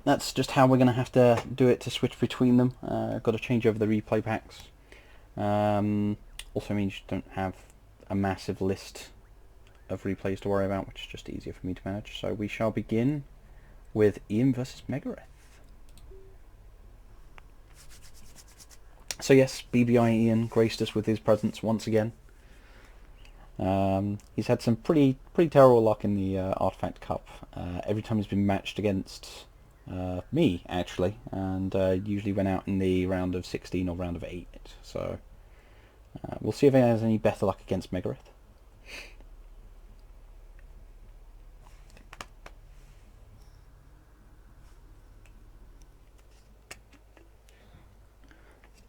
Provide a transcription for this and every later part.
that's just how we're going to have to do it to switch between them. I've got to change over the replay packs. Also means you don't have a massive list of replays to worry about, which is just easier for me to manage. So we shall begin with Ian versus Megareth. So yes, BBI Ian graced us with his presence once again. He's had some pretty terrible luck in the Artifact Cup. Every time he's been matched against me, actually, and usually went out in the round of 16 or round of 8. So we'll see if he has any better luck against Megareth.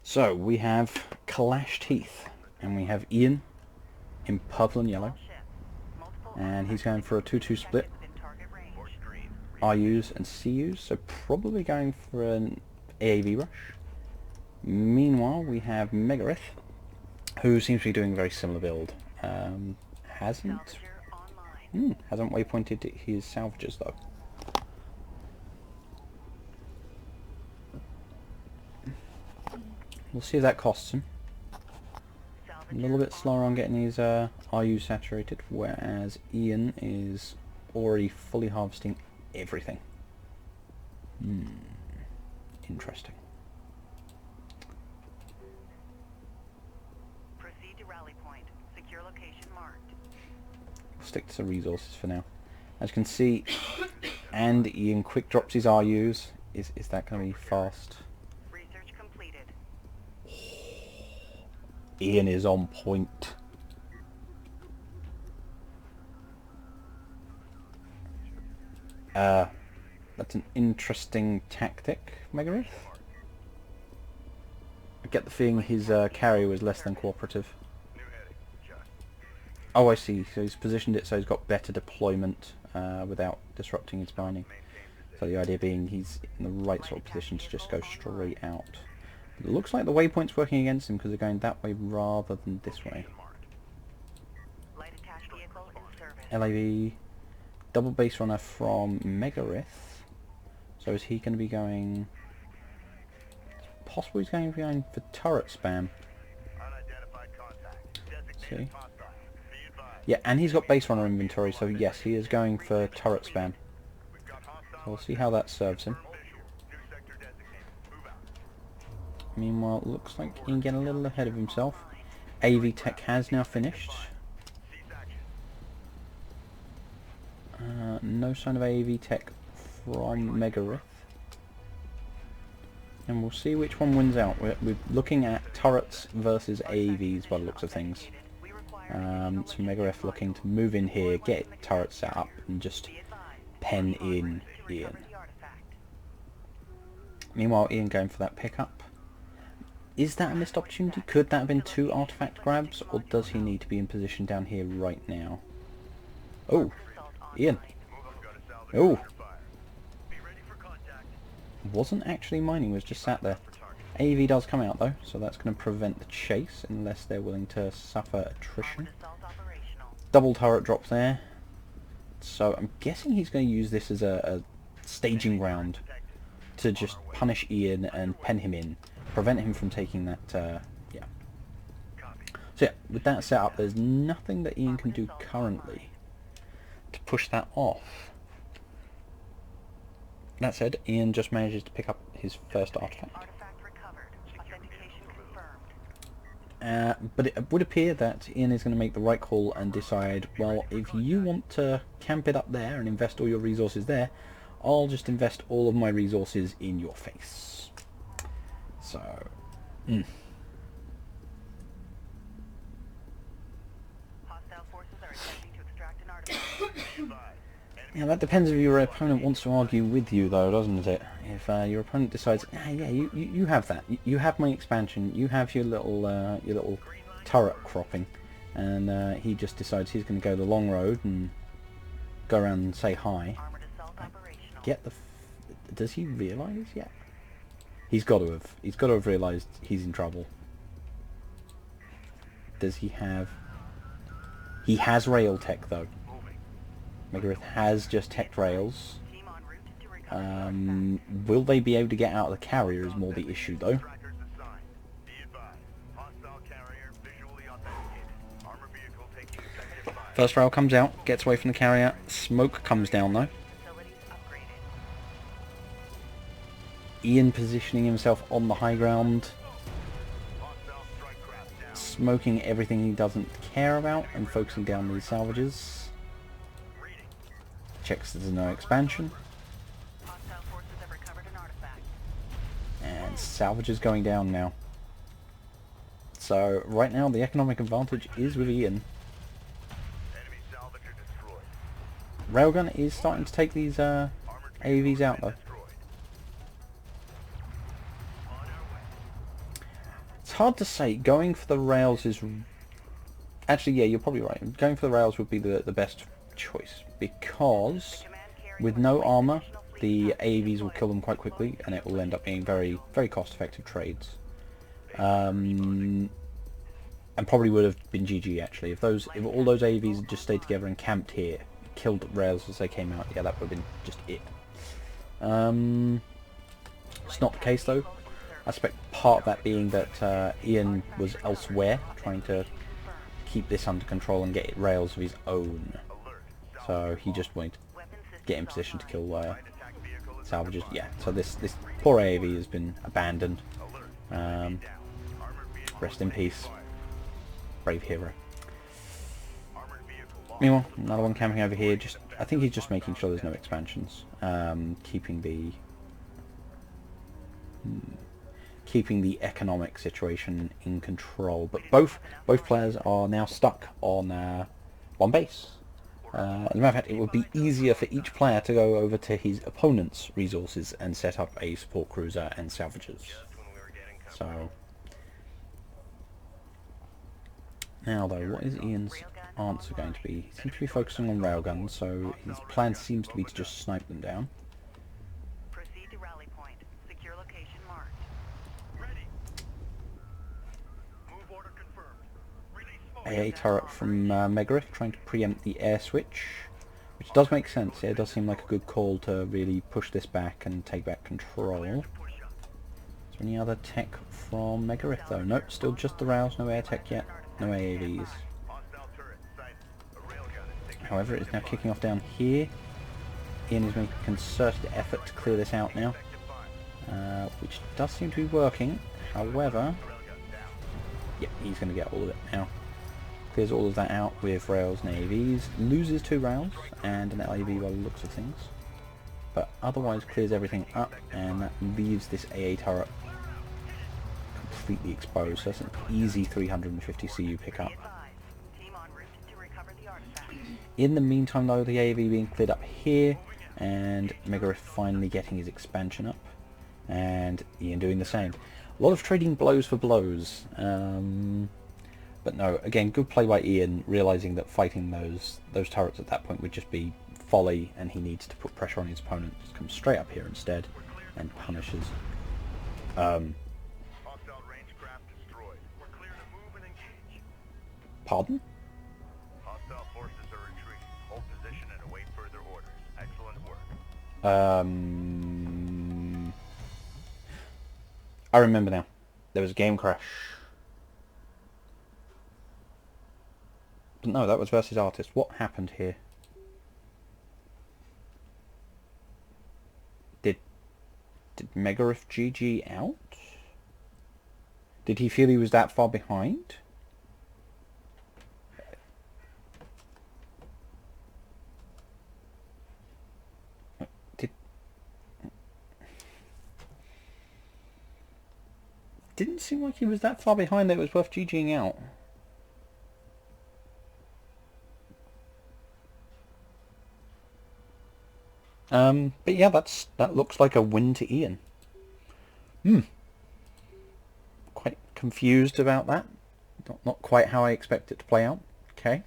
So we have Clash Teeth, and we have Ian in purple and yellow, and he's going for a 2-2 split. RUs and CUs, so probably going for an AAV rush. Meanwhile, we have Megareth, who seems to be doing a very similar build. Hasn't waypointed his salvages though. We'll see if that costs him. A little bit slower on getting his RU saturated, whereas Ian is already fully harvesting everything. Interesting. Proceed to rally point. Secure location marked. We'll stick to the resources for now. As you can see, and Ian quick drops his RUs. Is that going to be fast? Research completed. Ian is on point. That's an interesting tactic, Megareth. I get the feeling his carry was less than cooperative. Oh, I see. So he's positioned it so he's got better deployment without disrupting his binding. So the idea being he's in the right sort of position to just go straight out. It looks like the waypoint's working against him because they're going that way rather than this way. LAV, double base runner from Megareth. So is he going to be going... Possibly he's going to be going for turret spam. See? Yeah, and he's got base runner inventory, so yes, he is going for turret spam. So we'll see how that serves him. Meanwhile, it looks like he can get a little ahead of himself. AV Tech has now finished. No sign of AV Tech from Megareth. And we'll see which one wins out. We're looking at turrets versus AAVs by the looks of things. So Megareth looking to move in here, get turrets set up, and just pen in Ian. Meanwhile, Ian going for that pickup. Is that a missed opportunity? Could that have been 2 artifact grabs, or does he need to be in position down here right now? Oh, Ian. Oh. Wasn't actually mining, was just sat there. AV does come out though, so that's going to prevent the chase unless they're willing to suffer attrition. Double turret drop there. So I'm guessing he's going to use this as a staging ground to just punish Ian and pen him in. Prevent him from taking that, yeah. So yeah, with that set up, there's nothing that Ian can do currently to push that off. That said, Ian just manages to pick up his first artifact. But it would appear that Ian is going to make the right call and decide, well, if you want to camp it up there and invest all your resources there, I'll just invest all of my resources in your face. So, yeah, that depends if your opponent wants to argue with you, though, doesn't it? If your opponent decides, yeah, you have that, you have my expansion, you have your little turret cropping, and he just decides he's going to go the long road and go around and say hi. Get the. Does he realise yet? He's got to have. He's got to have realised he's in trouble. Does he have? He has rail tech though. Megareth has just teched rails. Will they be able to get out of the carrier is more the issue, though. First rail comes out, gets away from the carrier. Smoke comes down, though. Facilities upgraded. Ian positioning himself on the high ground, smoking everything he doesn't care about and focusing down these salvages. Checks there's no expansion. Hostile forces have recovered an artifact. And salvages going down now. So right now the economic advantage is with Ian. Railgun is starting to take these AAVs out though. It's hard to say. Going for the rails is... Actually, yeah, you're probably right. Going for the rails would be the best choice. Because with no armor, the AAVs will kill them quite quickly, and it will end up being very, very cost-effective trades. And probably would have been GG actually. If all those AAVs had just stayed together and camped here, killed rails as they came out, yeah, that would have been just it. It's not the case though. I suspect part of that being that Ian was elsewhere trying to keep this under control and get rails of his own. So he just wanted to get in position to kill salvages. Yeah, so this poor AAV has been abandoned. Rest in peace, brave hero. Meanwhile, another one camping over here. I think he's just making sure there's no expansions, keeping the economic situation in control. But both players are now stuck on one base. As a matter of fact, it would be easier for each player to go over to his opponent's resources and set up a support cruiser and salvages. So now though, what is Ian's answer going to be? He seems to be focusing on railguns, so his plan seems to be to just snipe them down. Proceed to rally point. Secure location marked. AA turret from Mearth trying to preempt the air switch, which does make sense. Yeah, it does seem like a good call to really push this back and take back control. Is there any other tech from Mearth though? Nope, still just the rails, no air tech yet, no AAVs. However, it is now kicking off down here. Ian is making a concerted effort to clear this out now, which does seem to be working. However, yep, he's going to get all of it now. Clears all of that out with rails and AAVs, loses 2 rails and an LAV by the looks of things, but otherwise clears everything up, and that leaves this AA turret completely exposed. So that's an easy 350 CU pickup. Team en route to recover the artifact. In the meantime though, the AAV being cleared up here, and Mearth finally getting his expansion up, and Ian doing the same. A lot of trading blows for blows. But no, again, good play by Ian, realising that fighting those turrets at that point would just be folly, and he needs to put pressure on his opponent. Just come straight up here instead, and punishes. Pardon? Hostile forces are retreating. Hold position and await further orders. Excellent work. I remember now. There was a game crash. But no, that was versus artist. What happened here? Did Mearth GG out? Did he feel he was that far behind? Didn't seem like he was that far behind that it was worth GGing out. But yeah, that looks like a win to Ian. Quite confused about that. Not quite how I expect it to play out. Okay.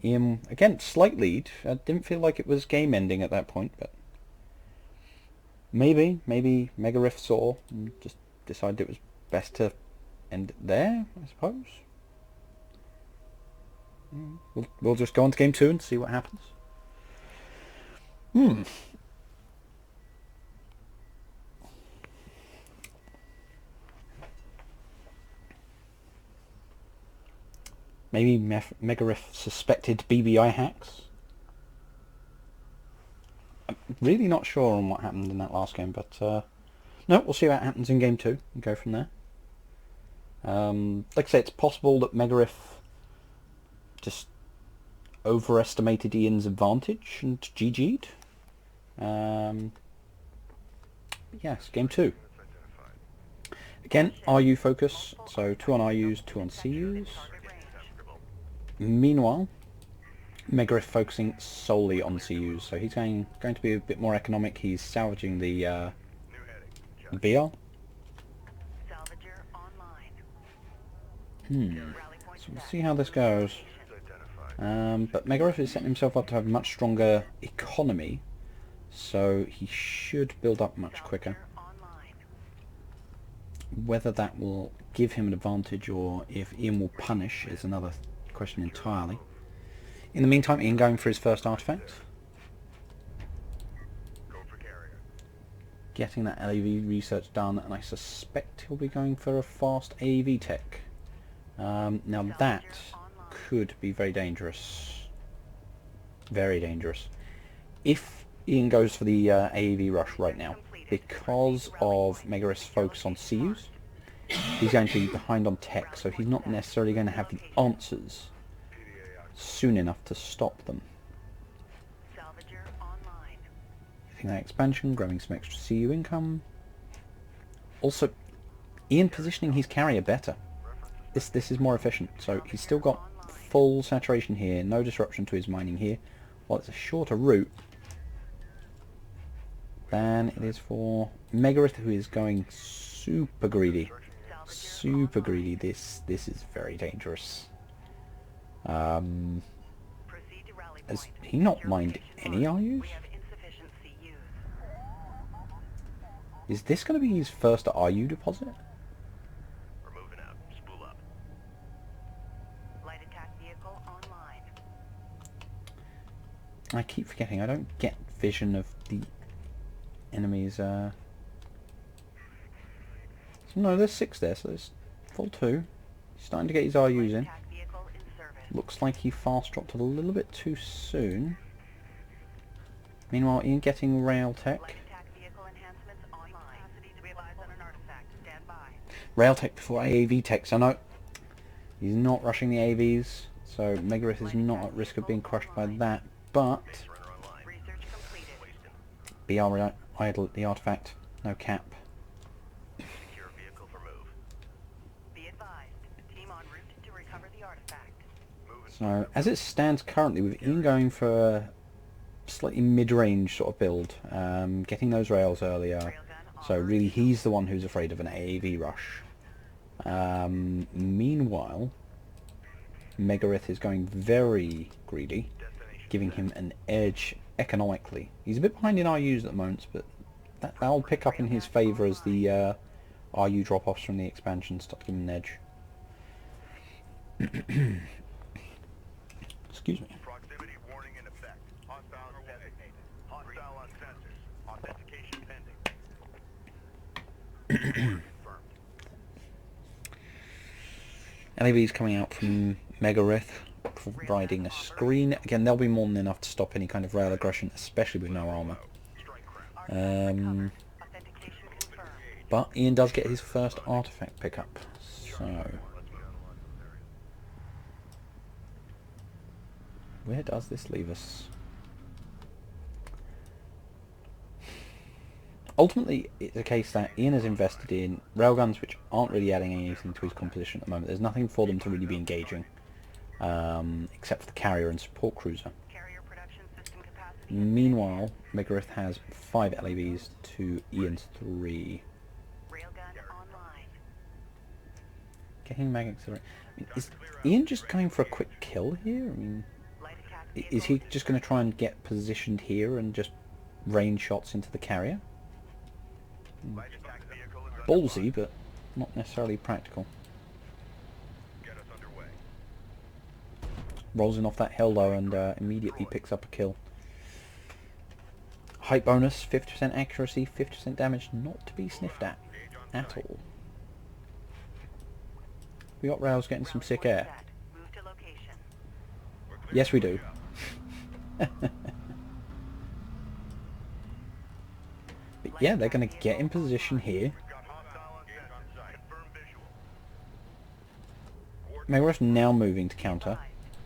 Ian, again, slight lead. I didn't feel like it was game ending at that point, but maybe Mearth saw and just decided it was best to end it there, I suppose. We'll just go on to game 2 and see what happens. Maybe Megarith suspected BBI hacks? I'm really not sure on what happened in that last game, but no, we'll see what happens in game 2 and go from there. Like I say, it's possible that Megarith just overestimated Ian's advantage and GG'd. Yes, game 2. Again, RU focus, so 2 on RUs, 2 on CUs. Meanwhile, Megarith focusing solely on CUs, so he's going to be a bit more economic. He's salvaging the BR. So we'll see how this goes. But Megarith is setting himself up to have a much stronger economy, so he should build up much quicker. Whether that will give him an advantage or if Ian will punish is another question entirely. In the meantime, Ian going for his first artifact. Getting that LAV research done, and I suspect he'll be going for a fast AAV tech. Now that could be very dangerous. Very dangerous. If Ian goes for the AAV rush right now, because of Megarith's focus on CUs, he's going to be behind on tech, so he's not necessarily going to have the answers soon enough to stop them. Getting that expansion, grabbing some extra CU income. Also, Ian positioning his carrier better. This is more efficient, so he's still got full saturation here, no disruption to his mining here, while it's a shorter route than it is for Megarith, who is going super greedy. Super greedy. This is very dangerous. Has he not mined any RUs? Is this going to be his first RU deposit? We're moving out. Spool up. Light attack vehicle online. I keep forgetting, I don't get vision of the enemies. So no, there's 6 there, so there's full 2. He's starting to get his RUs in. Looks like he fast dropped a little bit too soon. Meanwhile, Ian getting rail tech. Rail tech before AAV tech, so no, he's not rushing the AVs, so Megarith is not at risk of being crushed by that, but BR idle at the artifact, no cap. Secure vehicle for move. Be advised, team en route to recover the artifact. So, as it stands currently, with Ian going for a slightly mid-range sort of build, getting those rails earlier, so really he's the one who's afraid of an AAV rush. Meanwhile, Megarith is going very greedy, giving him an edge economically. He's a bit behind in RUs at the moment, but that'll pick up in his favour as the RU drop-offs from the expansion start to give him an edge. Excuse me. Proximity warning in effect. Hostile designated. Hostile on sensors. Authentication pending. LAV's coming out from Megarith, providing a screen. Again, they'll be more than enough to stop any kind of rail aggression, especially with no armour. But Ian does get his first artifact pickup, so where does this leave us? Ultimately, it's a case that Ian has invested in railguns which aren't really adding anything to his composition at the moment. There's nothing for them to really be engaging, except for the carrier and support cruiser. Meanwhile, Megarith has 5 LAVs to Ian's 3. Getting mag accelerate. I mean, is Ian just going for a quick kill here? I mean, is he just going to try and get positioned here and just rain shots into the carrier? Ballsy, but not necessarily practical. Rolls in off that hill though and immediately picks up a kill. Height bonus, 50% accuracy, 50% damage, not to be sniffed at all. We got rails getting some sick air. Yes, we do. But yeah, they're going to get in position here. We've got hostile on set on site. Confirm visual. Megareth's now moving to counter.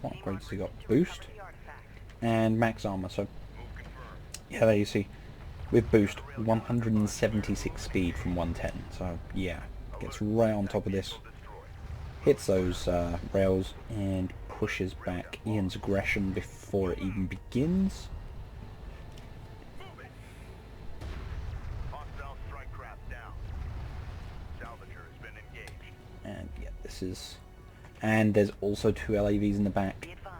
What upgrades has he got? Boost The artifact. and max armor. So Move confirmed. yeah, there you see. With boost, 176 speed from 110. So yeah, gets right on top of this. Hits those rails and pushes back Ian's aggression before it even begins. Hostile strike craft down. Salvager has been engaged. And yeah, this is... And there's also 2 LAVs in the back. Be advised.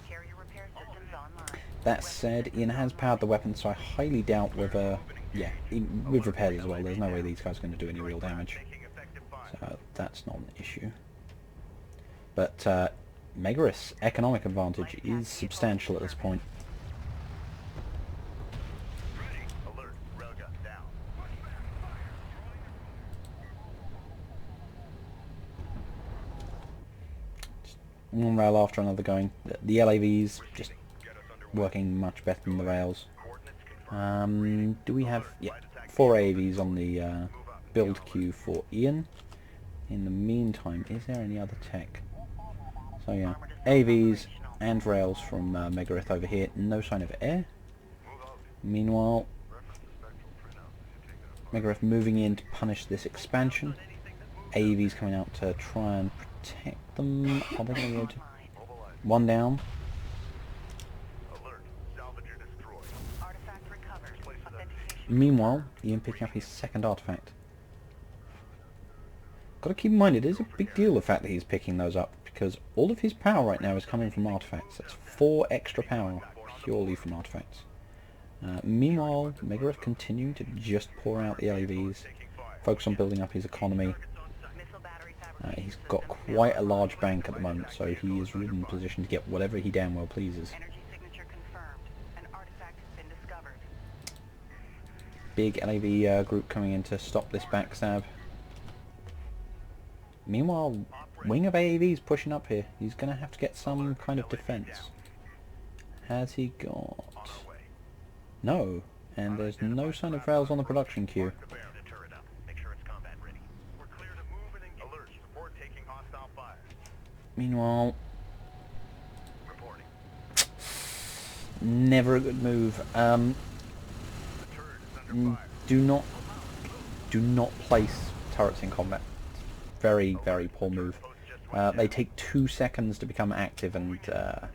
Carrier repair systems online. That said, Ian has powered the weapon, so I highly doubt whether... Yeah, with repairs as well, there's no way these guys are going to do any real damage. Taking effective fire. So that's not an issue. But Megareth's economic advantage is substantial at this point. Ready. Alert. Railgun down. One rail after another going. The LAVs just Get us underway. working much better than the rails. Coordinates confirmed. Do we have... Yeah, 4 AVs on the build queue for Ian. In the meantime, is there any other tech? So yeah, AVs and rails from Megareth over here. No sign of air. Move out. Meanwhile, Reference the spectral printouts as you take it apart. Megareth moving in to punish this expansion. AVs coming out to try and protect them. Are they going to be able to? Mobilize. One down. Alert. Salvager destroyed. Artifact recovered. Place it under Authentication. Meanwhile, Ian picking up his second artifact. Got to keep in mind, it is a big deal the fact that he's picking those up, because all of his power right now is coming from artifacts. That's 4 extra power purely from artifacts. Meanwhile, Megareth continuing to just pour out the LEVs, taking fire. focus on building up his economy. Missile battery fabrication He's got system quite a failure. large bank at the moment, so he is really in position to get whatever he damn well pleases. Energy signature confirmed. An artifact has been discovered. Big LAV group coming in to stop this backstab. Meanwhile, wing of AAV's pushing up here. He's going to have to get some kind of defense. Has he got... On our way. No. And there's no sign of rails on the production queue. Mark the bear to turret up. Make sure it's combat ready. We're clear to move and engage. Alert. Support taking hostile fire. Meanwhile, Reporting. never a good move. The turret is under fire. Do not place turrets in combat. Very, very poor move. They take 2 seconds to become active, and Engage targets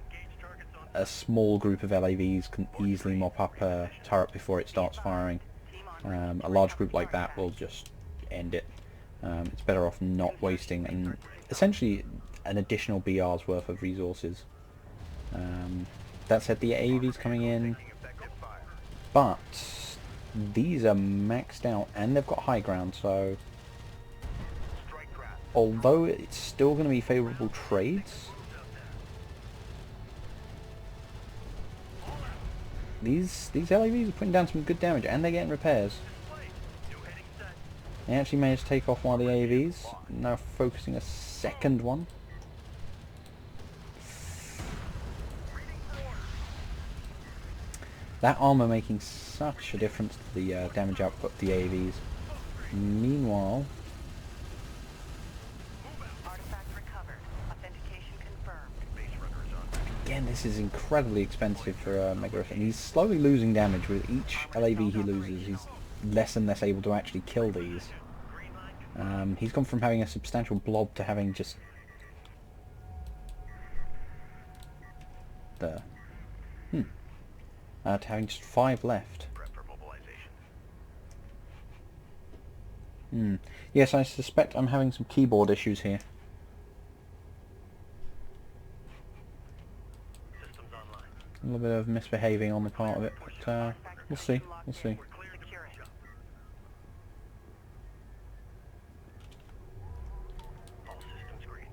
on a small group of LAVs can easily mop up a turret before it starts firing. A large group like that will just end it. It's better off not wasting and essentially an additional BR's worth of resources. That said, the AVs coming in, taking effective fire. but these are maxed out and they've got high ground, so Strike craft. although it's still going to be favourable trades, these LAVs are putting down some good damage and they're getting repairs. New heading set. They actually managed to take off one of the AVs, now focusing a second one. That armour making such a difference to the damage output of the AVs. Meanwhile, Artifact recovered. Authentication confirmed. Base runner is on. again, this is incredibly expensive for Megareth, and he's slowly losing damage. With each LAV he loses, he's less and less able to actually kill these. He's gone from having a substantial blob to having just... to having just 5 left. Prep for mobilization. Yes, I suspect I'm having some keyboard issues here. Systems online. A little bit of misbehaving on the part of it, but we'll see, we'll see. We're clear to secure it. All systems green.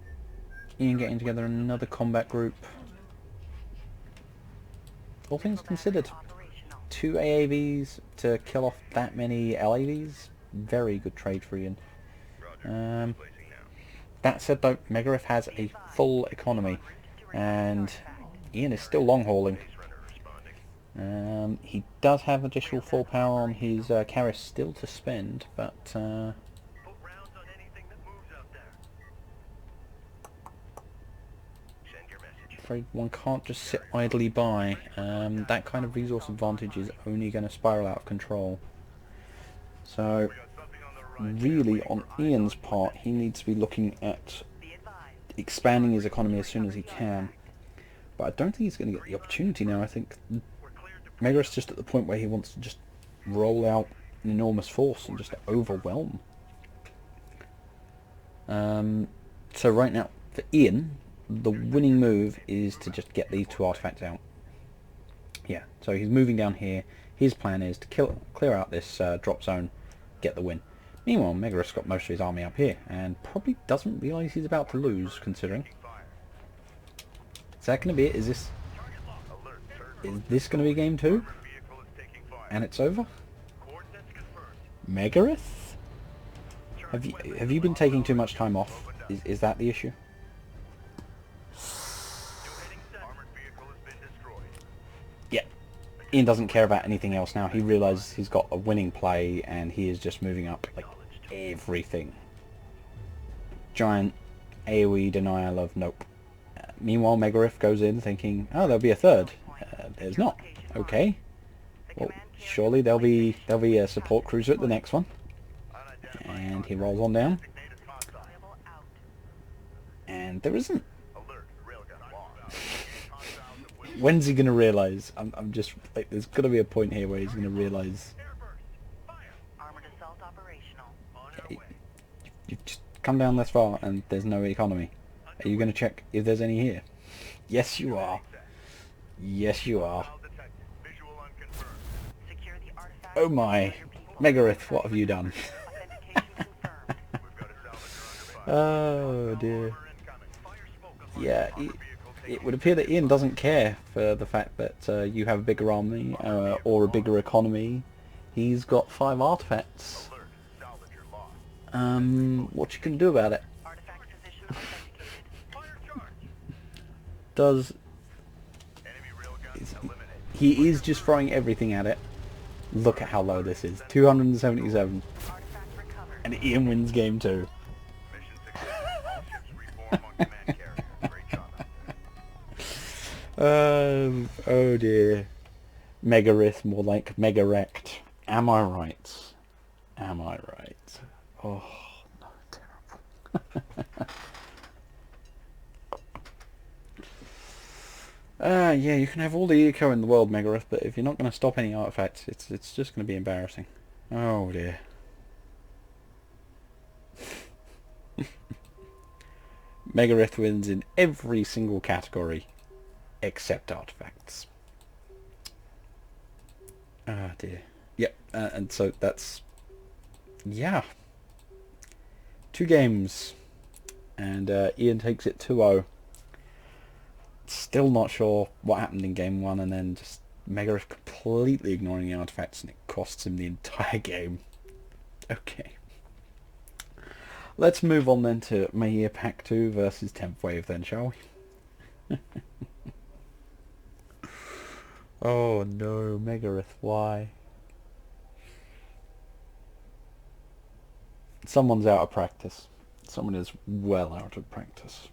Ian getting together another combat group. All things considered, Operational. 2 AAVs to kill off that many LAVs, very good trade for Ian. Roger. Placing now. That said though, Megareth has a full economy, and Ian is still long hauling. Base runner responding. He does have additional full power on his Karis still to spend, but Put rounds on anything that moves out there. Send your message. afraid one can't just sit idly by. That kind of resource advantage is only going to spiral out of control. So We got something on the right. really, on Ian's part, he needs to be looking at Be advised. expanding his economy as soon as he can. But I don't think he's going to get the opportunity now. I think We're cleared to Megareth's just at the point where he wants to just roll out an enormous force and just overwhelm. So right now, for Ian, the winning move is to just get these two artifacts out. Yeah, so he's moving down here. His plan is to clear out this drop zone, get the win. Meanwhile, Megareth's got most of his army up here, and probably doesn't realise he's about to lose, considering. fire. Is that going to be it? Is this going to be game 2? Vehicle is taking fire. And it's over? Coordinates confirmed. Megareth? Have you been taking too much time off? Is that the issue? New heading set. Armored vehicle has been destroyed. Yeah. Ian doesn't care about anything else now. He realises he's got a winning play and he is just moving up like everything. Giant AoE denial of nope. Meanwhile, Megareth goes in thinking, oh, there'll be a third. There's not. Okay. Well, surely there'll be a support cruiser at the next one. And he rolls on down. Designated hostile. Viable out. And there isn't. Alert. Railgun lost. When's he going to realise? I'm just like, there's got to be a point here where he's going to realise Airburst. Fire. Armored assault operational. On our way. you've just come down this far and there's no economy. Are you going to check if there's any here? Yes, you are. Yes, you are. File detected. Visual unconfirmed. Secure the artifact. Oh my. Megareth, what have you done? Authentication confirmed. We've got a salvager under fire. Oh dear. Order incoming. Fire smoke alert. Yeah, Armored vehicle it taking would appear that Ian doesn't care for the fact that you have a bigger army or a bigger economy. He's got 5 artifacts. alert. Salvager lost. What you can do about it? Artifact position authenticated. Fire charge. Does Enemy railgun Is- eliminated. he is just throwing everything at it? Look at how low this is. 277, Artifact recovered. and Ian wins game 2. Mission successful. All ships reform on command carrier. Great job out there. Oh dear. Megarith, more like Megarect. Am I right? Am I right? Oh, no, terrible. Yeah, you can have all the eco in the world, Megarith, but if you're not going to stop any artifacts, it's just going to be embarrassing. Oh dear. Megarith wins in every single category except artifacts. Ah dear. Yep, and so that's... yeah. 2 games. And Ian takes it 2-0. Still not sure what happened in game 1, and then just Megarith completely ignoring the artifacts, and it costs him the entire game. Okay. Let's move on then to Mearth Pack 2 versus 10th Wave then, shall we? Oh no, Megarith, why? Someone's out of practice. Someone is well out of practice.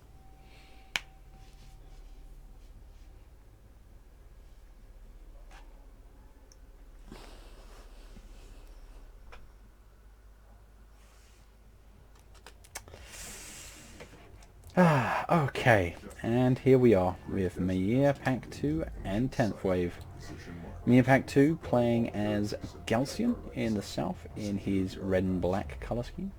Okay, and here we are with Mearth Pack 2 and 10th Wave. Mearth Pack 2 playing as Galcian in the south in his red and black colour scheme.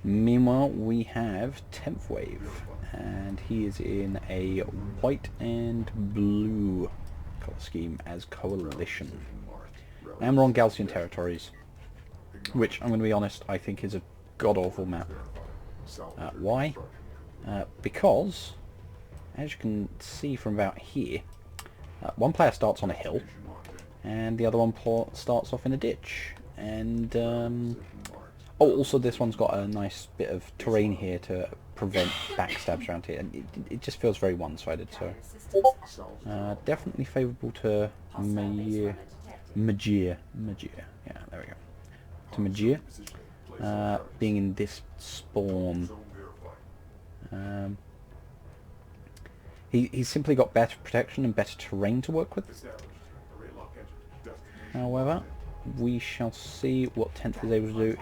Meanwhile, we have 10th Wave, and he is in a white and blue colour scheme as Coalition. And we're on Galcian territories, which, I'm going to be honest, I think is a god-awful map. Why? Because, as you can see from about here, one player starts on a hill, and the other one starts off in a ditch. And oh, also this one's got a nice bit of terrain here to prevent backstabs around here. And it just feels very one-sided, so... definitely favourable to Mearth. Yeah, there we go. To Mearth. Being in this spawn... he's simply got better protection and better terrain to work with. However, we shall see what 10th is able to do.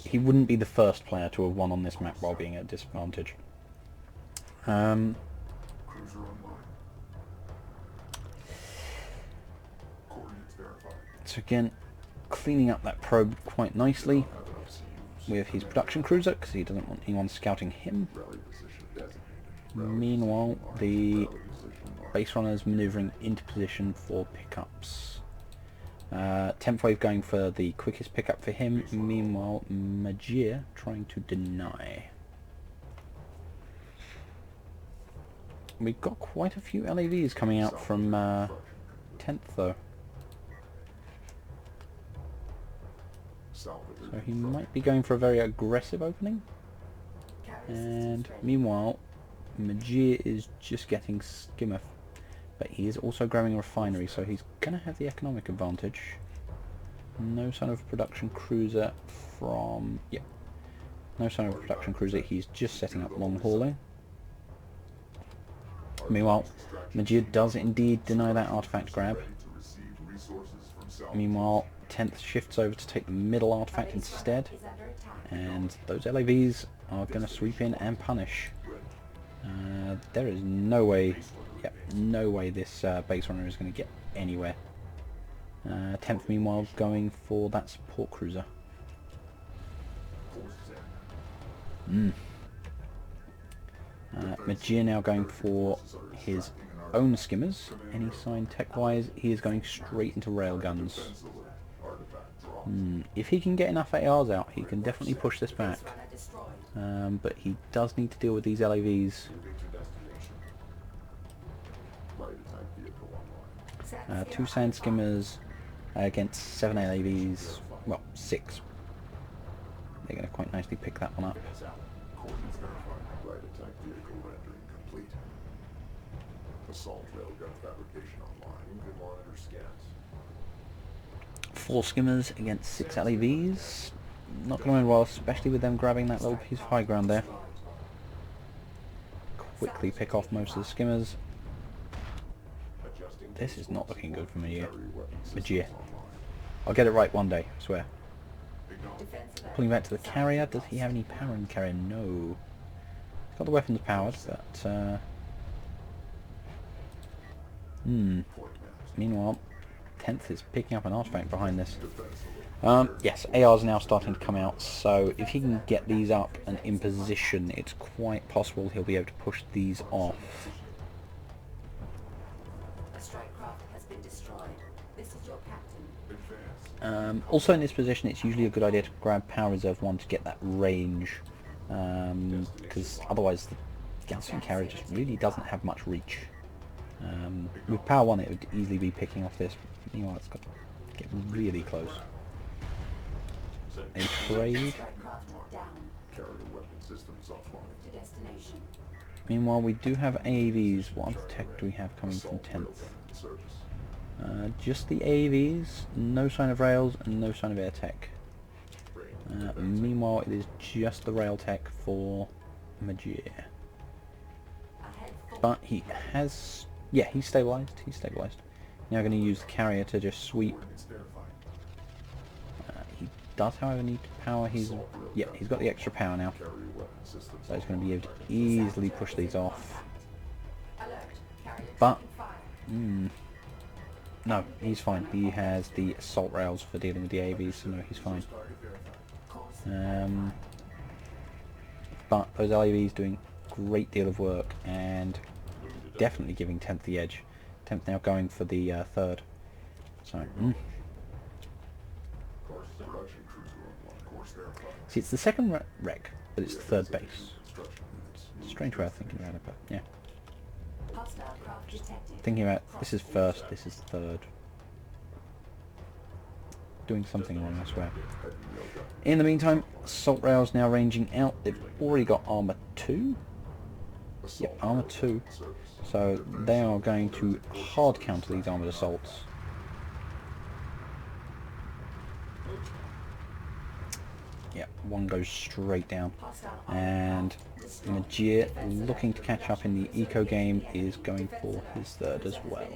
He wouldn't be the first player to have won on this map while being at disadvantage. So again, cleaning up that probe quite nicely with his production cruiser, because he doesn't want anyone scouting him. Meanwhile, the base runner's manoeuvring into position for pickups. 10th wave going for the quickest pickup for him. Meanwhile, Mearth trying to deny. We've got quite a few LAVs coming out from 10th though. So he might be going for a very aggressive opening. And meanwhile, Mearth is just getting skimmer. But he is also grabbing a refinery, so he's going to have the economic advantage. No sign of a production cruiser from... yeah. No sign of a production cruiser, he's just setting up long hauling. Meanwhile, Mearth does indeed deny that artifact grab. Meanwhile, 10th shifts over to take the middle artifact instead. And those LAVs are going to sweep in and punish. There is no way... yeah, no way this base runner is going to get anywhere. 10th meanwhile going for that support cruiser. Mearth now going for his own skimmers. Any sign tech-wise, he is going straight into railguns. If he can get enough ARs out, he can definitely push this back. But he does need to deal with these LAVs. 2 sand skimmers against 7 LAVs. Well, 6. They're going to quite nicely pick that one up. Assault railgun fabrication online. Good monitor scans. 4 skimmers against 6 LAVs. Not going to end well, especially with them grabbing that little piece of high ground there. Quickly pick off most of the skimmers. This is not looking good for Mearth. I'll get it right one day, I swear. Pulling back to the carrier. Does he have any power in the carrier? No. He's got the weapons powered, but... Meanwhile, 10th is picking up an artifact behind this. Yes, AR's now starting to come out, so if he can get these up and in position, it's quite possible he'll be able to push these off. Also in this position, it's usually a good idea to grab Power Reserve 1 to get that range, because otherwise the Gaussian carrier just really doesn't have much reach. With Power 1 it would easily be picking off this, meanwhile it's got to get really close. A trade. Meanwhile we do have AAVs. What other tech do we have coming from 10th? Just the AAVs, no sign of rails and no sign of air tech. Meanwhile it is just the rail tech for Mearth. But he has... yeah, he's stabilised. Now going to use the carrier to just sweep. He does, however, need to power his... yeah, he's got the extra power now. So he's going to be able to easily push these off. But... no, he's fine. He has the assault rails for dealing with the AVs, so no, he's fine. But those LAVs doing a great deal of work and definitely giving 10th the edge. 10th now going for the 3rd. So, see, it's the 2nd wreck, but it's the 3rd base. Strange way of thinking about it, but yeah. Thinking about this is 1st, this is 3rd. doing something wrong, I swear. In the meantime, assault rails now ranging out. They've already got armor 2. Yep, armor 2. So they are going to hard counter these armored assaults. Yep, one goes straight down. And Mearth, looking to catch up in the eco game, is going for his third as well.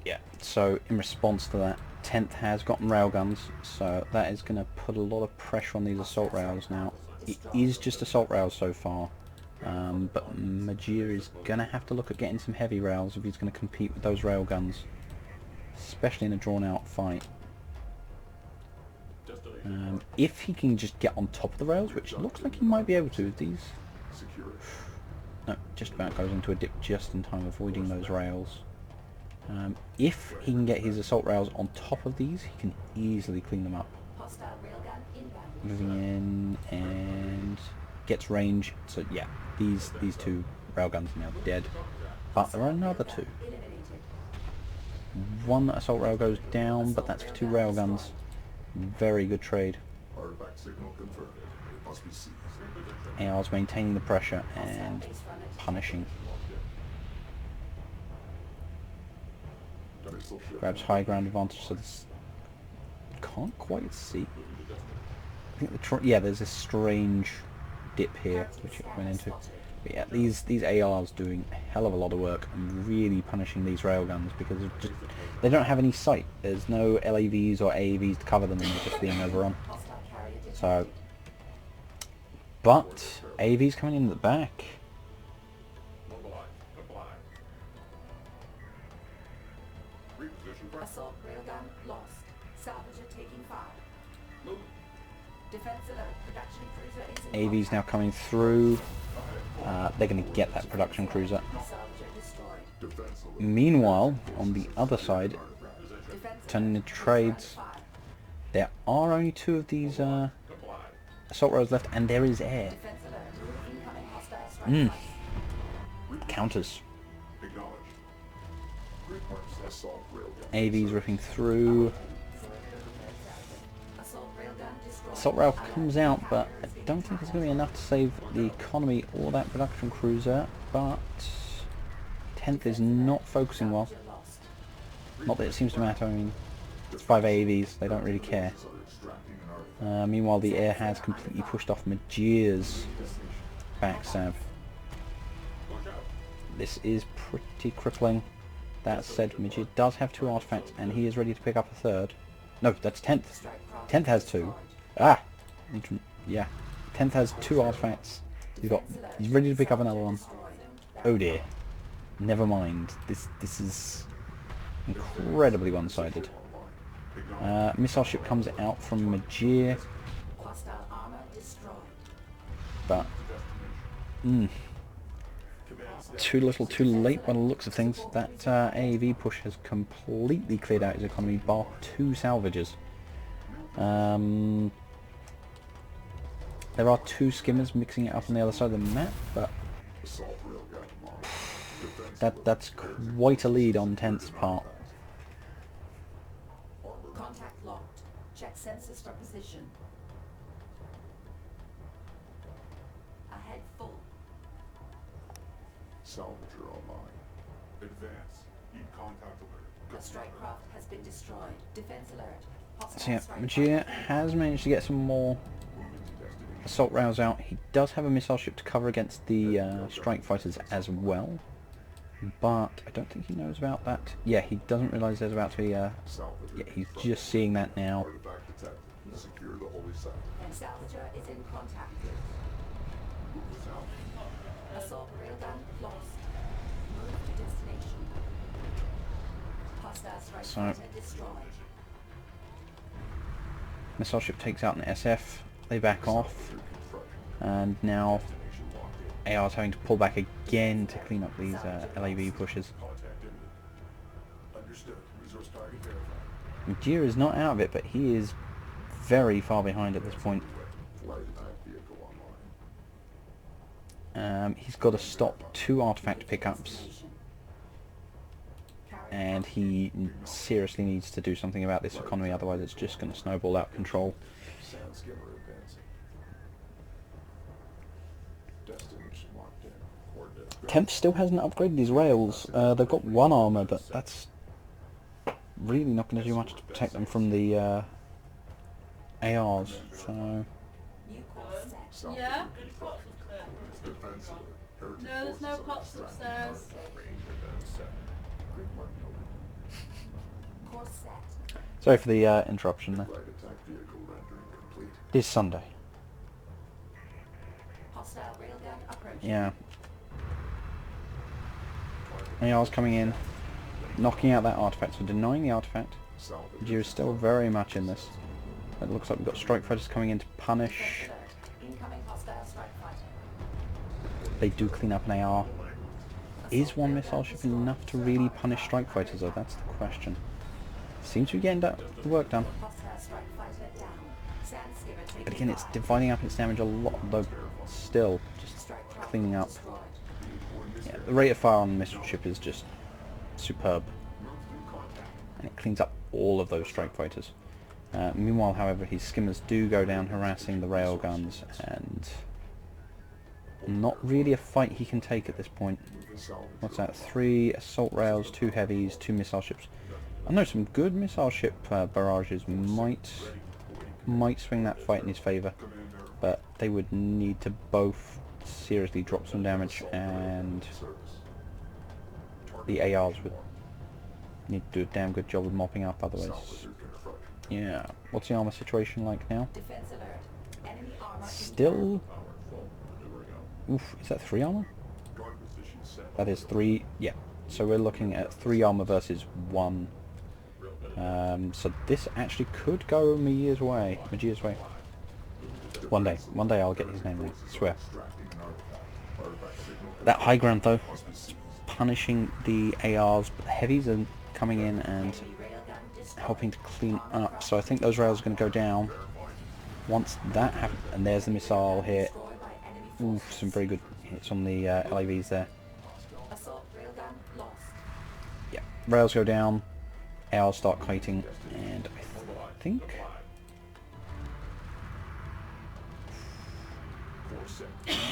Yeah, so in response to that, 10th has gotten railguns, so that is going to put a lot of pressure on these assault rails now. It is just assault rails so far, but Mearth is going to have to look at getting some heavy rails if he's going to compete with those railguns, especially in a drawn-out fight. If he can just get on top of the rails, which looks like he might be able to with these. No, just about goes into a dip just in time, avoiding those rails. If he can get his assault rails on top of these, he can easily clean them up. Moving in and gets range. So yeah, these two railguns are now dead. But there are another two. One assault rail goes down, but that's for 2 railguns. Very good trade. AR's maintaining the pressure and punishing. Grabs high ground advantage, so this can't quite see. I think yeah, there's this strange dip here which it went into. But yeah, these ARs doing a hell of a lot of work and really punishing these railguns because they don't have any sight. There's no LAVs or AAVs to cover them, and they're just being overrun. So, but AAVs coming in at the back. Assault railgun lost. Salvager taking fire. Defense alert. Production cruiser is AV's now coming through. They're going to get that production cruiser. Meanwhile, on the other side, turning into trades, there are only 2 of these assault rails left, and there is air. Counters. AV's ripping through. Assault rail comes out, but I don't think it's going to be enough to save the economy or that production cruiser. But 10th is not focusing well. Not that it seems to matter. I mean, it's 5 AAVs. They don't really care. Meanwhile, the air has completely pushed off Mearth's backstab. This is pretty crippling. That said, Mearth does have 2 artifacts, and he is ready to pick up a third. No, that's 10th. 10th has 2. Ah! Yeah. 10th has 2 artifacts. He's ready to pick up another one. Oh dear. Never mind. This is incredibly one-sided. Missile ship comes out from Mearth. But... too little too late by the looks of things. That AAV push has completely cleared out his economy, bar 2 salvages. There are 2 skimmers mixing it up on the other side of the map, but that's quite a lead on 10th's part. contact locked. Check sensors for position. Ahead full. Salvager online. Advance. Need contact alert. A strike craft has been destroyed. Defense alert. So yeah, Mearth has managed to get some more assault rails out. He does have a missile ship to cover against the strike fighters as well, but I don't think he knows about that. Yeah, he doesn't realise there's about to be yeah, he's just seeing that now. Secure the holy site. Salvager is in contact. Assault railgun lost. Move to destination. Hostile strike fighter destroyed. Missile ship takes out an SF. They back off, and now AR's having to pull back again to clean up these LAV pushes. Mearth is not out of it, but he is very far behind at this point. He's got to stop 2 artifact pickups, and he seriously needs to do something about this economy, otherwise it's just going to snowball out of control. Sound skimmer advancing. Destination locked in. Coordinates. 10th still hasn't upgraded his rails. They've got 1 armor, but that's really not going to do much to protect them from the ARs. So New course set. South Yeah? of the defense alert. Heritage No, there's no forces pots are upstairs. extracting range event set. Grid mark noted. Course set. sorry for the interruption there. Light attack vehicle rendering complete. It is Sunday. Hostile railgun approaching. Yeah. ARs coming in, knocking out that artifact, so denying the artifact. South of Azour is still very much in this. It looks like we've got strike fighters coming in to punish. Defense alert. Incoming hostile strike fighter. They do clean up an AR. Is 1 missile ship enough to really punish strike fighters though? That's the question. Seems to be getting the work done. Hostile strike fighter down. Sand skimmer taking But again, it's fire. dividing up its damage a lot, though still just Strike craft cleaning up. destroyed. Yeah, the rate of fire on the missile ship is just superb. And it cleans up all of those strike fighters. Meanwhile, however, his skimmers do go down harassing the railguns, and not really a fight he can take at this point. What's that? 3 assault rails, 2 heavies, 2 missile ships. I know some good missile ship barrages might swing that fight in his favour, but they would need to both seriously drop some damage, and the ARs would need to do a damn good job of mopping up otherwise. Yeah. What's the armor situation like now? Defense alert. Enemy armor Still... Oof, is that 3 armor? That is 3, yeah. So we're looking at 3 armor versus 1. So this actually could go Mearth's way. Mearth's way. One day I'll get his name right, I swear. That high ground though, is punishing the ARs, but the heavies are coming in and helping to clean up. So I think those rails are going to go down. Once that happens, and there's the missile hit. Oof, some very good hits on the LAVs there. assault railgun lost. Yeah, rails go down, ARs start kiting, and I think...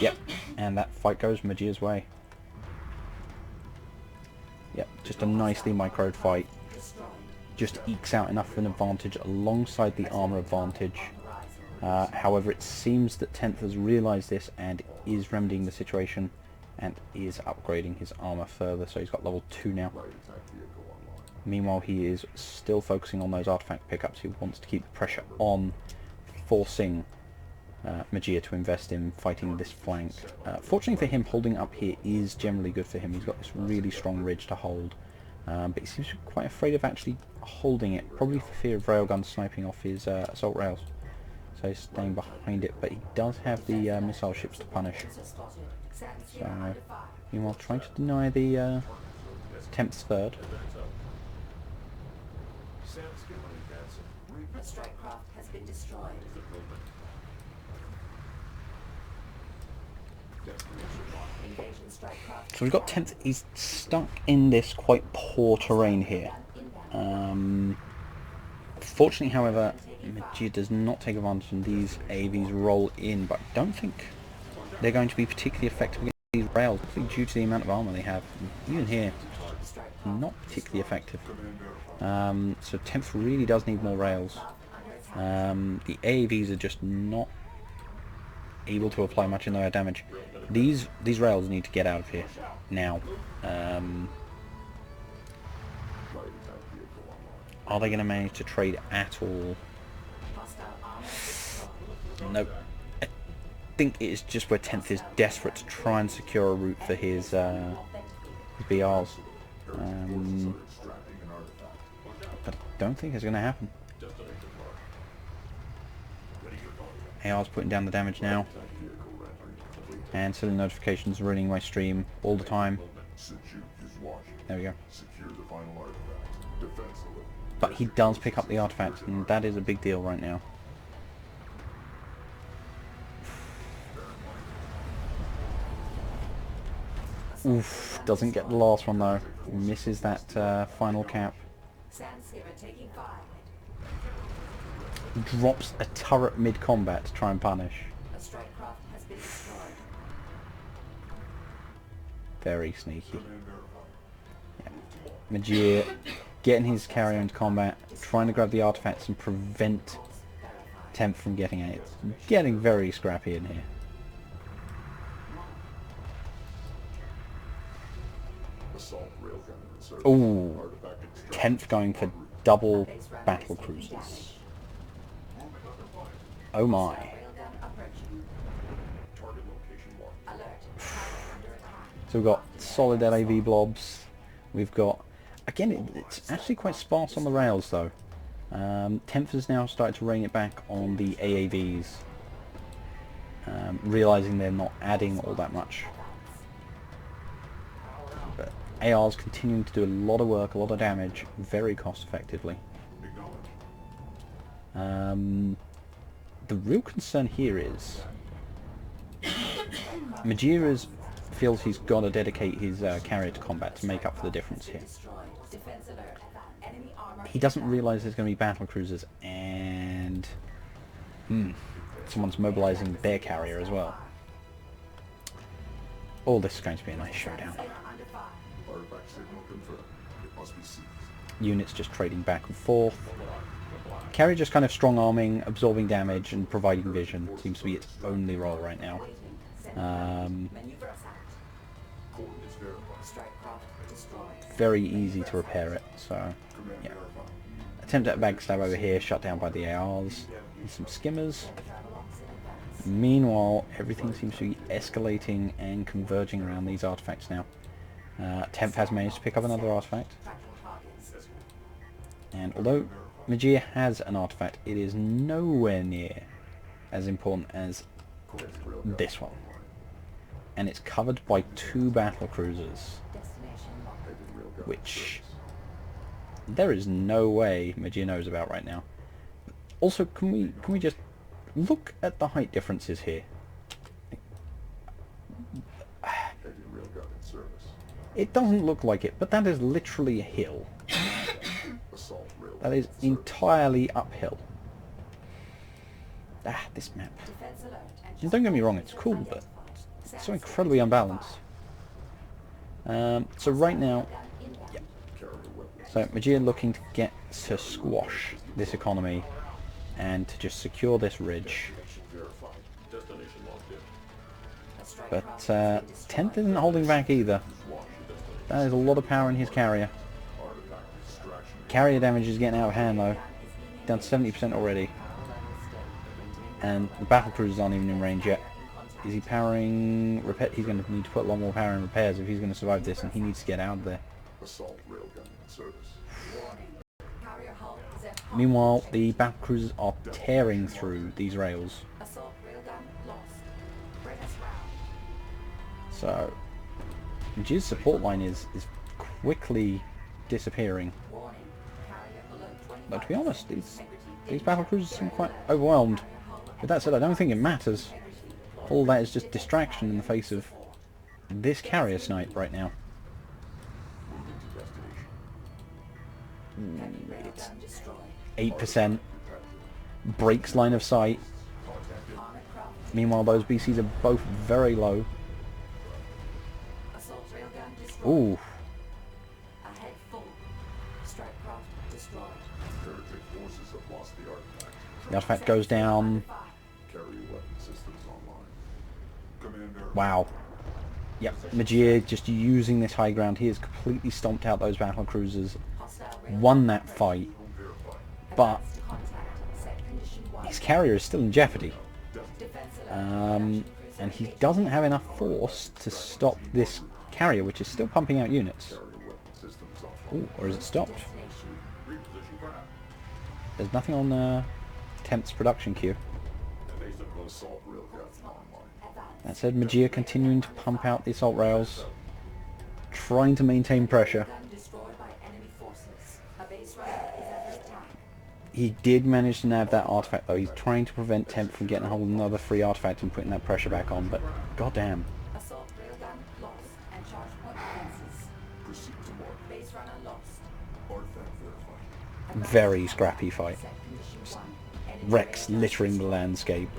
Yep, and that fight goes Mearth's way. Yep, just a nicely microed fight. Just ekes out enough of an advantage alongside the armor advantage. However, it seems that 10th has realised this and is remedying the situation and is upgrading his armor further, so he's got level 2 now. Meanwhile, he is still focusing on those artifact pickups. He wants to keep the pressure on, forcing Mearth to invest in fighting this flank. Fortunately for him, holding up here is generally good for him. He's got this really strong ridge to hold, but he seems to be quite afraid of actually holding it, probably for fear of railguns sniping off his assault rails. So he's staying behind it, but he does have the missile ships to punish. So, meanwhile, trying to deny the 10th's third. The strike craft has been destroyed. Engaging strike craft. So we've got 10th, he's stuck in this quite poor terrain here. Fortunately, however, Mearth does not take advantage and these AVs roll in, but I don't think they're going to be particularly effective against these rails, due to the amount of armor they have. Even here, not particularly effective. So 10th really does need more rails. The AVs are just not able to apply much in their damage. These rails need to get out of here now. Are they going to manage to trade at all? Nope. I think it's just where 10th is desperate to try and secure a route for his BRs. But I don't think it's going to happen. AR's putting down the damage now. And sending notifications running my stream all the time. There we go. But he does pick up the artifact, and that is a big deal right now. Oof, doesn't get the last one though. Misses that final cap. Sandskipper taking fire. Drops a turret mid-combat to try and punish. A strike craft has been destroyed. Very sneaky. Yeah. Mearth getting his carrier into combat, trying to grab the artifacts and prevent Temp from getting it. Getting very scrappy in here. Assault railgun in service. Ooh, Artifact extraction. 10th going for double battle cruisers. Oh my. Railgun approaching. Target location marked. Alert. Tower under attack. So we've got solid LAV blobs. We've got, again, it's actually quite sparse on the rails though. 10th has now started to rein it back on the AAVs, realising they're not adding all that much. But AR's continuing to do a lot of work, a lot of damage, very cost effectively. The real concern here is Mearth feels he's got to dedicate his carrier to combat to make up for the difference here. Destroyed. Defense alert. Enemy armor. He doesn't realise there's going to be battle cruisers and someone's mobilising their carrier as well. Oh, this is going to be a nice showdown. Under fire. Artifact signal confirmed. It must be seized. Units just trading back and forth. Carrier just kind of strong-arming, absorbing damage and providing vision. Seems to be its only role right now. Maneuver attack. Coordinates verified. Strike craft destroyed. Very easy to repair it, so Command yeah. verified. Attempt at a backstab over here, shut down by the ARs. And some skimmers. Travel ops in advance. Meanwhile, everything seems to be escalating and converging around these artifacts now. Temp has managed to pick up another artifact, Tracking targets. and although Mearth has an artifact, it is nowhere near as important as this one. And it's covered by 2 battle cruisers, Destination locked. which there is no way Mearth knows about right now. Also, can we just look at the height differences here? Heavy railgun in service. It doesn't look like it, but that is literally a hill. Assault railgun. That is entirely uphill. This map. Defense alert. And don't get me wrong, it's cool, but it's so incredibly unbalanced. So right now, yeah. Carrier weapons. So Mearth looking to get to squash this economy and to just secure this ridge. Verified. Destination locked in. But 10th isn't holding back either. That is a lot of power in his carrier. Artifact extraction. Carrier damage is getting out of hand though. Down to 70% already. And the battle cruisers aren't even in range yet. Is he powering repair? He's going to need to put a lot more power in repairs if he's going to survive this, and he needs to get out of there. Assault railgun in service. Carrier hull is at hot. Meanwhile, the battle cruisers are tearing through these rails. Assault railgun lost. Bring us round. So, Mearth's support line is quickly disappearing. Warning. Carrier below 25. But to be honest, these battle cruisers seem quite overwhelmed. With that said, I don't think it matters. All that is just distraction in the face of this carrier snipe right now. Moving to destination. It's 8%. Breaks line of sight. Meanwhile, those BCs are both very low. Assault railgun destroyed. Ooh, Ahead full. Strike craft destroyed. Heretic forces have lost the artifact. the artifact goes down. Carrier weapon systems online. Command verified. Wow. Yep, Mearth just using this high ground. He has completely stomped out those battle cruisers. Hostile railgun. Won that fight. Verified. But Advanced contact. Set condition 1. his carrier is still in jeopardy. Defense alert. And he doesn't have enough force to stop this carrier, which is still pumping out units. Carrier weapon systems offline. Ooh, or is it stopped? Destination. Reposition craft. There's nothing on Temp's production queue. Evasive assault railgun online. Advance. That said, Mearth continuing to pump out the assault rails, trying to maintain pressure. Gun destroyed by enemy forces. A base runner is under attack. He did manage to nab that artifact though. He's trying to prevent Temp from getting a hold of another free artifact and putting that pressure back on, but goddamn. Assault railgun lost and charge Very scrappy fight. Wrecks littering the landscape.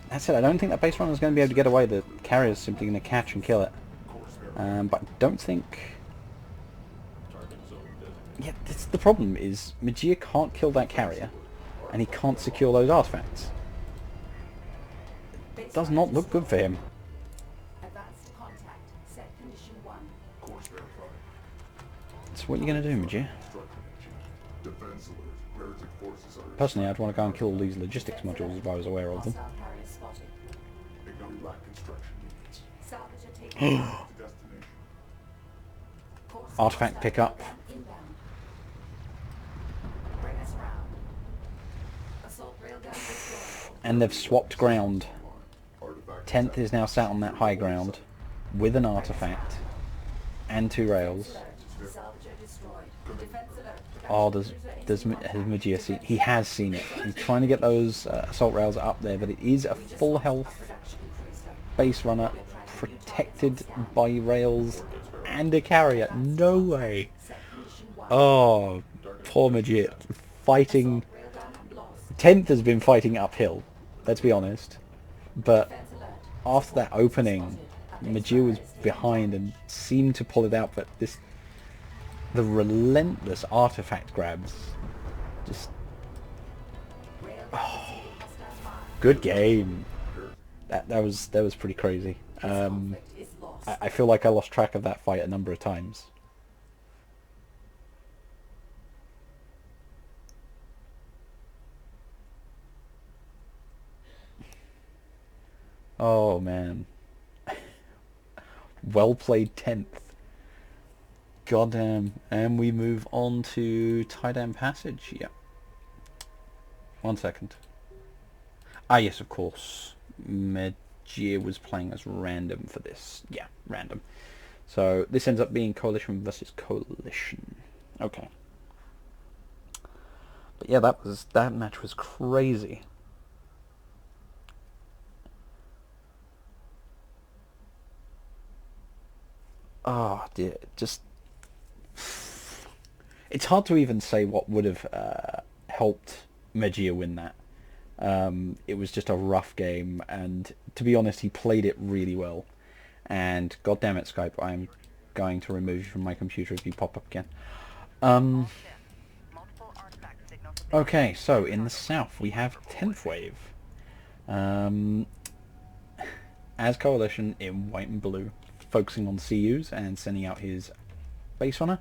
That's it, I don't think that base runner is going to be able to get away. The carrier is simply going to catch and kill it. But I don't think... Yeah, that's the problem, is Magia can't kill that carrier, and he can't secure those artifacts. It does not look good for him. Advanced contact. Set condition 1. Course verified. So what are you going to do, Magia? Defense alert. Heretic forces are... Personally, I'd want to go and kill all these logistics modules if I was aware of them. Hostile carrier spotted. Ignore lack construction needs. Salvager taken. To destination. Course Artifact hostile pickup. inbound. Bring us around. Assault railgun destroyed. And they've swapped ground. Artifact 10th is now sat on that high ground with an artifact and 2 rails. Salvager destroyed. Defense alert. Oh, has Magia seen? He has seen it. He's trying to get those assault rails up there, but it is a full health base runner protected by rails and a carrier. No way. Oh, poor Magia. Fighting. 10th has been fighting uphill, let's be honest. But after that opening, Magia was behind and seemed to pull it out, but the relentless artifact grabs. Just... Oh, good game. That was pretty crazy. I feel like I lost track of that fight a number of times. Oh man. Well played 10th. Goddamn. And we move on to Tidam Passage. Yeah. 1 second. Ah yes, of course. Magia was playing as random for this. Yeah, random. So this ends up being Coalition versus Coalition. Okay. But yeah, that match was crazy. Oh dear, just... It's hard to even say what would have helped Magia win that. It was just a rough game, and to be honest, he played it really well. And goddamn it, Skype, I'm going to remove you from my computer if you pop up again. Okay, so in the south we have 10th Wave. As Coalition in white and blue, focusing on CUs and sending out his base runner.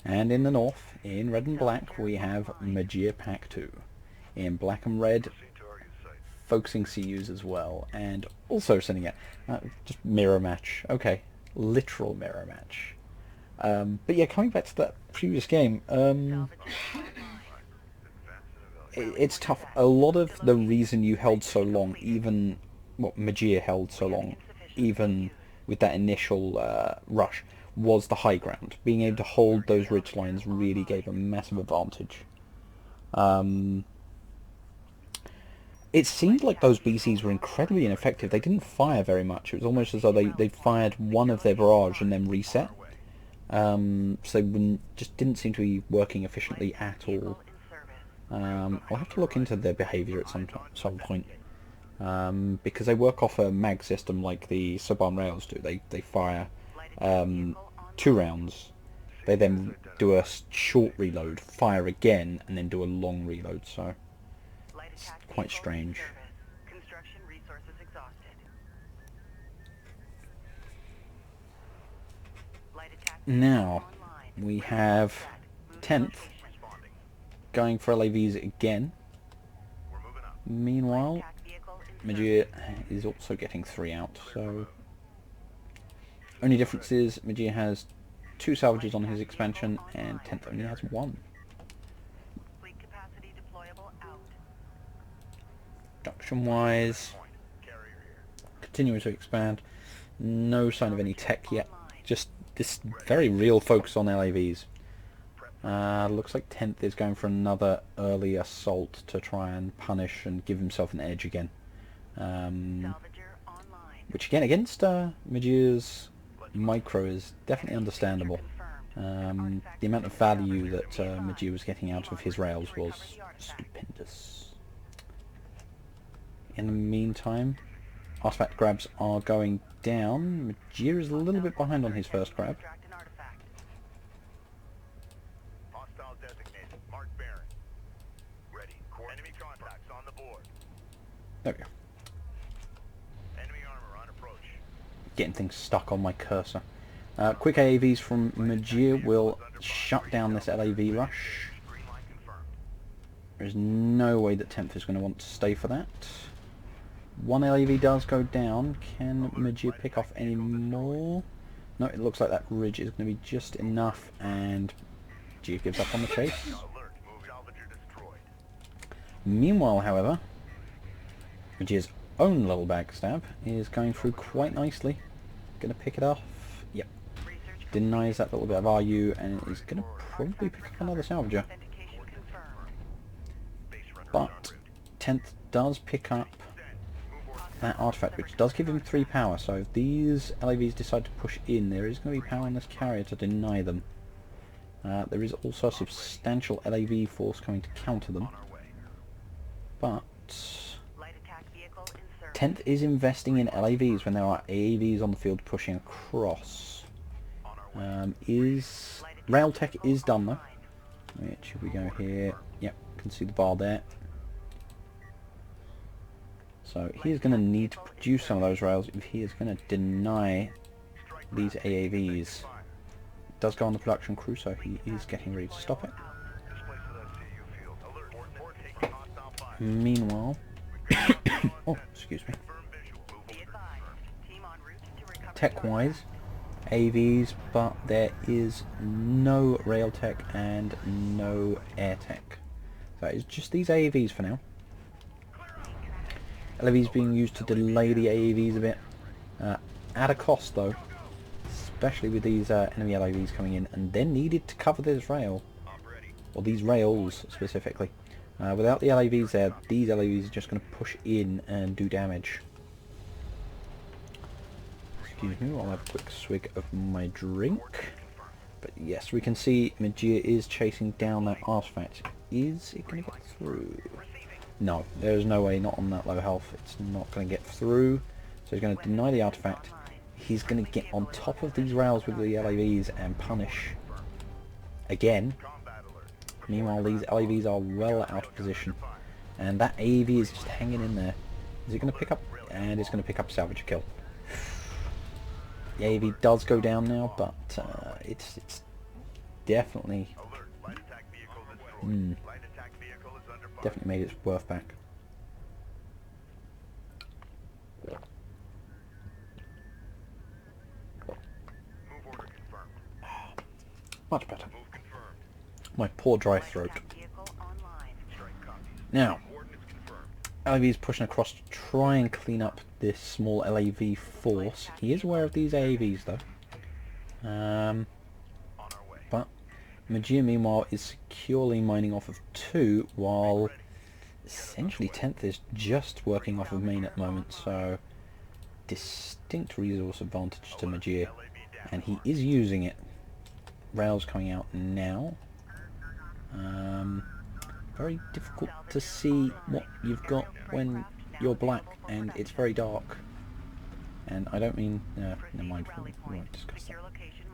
And in the north, in red and black, we have Magia Pack 2. In black and red, focusing CUs as well, and also sending out just mirror match. Okay, literal mirror match. But yeah, coming back to that previous game, it's tough. A lot of the reason you held so long, even Magia held so long, even with that initial rush, was the high ground. Being able to hold those ridge lines really gave a massive advantage. It seemed like those BCs were incredibly ineffective. They didn't fire very much. It was almost as though they fired one of their barrage and then reset. So they just didn't seem to be working efficiently at all. I'll have to look into their behaviour at some point. Because they work off a mag system like the subarm rails do. They fire 2 rounds. They then do a short reload, fire again, and then do a long reload. So it's quite strange. Construction resources exhausted. Light attack Now online. we have 10th going for LAVs again. Meanwhile, Attack vehicle in Magia is also getting 3 out, so only difference is Magia has 2 salvages on his expansion and 10th only has 1. fleet capacity deployable out. Production wise, continuing to expand. No sign of any tech yet, just this very real focus on LAVs. Looks like 10th is going for another early assault to try and punish and give himself an edge again. Salvager online. Which again, against Magia's micro is definitely understandable. Confirmed. The amount of value that Mearth was getting out of his rails was stupendous. In the meantime, artifact grabs are going down. Mearth is a little bit behind on his first grab. Extract an artifact. Hostile designated. Mark Baron. Ready. Enemy contacts on the board. There we go. Enemy armor on approach. Getting things stuck on my cursor. Quick AAVs from Mearth will shut down this LAV rush. Green line confirmed. There's no way that 10th is going to want to stay for that. One LAV does go down. Can Mearth pick off any more? No, it looks like that ridge is going to be just enough, and Mearth gives up on the chase. Alert. Move salvager destroyed. Meanwhile, however, Mearth's own little backstab is going through quite nicely. Going to pick it off. Yep. Research Denies that little bit of RU, and is going to probably pick up another salvager. authentication confirmed. Base runner But en route. 10th does pick up that artifact, which does give him 3 power. So if these LAVs decide to push in, there is going to be power on this carrier to deny them. There is also a substantial LAV force coming to counter them. On our way. But Light attack vehicle in service. 10th is investing in LAVs when there are AAVs on the field pushing across. On our way. Is rail tech is done though. Which, if we go here, yep, can see the bar there. So he is going to need to produce some of those rails if he is going to deny these AAVs. It does go on the production crew, so he is getting ready to stop it. Displace with us CU field. Alert. Port taking hostile fire. Meanwhile, oh, excuse me. Firm visual. Move Be order advised. confirmed. Team en route to recover. Tech-wise, AVs, but there is no rail tech and no air tech. So it's just these AAVs for now. LAVs being used to delay the AAVs a bit. At a cost though, especially with these enemy LAVs coming in, and they're needed to cover this rail, Op ready. or these rails specifically. Without the LAVs there, these LAVs are just going to push in and do damage. Excuse me, I'll have a quick swig of my drink. But yes, we can see Mearth is chasing down that artifact. Is it going to get through? No, there's no way, not on that low health. It's not going to get through. So he's going to deny the artifact. He's going to get on top of these rails with the LAVs and punish again. Combat alert. Meanwhile, these LAVs are well out of position. And that AAV is just hanging in there. Is it going to pick up? And it's going to pick up a salvage kill. The AAV does go down now, but it's definitely Alert. Light attack vehicle destroyed. Light attack vehicle is under fire. definitely made its worth back. Move order confirmed. Much better. Move confirmed. My poor dry Light throat. attack vehicle online. Strike copies. Now, Coordinates confirmed. LAV is pushing across to try and clean up this small LAV force. He is aware of these AAVs though. On our way. But Mearth meanwhile is securely mining off of 2, while essentially 10th is just working off of main at the moment, so distinct resource advantage to Mearth, LAV down. and he is using it. Rails coming out now. Very difficult to see what you've got when you're black and it's very dark. And I don't mean, never mind, we won't discuss that. Secure location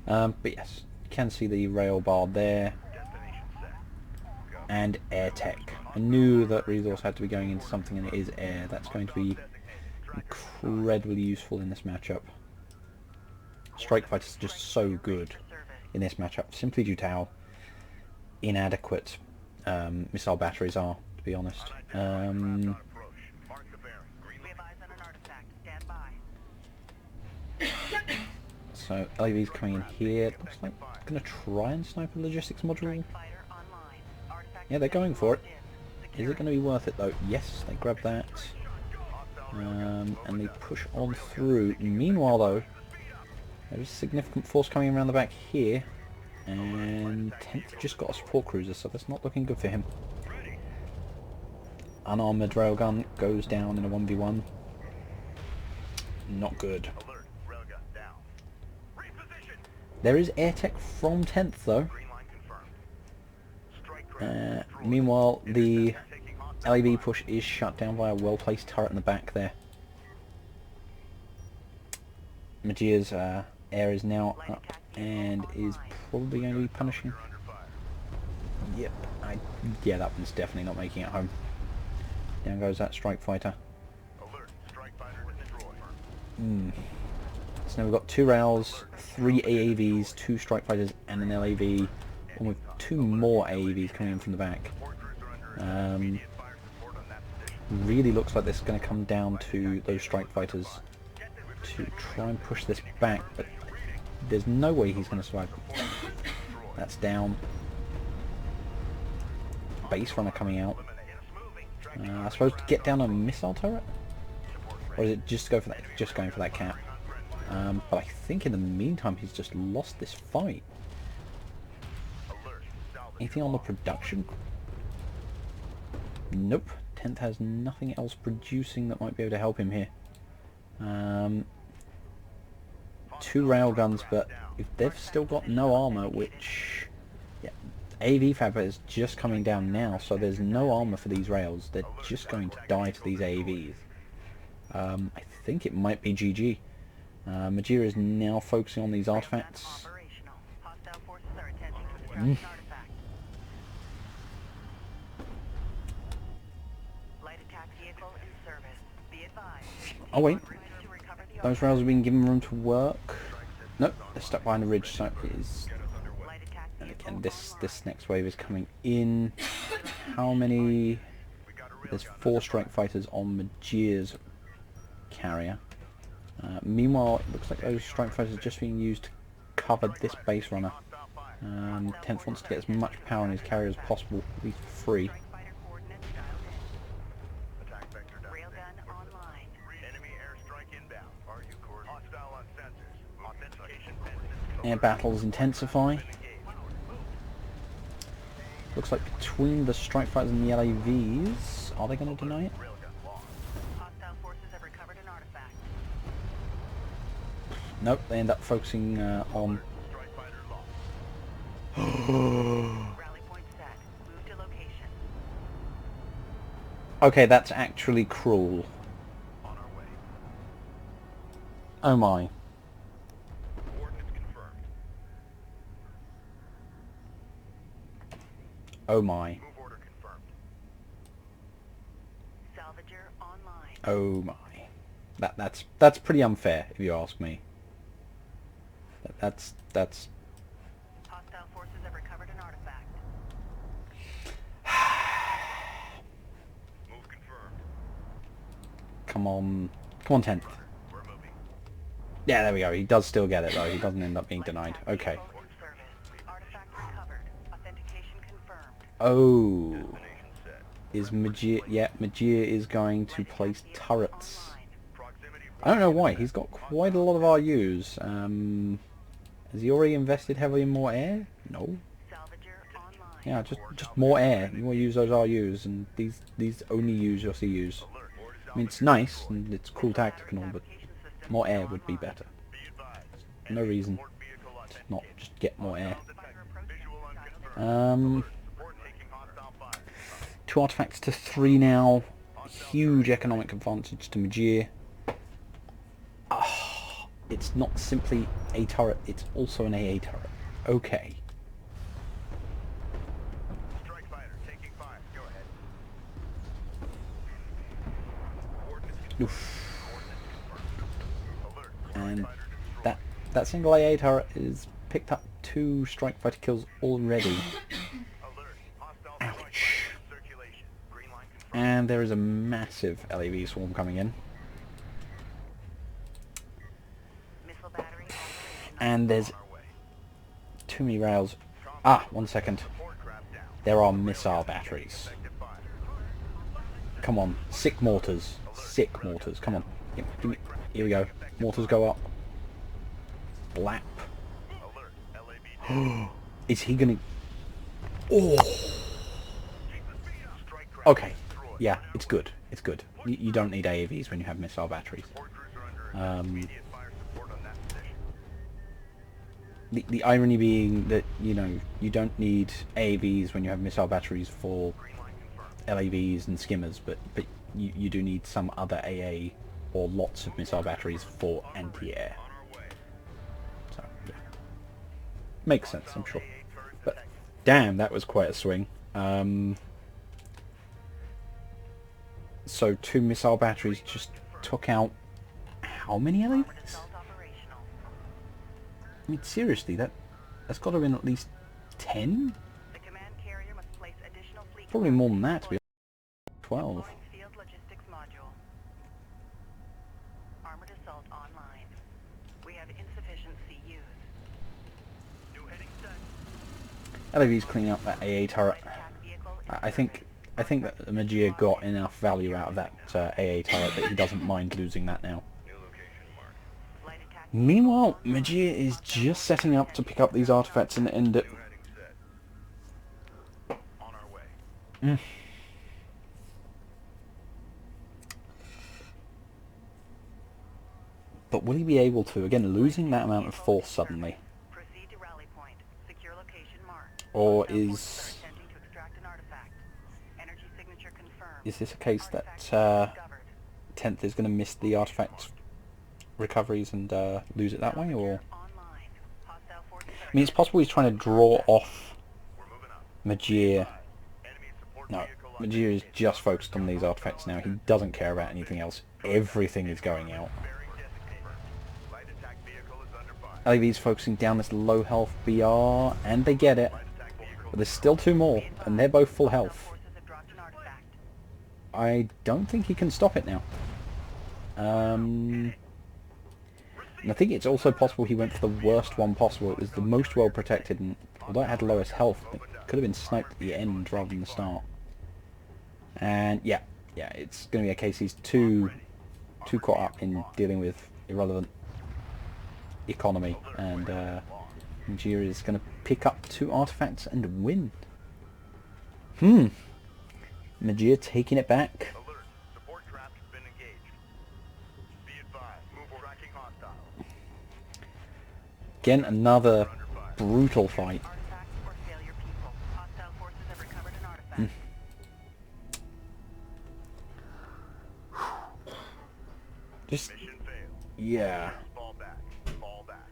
marked. But yes, you can see the rail bar there, Destination set. Go. and air tech. I knew that resource had to be going into something, and it is air. That's going to be incredibly useful in this matchup. Strike fighter is just so good in this matchup, simply due to how inadequate missile batteries are, to be honest. Approach. Mark the bearing. Green We light. have eyes on an artifact. Stand by. So LAV's coming in here. Looks like going to try and snipe a logistics module. Fighter online. Artifact Yeah, they're going for it. locked in. Is it going to be worth it though? Yes, they grab that. And they push on through. Meanwhile though, there's significant force coming around the back here, and 10th just got a support cruiser, so that's not looking good for him. Unarmoured railgun goes down in a 1v1. Not good. Alert. Railgun down. Reposition. There is air tech from 10th though. Green line confirmed. Strike craft destroyed. Meanwhile, the Interceptor taking hostile LAV fire. push is shut down by a well-placed turret in the back there. Magir's air is now up and is probably going to be punishing. You're under fire. Yep, yeah, that one's definitely not making it home. Down goes that strike fighter. Alert. Strike fighter destroyed. So now we've got 2 rails, 3 AAVs, 2 strike fighters, and an LAV, and with 2 more AAVs coming in from the back. Support crews are under immediate fire support on that position. Really looks like this is going to come down to those strike fighters to try and push this back, but there's no way he's going to survive. That's down. Base runner coming out. I suppose to get down a missile turret, or is it just go for that? Just going for that cap. But I think in the meantime he's just lost this fight. Anything on the production? Nope. 10th has nothing else producing that might be able to help him here. 2 railguns, but if they've still got no armor, which... yeah, AV fabric is just coming down now, so there's no armor for these rails. They're just going to die to these AVs. I think it might be GG. Magir is now focusing on these artifacts. Operational. Hostile forces are attempting to extract an artifact. Light attack vehicle in service. Be advised. Oh wait, To recover the those rails have been given room to work. Nope, they're stuck behind the ridge, so it is... light attack And vehicle again, this online. next wave is coming in. How many? There's 4 strike fighters on Magir's carrier. Meanwhile, it looks like those strike fighters are just being used to cover this base runner. 10th wants to get as much power in his carrier as possible, at least free. Strike fighter coordinates dialed in. Attack vector down. Railgun online. Enemy airstrike inbound. Are you coordinated? Hostile on sensors. Authentication pending. Air battles intensify. Looks like between the strike fighters and the LAVs, are they going to deny it? Railgun lost. Hostile forces have recovered an artifact. Nope, they end up focusing on... Strike fighter lost. Rally point set. Move to location. Okay, that's actually cruel. On our way. Oh my. Coordinates confirmed. Oh my. Move order confirmed. Salvager online. Oh my. That's pretty unfair, if you ask me. That's Hostile forces have recovered an artifact. Move confirmed. come on 10th. We're moving. Yeah, there we go. He does still get it though. He doesn't end up being denied. Okay. Vehicle in service. Artifact recovered. Authentication confirmed. Oh, Destination set. is Magir? Yeah, Magir is going to place turrets. Online. Proximity. I don't know why. He's got quite a lot of RUs. Has he already invested heavily in more air? No. Salvager online. Yeah, just more air. You want to use those RUs, and these only use your CUs. Alert. Order I mean, it's nice and it's cool tactic and all, but more air would be better. be advised. No reason Support vehicle to not authenticated. just get more air. Visual unconfirmed. Um, Support taking hostile fire. 2 artifacts to 3 now. Huge economic advantage to Magir. Ah, it's not simply a turret, it's also an AA turret. Okay. Strike fighter taking fire. Go ahead. Coordinates confirmed. Oof. Alert. And Fighter destroyed. that single AA turret is picked up 2 strike fighter kills already. Alert. Hostile strike Ouch. fighter in circulation. Green line confirmed. And there is a massive LAV swarm coming in. Missile battery operational. And there's On our way. too many rails. Ah, 1 second. Support craft down. There are missile batteries. Effective fire. Come on, sick mortars. Sick mortars. Come on. Give me. Here we go. Mortars go up. Blap. Alert. LAB down. Is he gonna? Oh. Strike craft Okay. destroyed. Yeah, it's good. It's good. You don't need AAVs when you have missile batteries. Support crews are under Um, immediate fire support on that position. the irony being that, you know, you don't need AAVs when you have missile batteries for LAVs and skimmers, but you do need some other AA or lots of missile batteries for anti-air. So, yeah. Makes sense, I'm sure. But damn, that was quite a swing. So 2 missile batteries just took out how many LAVs? I mean, seriously, that's got to have been at least 10? The command carrier must place additional fleet Probably more than that, to be honest. 12. deploying field logistics module. Armored assault online. We have insufficient CUs. New heading set. LAV's cleaning up that AA turret. Attack vehicle I think that Majir got enough value out of that AA turret that he doesn't mind losing that now. New location marked. light attack. Meanwhile, Majir is just setting up to pick up these artifacts and end it. New heading set. On our way. But will he be able to, again, losing that amount of force suddenly? Proceed to rally point. Secure location marked. Or Hostile forces is are attempting to extract an artifact. Energy signature confirmed. this a case that Artifact discovered. 10th is going to miss the artifact recoveries and lose it that way, or? Online. Hostile forces are I mean, it's possible he's trying to draw off We're moving up. Majir. Enemy support No, vehicle on Majir is just focused on these artifacts now. He doesn't care about anything else. Everything is going out. bearing designated. Light attack vehicle is under fire. LAV's focusing down this low health BR, and they get it. Light attack vehicle. But there's still 2 more, and they're both full health. forces have dropped an artifact. I don't think he can stop it now. And I think it's also possible he went for the worst one possible. It was the most well protected, and although it had the lowest health, it could have been sniped at the end rather than the start. And yeah, it's going to be a case he's too caught up in dealing with irrelevant economy, and Majir is going to pick up 2 artifacts and win. Majir taking it back. Alert. Support trap has been engaged. Be advised. Move tracking hostile. Again, another brutal fight. Artifacts or failure people. Hostile forces have recovered an artifact. Just, Mission failed. yeah. Fall back. Fall back.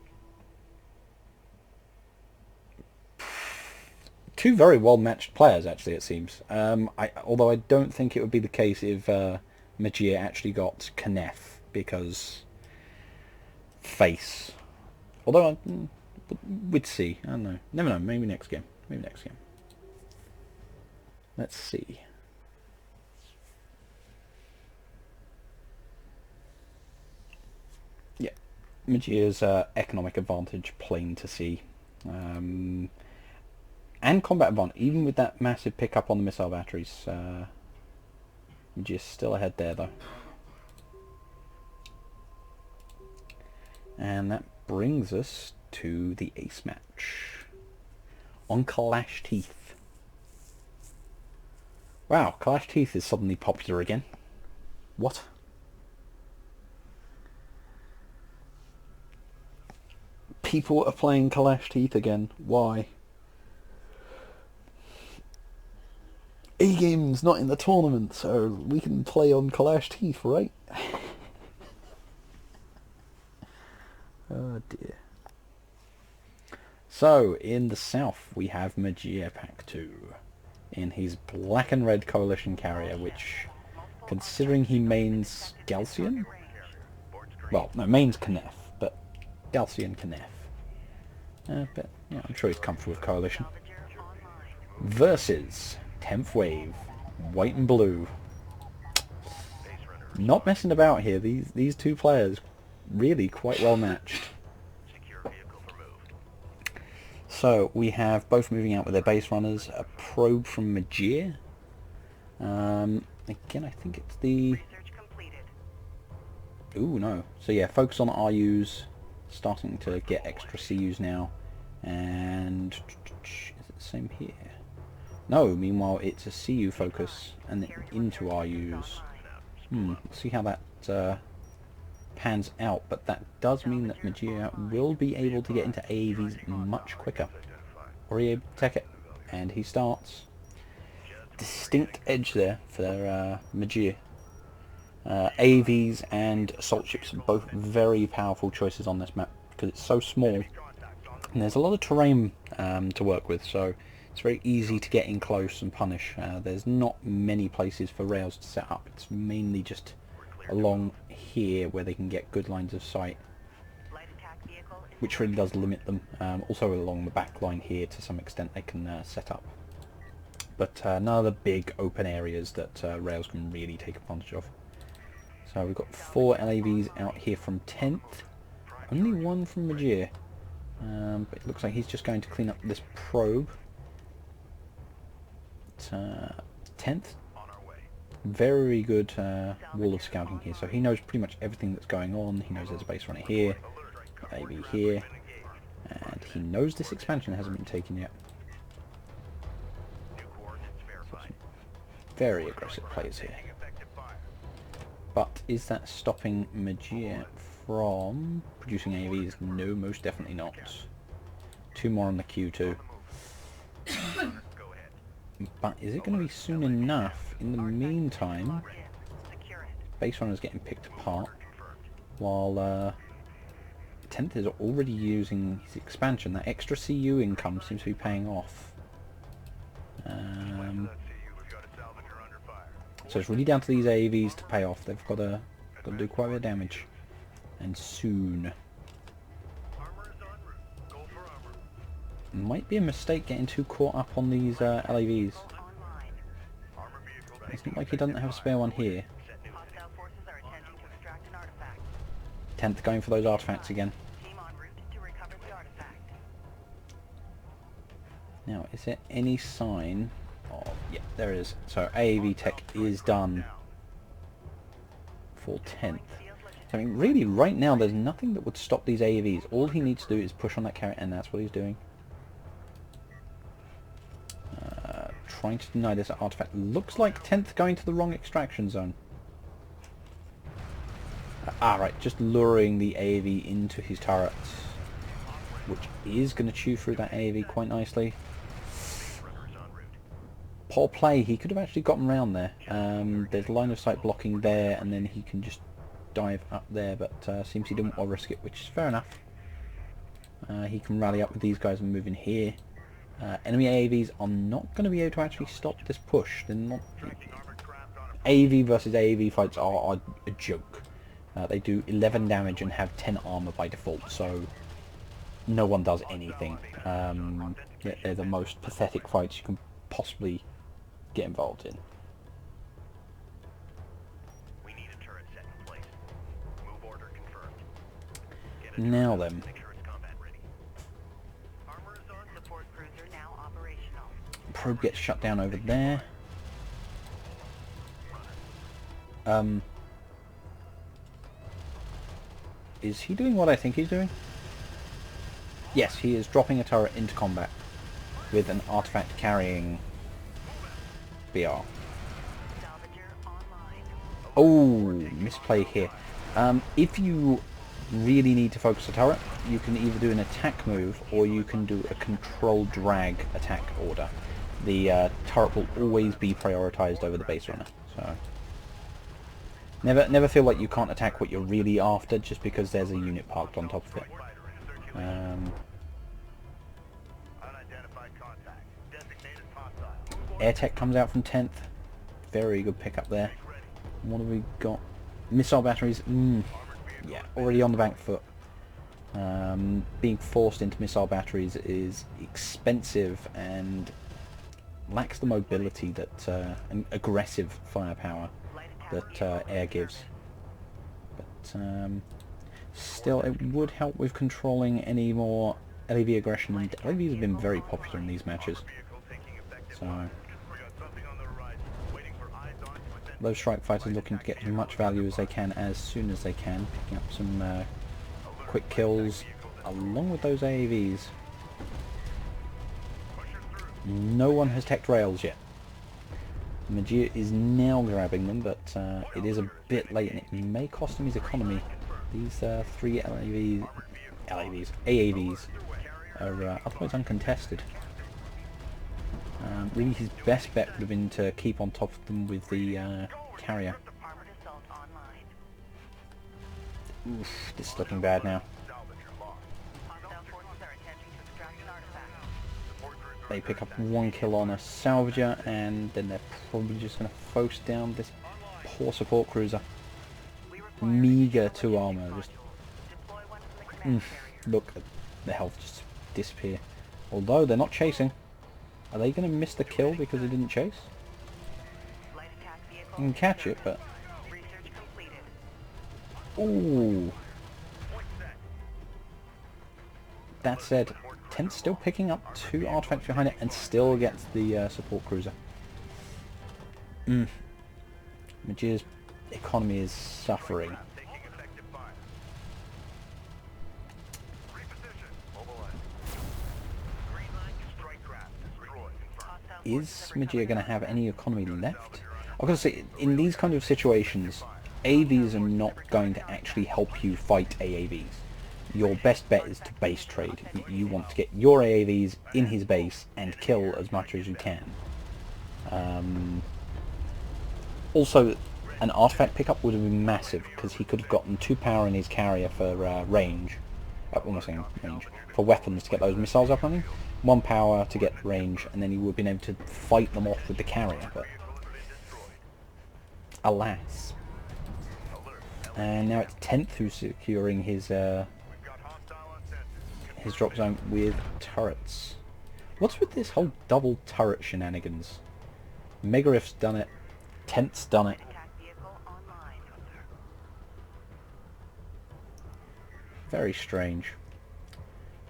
2 very well-matched players, actually, it seems. Although I don't think it would be the case if Majir actually got Knef, because face. Although, we'd see. I don't know. Never know. Maybe next game. Let's see. Yeah. Majir's economic advantage, plain to see. And combat advantage, even with that massive pickup on the missile batteries. Majir's still ahead there, though. And that brings us to the ace match on Clash Teeth. Wow, Clash Teeth is suddenly popular again. What? People are playing Clash Teeth again. Why? A-Game's not in the tournament, so we can play on Clash Teeth, right? Oh dear. So, in the south, we have Majir Pack 2 in his black and red coalition carrier, which, considering he mains Galcian? Well, no, mains Knef, but Galcian Knef. But, yeah, I'm sure he's comfortable with coalition. Versus 10th Wave, white and blue. Not messing about here, these 2 players really quite well matched. Secure vehicle removed. So we have both moving out with their base runners, a probe from Majir. Again, I think it's the... Research completed. Ooh, no. So yeah, focus on RUs, starting to get extra CUs now. And... is it the same here? No, meanwhile it's a CU focus, and then into RUs. Let's see how that pans out, but that does mean that Mearth will be able to get into AAVs much quicker. Already able to tech it, and he starts. Distinct edge there for Mearth. AAVs and assault ships are both very powerful choices on this map because it's so small and there's a lot of terrain to work with, so it's very easy to get in close and punish. There's not many places for rails to set up. It's mainly just along here where they can get good lines of sight, which really does limit them. Also along the back line here to some extent they can set up, but none of the big open areas that rails can really take advantage of. So we've got 4 LAVs out here from 10th, only 1 from Mearth, but it looks like he's just going to clean up this probe. 10th, very good wall of scouting here, so he knows pretty much everything that's going on. He knows there's a base runner here, LAV here, and he knows this expansion hasn't been taken yet. So very aggressive players here. But is that stopping Mearth from producing AVs? No, most definitely not. 2 more on the queue too. But is it going to be soon enough? In the meantime, base runner's getting picked apart, while 10th is already using his expansion. That extra CU income seems to be paying off. So it's really down to these AAVs to pay off. They've got to do quite a bit of damage, and soon. Might be a mistake getting too caught up on these LAVs. It's not like he doesn't have a spare one here. 10th going for those artifacts again. Now, is there any sign? Oh, yeah, there is. So AAV tech is done for 10th. I mean, really, right now, there's nothing that would stop these AAVs. All he needs to do is push on that carrot, and that's what he's doing. Trying to deny this artifact. Looks like 10th going to the wrong extraction zone. Right, just luring the AAV into his turrets, which is going to chew through that AAV quite nicely. Poor play, he could have actually gotten around there. There's line of sight blocking there, and then he can just dive up there, but seems he didn't want to risk it, which is fair enough. He can rally up with these guys and move in here. Enemy AAVs are not going to be able to actually stop this push. They're not. AAV versus AAV fights are a joke. They do 11 damage and have 10 armor by default, so no one does anything. They're the most pathetic fights you can possibly get involved in. We need a turret set in place. Move order confirmed. Now then. Probe gets shut down over there. Is he doing what I think he's doing? Yes, he is dropping a turret into combat with an artifact carrying BR. Oh, misplay here. If you really need to focus a turret, you can either do an attack move or you can do a control drag attack order. The turret will always be prioritized over the base runner. So never feel like you can't attack what you're really after just because there's a unit parked on top of it. Air tech comes out from 10th. Very good pickup there. What have we got? Missile batteries. Yeah, already on the back foot. Being forced into missile batteries is expensive and lacks the mobility that and aggressive firepower that air gives. But still, it would help with controlling any more LAV aggression, and LAVs have been very popular in these matches. So those strike fighters looking to get as much value as they can as soon as they can, picking up some quick kills along with those AAVs. No one has teched rails yet. Mearth is now grabbing them, but it is a bit late and it may cost him his economy. These three AAVs are otherwise uncontested. Really his best bet would have been to keep on top of them with the carrier. Armored assault online. Oof, this is looking bad now. Hostile forces are attempting to extract an artifact. They pick up 1 kill on a salvager, and then they're probably just going to focus down this poor support cruiser. We require Meager 2 armor. Just deploy one from the command carrier. look at the health just disappear. Although they're not chasing. Are they going to miss the kill because they didn't chase? Light attack vehicle. You can catch it, but... Research completed. Ooh. That said, Tent's still picking up 2 artifacts behind it and still gets the support cruiser. Magir's economy is suffering. Taking effective fire. Reposition. Mobilize. Green line strike craft. Destroyed. Confirmed. Is Magir going to have any economy left? I've got to say, in these kind of situations, AVs are not going to actually help you fight AAVs. Your best bet is to base trade. You want to get your AAVs in his base and kill as much as you can. Also, an artifact pickup would have been massive, because he could have gotten 2 power in his carrier for range. What am I saying? Range. For weapons to get those missiles up running. 1 power to get range, and then he would have been able to fight them off with the carrier. But alas. And now it's 10th who's securing his drop zone with turrets. What's with this whole double turret shenanigans? Megarif's done it. 10th's done it. Attack vehicle online. Very strange.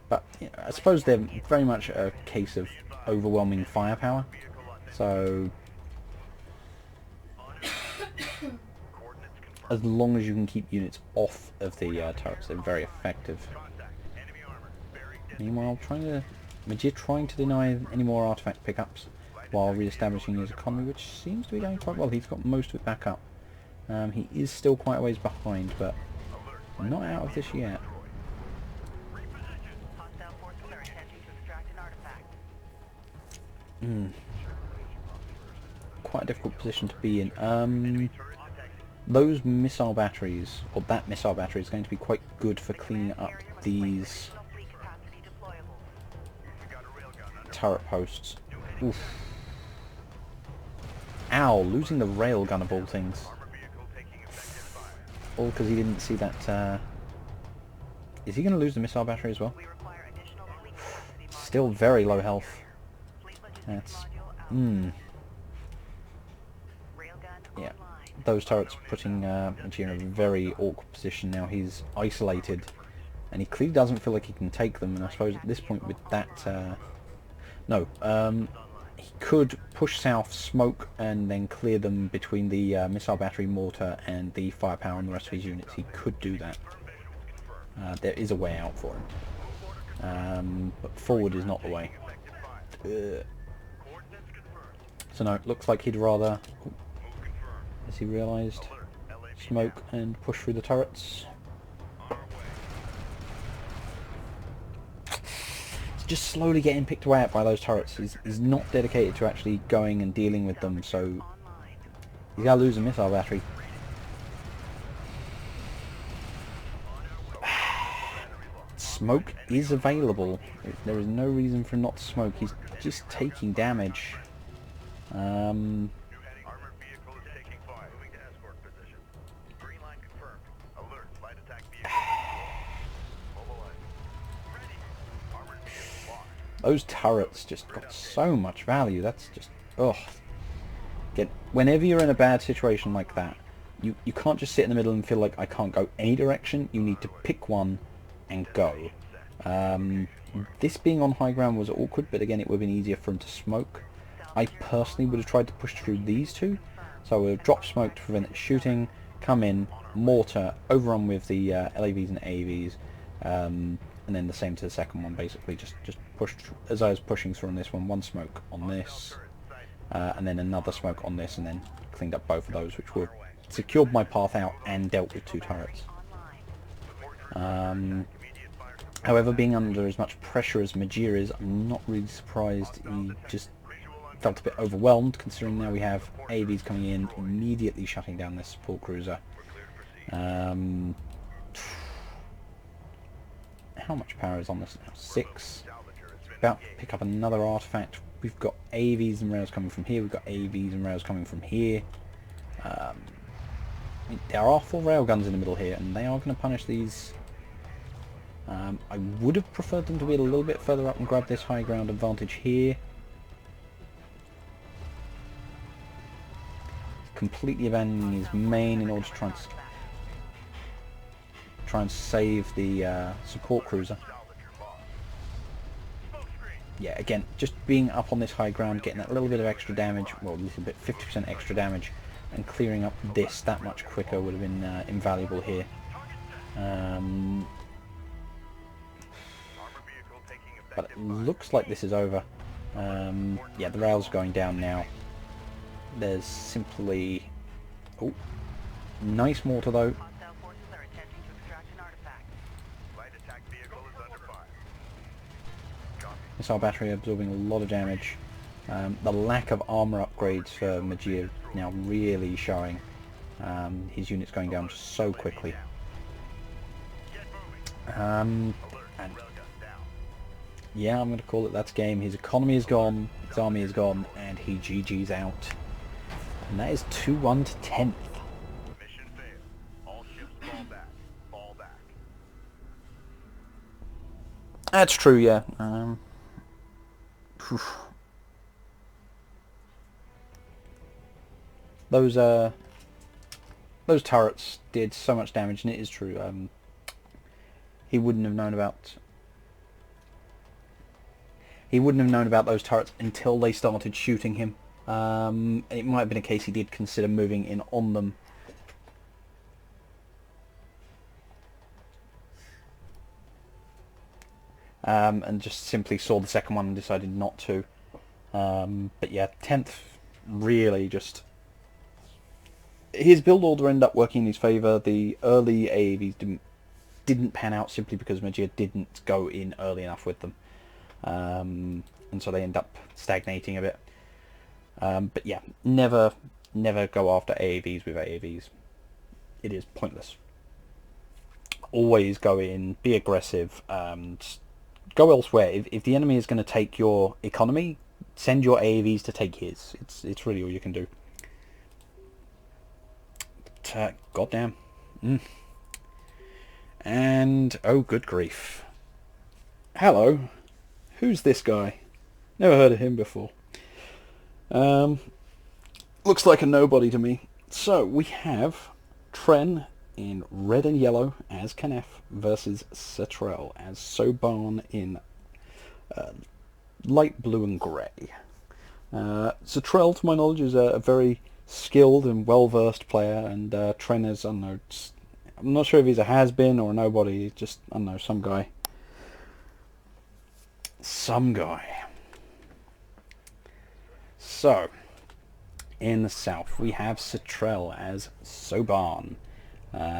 But you know, I suppose they're very much a case of overwhelming firepower. So as long as you can keep units off of the turrets, they're very effective. Meanwhile, Magir trying to deny any more artifact pickups while re-establishing his economy, which seems to be going quite well. He's got most of it back up. He is still quite a ways behind, but not out of this yet. Hostile forces are attempting to extract an artifact. Quite a difficult position to be in. Those missile batteries, or that missile battery, is going to be quite good for cleaning up these Fleet capacity deployable. turret posts. Oof. Ow, losing the railgun of all things. All because he didn't see that... Is he going to lose the missile battery as well? We require additional fleet capacity. Still very low health. Fleet logistics That's... module out. Railgun Yeah. online. Those turrets putting Magir in a very awkward position now. He's isolated. And he clearly doesn't feel like he can take them. And I suppose at this point with that... he could push south, smoke, and then clear them between the missile battery, mortar, and the firepower on the rest of his units. He could do that. There is a way out for him. But forward is not the way. So no, it looks like he'd rather, as he realised, smoke and push through the turrets. Just slowly getting picked away at by those turrets. He's not dedicated to actually going and dealing with them, so he's got to lose a missile battery. Smoke is available. There is no reason for him not to smoke. He's just taking damage. Armored vehicle is taking fire. Moving to escort position. Green line confirmed. Alert. Light attack vehicle. Mobilize. Ready. Armored vehicle locked. Those turrets just got so much value. That's just... ugh. Whenever you're in a bad situation like that, you can't just sit in the middle and feel like I can't go any direction. You need to pick one and go. This being on high ground was awkward, but again it would have been easier for him to smoke. I personally would have tried to push through these two, so I would have dropped smoke to prevent it shooting, come in, mortar, overrun with the LAVs and AVs, and then the same to the second one, basically just pushed, as I was pushing through on this one smoke on this, and then another smoke on this, and then cleaned up both of those, which would have secured my path out and dealt with 2 turrets. However, being under as much pressure as Mearth is, I'm not really surprised he just felt a bit overwhelmed, considering now we have AVs coming in, immediately shutting down this support cruiser. How much power is on this now? 6. About to pick up another artifact. We've got AVs and rails coming from here. We've got AVs and rails coming from here. There are 4 railguns in the middle here, and they are going to punish these. I would have preferred them to be a little bit further up and grab this high ground advantage here. Completely abandoning his main in order to try and save the support cruiser. Yeah, again, just being up on this high ground, getting that little bit of extra damage, well, a little bit, 50% extra damage, and clearing up this that much quicker would have been invaluable here. But it looks like this is over. Yeah, the rail's going down now. There's simply... Oh, nice mortar though. Hostile forces are attempting to extract an artifact. Light attack vehicle is under fire. Copy. Missile battery absorbing a lot of damage. The lack of armor upgrades for Mearth now really showing. His unit's going down so quickly. And yeah, I'm going to call it that's game. His economy is gone, his army is gone, and he GG's out. And that is 2-1 to 10th. Mission failed. All ships fall back. Fall back. That's true, yeah. Those turrets did so much damage, and it is true. He wouldn't have known about those turrets until they started shooting him. It might have been a case he did consider moving in on them. And just simply saw the second one and decided not to. But yeah, 10th really just... His build order ended up working in his favour. The early AAVs didn't pan out simply because Mearth didn't go in early enough with them. And so they end up stagnating a bit. But yeah, never go after AAVs with AAVs. It is pointless. Always go in, be aggressive, go elsewhere. If the enemy is going to take your economy, send your AAVs to take his. It's really all you can do. But, goddamn. And oh, good grief. Hello. Who's this guy? Never heard of him before. Looks like a nobody to me. So we have Tren in red and yellow as Kharak versus Catrell as Soban in light blue and grey. Catrell, to my knowledge, is a very skilled and well-versed player, and Tren is, I don't know, I'm not sure if he's a has-been or a nobody, just, I don't know, some guy. So, in the south, we have Catrell as Soban.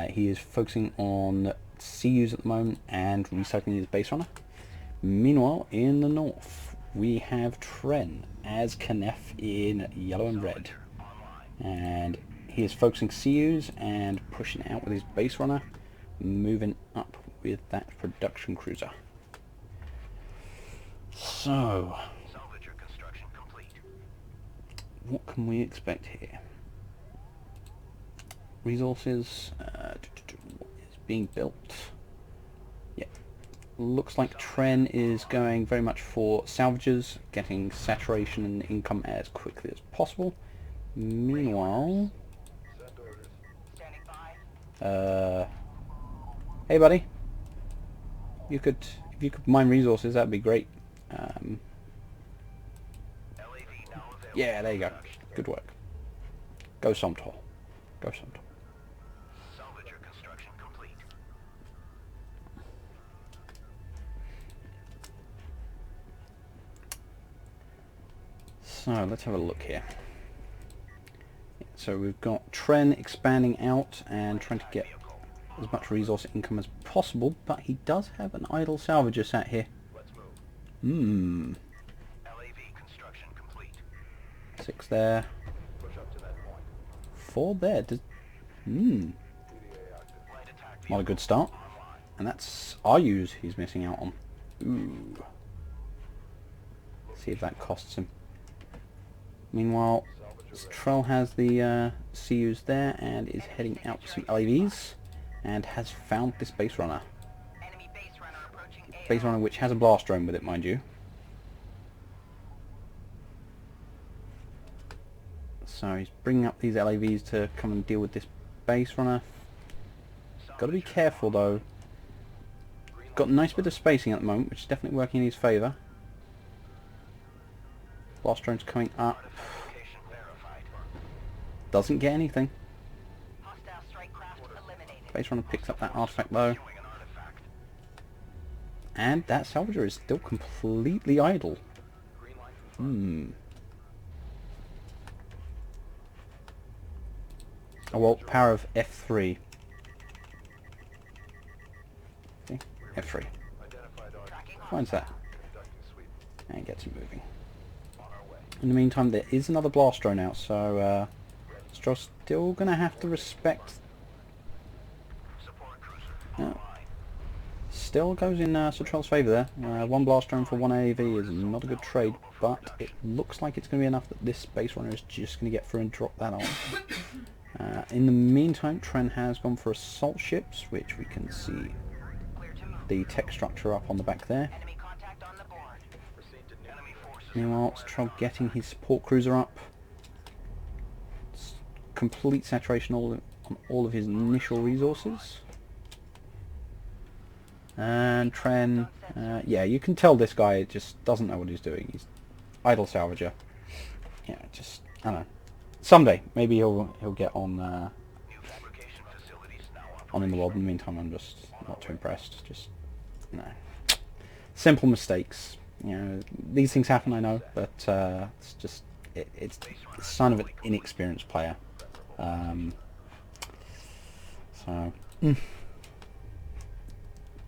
He is focusing on CUs at the moment and recycling his base runner. Meanwhile, in the north, we have Tren as Kharak in yellow and red. And he is focusing CUs and pushing out with his base runner, moving up with that production cruiser. So, what can we expect here? Resources, what is being built? Yeah, looks like Tren is going very much for salvages, getting saturation and income as quickly as possible. Meanwhile, hey buddy, if you could mine resources, that'd be great. Yeah, there you go. Good work. Go Somtol. Go Somtol. Salvager construction complete. So let's have a look here. So we've got Tren expanding out and trying to get as much resource income as possible, but he does have an idle salvager sat here. Let's move. Hmm. LAV construction complete. 6 there. Push up to that point. 4 there. PDA active. Light attack Not a good start. online. And that's Ayus he's missing out on. Ooh. See if that costs him. Meanwhile, Catrell has the CUs there and is heading out to some LAVs and has found this base runner. Enemy base runner approaching AO. Base runner which has a blast drone with it, mind you. So he's bringing up these LAVs to come and deal with this base runner. Got to be careful though. Got a nice bit of spacing at the moment, which is definitely working in his favour. Blast drone's coming up. Location verified. Doesn't get anything. Hostile strike craft eliminated. Base runner picks up that artifact though. Viewing an artifact. And that salvager is still completely idle. Green line confirmed. Oh well, power of F3. Okay, F3. Identified audio. Tracking Finds that. Conducting sweep. And gets him moving. On our way. In the meantime, there is another blast drone out, so Stroh's still going to have to respect. Support cruiser. Yeah. Online. Still goes in Catrell's favour there. One blast drone for one AAV is not a good trade, but it looks like it's going to be enough that this base runner is just going to get through and drop that on. In the meantime, Tren has gone for assault ships, which we can see clear to move. the tech structure up on the back there. Enemy contact on the board. Proceed to enemy forces. Meanwhile, Catrell getting his support cruiser up. Complete saturation on all of his initial resources. And Tren, yeah, you can tell this guy just doesn't know what he's doing. He's idle salvager. Yeah, just, I don't know. Someday, maybe he'll get on New fabrication facilities now on in the world. In the meantime, I'm just not too impressed. Just, no. Simple mistakes. You know, these things happen, I know, but it's just, it's a sign of an inexperienced player. So,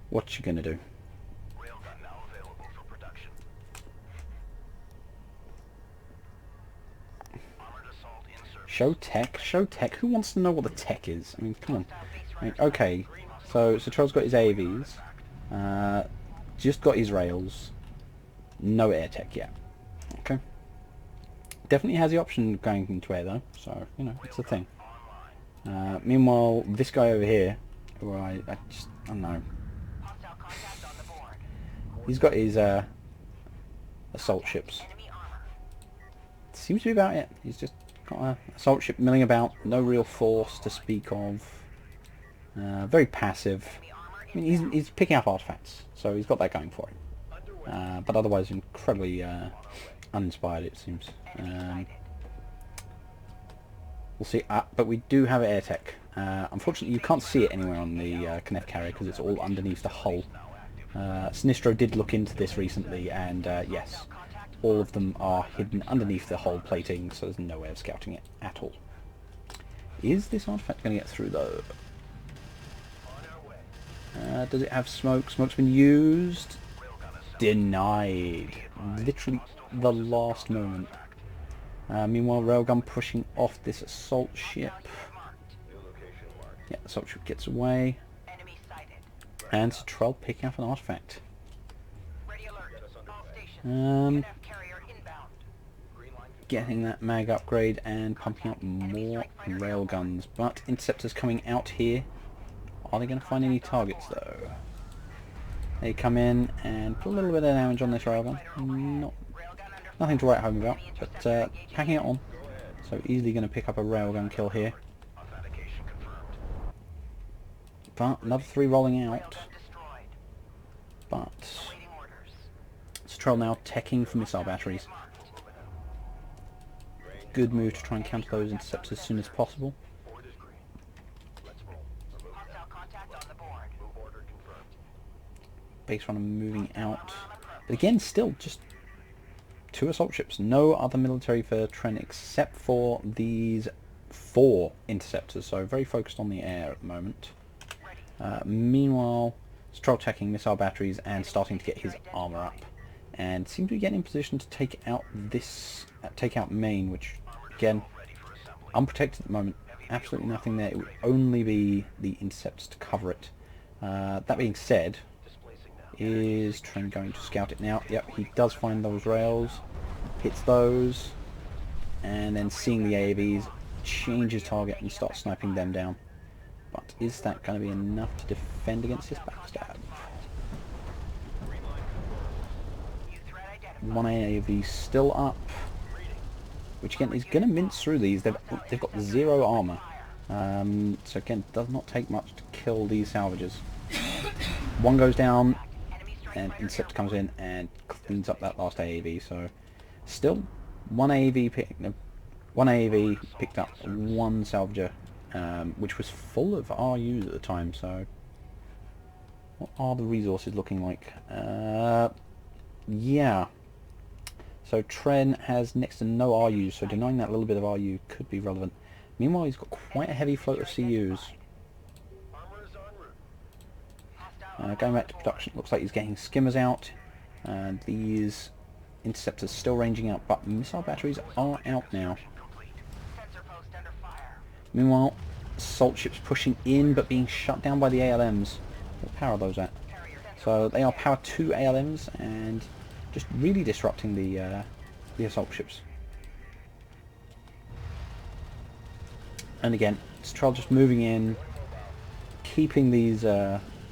what you gonna do? Railgun now available for production. Armored assault insert. Show tech. Who wants to know what the tech is? I mean, come on. I mean, okay, so Catrell's got his AAVs, just got his rails, no air tech yet. Okay. Definitely has the option of going into air though, so you know it's a thing. Meanwhile, this guy over here, who I don't know. Hostile contact on the board. He's got his assault ships. Enemy armor. Seems to be about it. He's just got an assault ship milling about, no real force to speak of. Very passive. Enemy armor I mean, he's picking up artifacts, so he's got that going for him. But otherwise, incredibly uninspired, it seems. We'll see. But we do have air tech. Unfortunately, you can't see it anywhere on the Kenneth carrier because it's all underneath the hull. Sinistro did look into this recently, and yes, all of them are hidden underneath the hull plating, so there's no way of scouting it at all. Is this artifact going to get through, though? Does it have smoke? Smoke's been used. Denied. Literally the last moment. Meanwhile, railgun pushing off this assault ship. Yeah, assault ship gets away. Enemy sighted. And Catrell picking up an artifact. Ready alert. All stations. Um, NF carrier inbound. Getting that mag upgrade and pumping up more railguns. But interceptors coming out here. Are they going to find any targets though? They come in and put a little bit of damage on this railgun. Nothing to write home about, but packing it on. So easily going to pick up a railgun kill here. Authentication confirmed. But another 3 rolling out. Railgun destroyed. But Waiting orders. Catrell now teching for missile batteries. Good move to try and counter those interceptors as soon as possible. Board is green. Let's roll. Remove Hostile contact on the board. move order confirmed. Base runner moving out. But again, still just 2 assault ships. No other military for Tren except for these 4 interceptors. So very focused on the air at the moment. Ready. Meanwhile, Catrell attacking missile batteries and starting to get his armor up, and seems to be getting in position to take out main, which again, unprotected at the moment. Absolutely nothing there. It would only be the interceptors to cover it. That being said, is Tren going to scout it now? Yep, he does find those rails, hits those, and then seeing the AAVs, changes target and starts sniping them down. But is that going to be enough to defend against this backstab? One AAV still up, which again is going to mince through these. They've got 0 armor, so again does not take much to kill these salvages. One goes down, and Intercept comes in and cleans up that last AAV. So still one AAV picked up, one salvager, which was full of RUs at the time. So what are the resources looking like? Yeah. So Tren has next to no RUs, so denying that little bit of RU could be relevant. Meanwhile, he's got quite a heavy float of CUs. Going back to production, looks like he's getting skimmers out. These interceptors still ranging out, but missile batteries are out now. Meanwhile, assault ships pushing in, but being shut down by the ALMs. What power are those at? So they are power 2 ALMs, and just really disrupting the assault ships. And again, Catrell just moving in, keeping these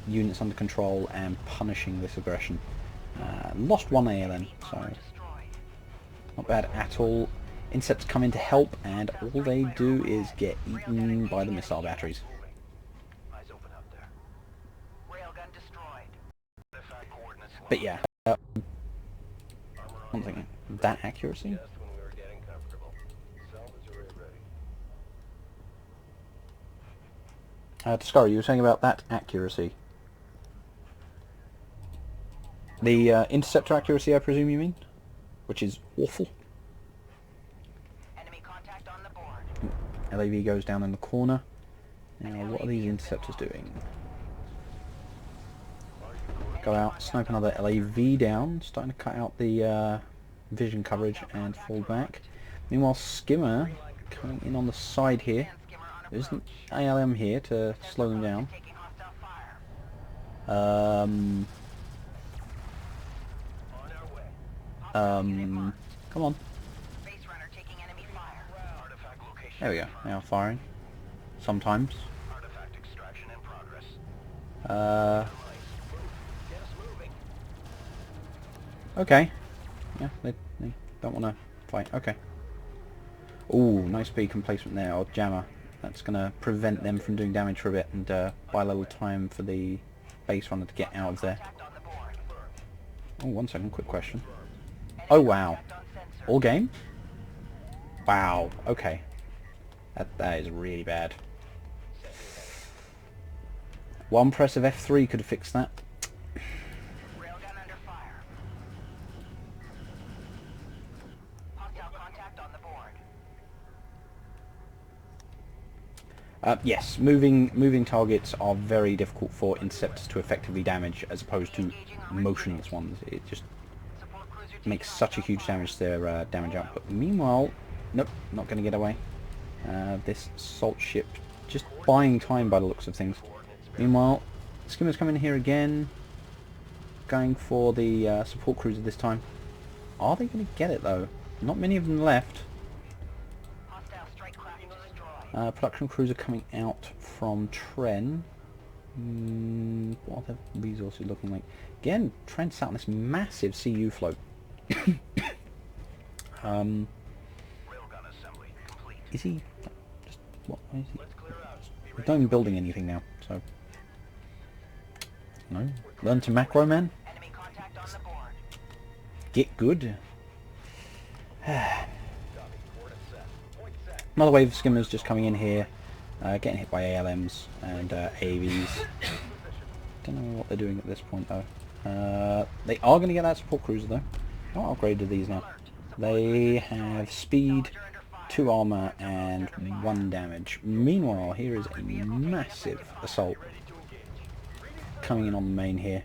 units under control and punishing this aggression. Lost one ALM, so not bad at all. Intercepts come in to help, and all they do is get eaten by the missile batteries. But yeah, one thing, that accuracy? Discovery, you were saying about that accuracy. The interceptor accuracy, I presume you mean? Which is awful. Enemy contact on the board. LAV goes down in the corner. Now, what are these interceptors doing? Go out, snipe another LAV down, starting to cut out the vision coverage and fall back. Meanwhile, Skimmer coming in on the side here. There isn't ALM here to slow them down. Come on. There we go. They are firing. Sometimes. Okay. Yeah, they don't want to fight. Okay. Ooh, nice beacon placement there, or jammer. That's going to prevent them from doing damage for a bit and buy a little time for the base runner to get out of there. Oh, 1 second, quick question. Oh wow. All game? Wow, okay. That is really bad. One press of F3 could have fixed that. Railgun under fire. Hostile contact on the board. Yes, moving targets are very difficult for interceptors to effectively damage as opposed to motionless ones. It just makes such a huge damage to their damage output. Meanwhile, nope, not going to get away. This assault ship just buying time by the looks of things. Meanwhile, Skimmer's coming in here again, going for the support cruiser this time. Are they going to get it though? Not many of them left. Production cruiser coming out from Tren. What are the resources looking like? Again, Tren sat on this massive CU float. Is he just what is he? He's not even building anything now, so no. Learn to macro, man. Get good. Another wave of skimmers just coming in here, getting hit by ALMs and AVs. Don't know what they're doing at this point though. They are going to get that support cruiser though. How upgraded are these now? They have speed, 2 armor, and 1 damage. Meanwhile, here is a massive assault coming in on the main here.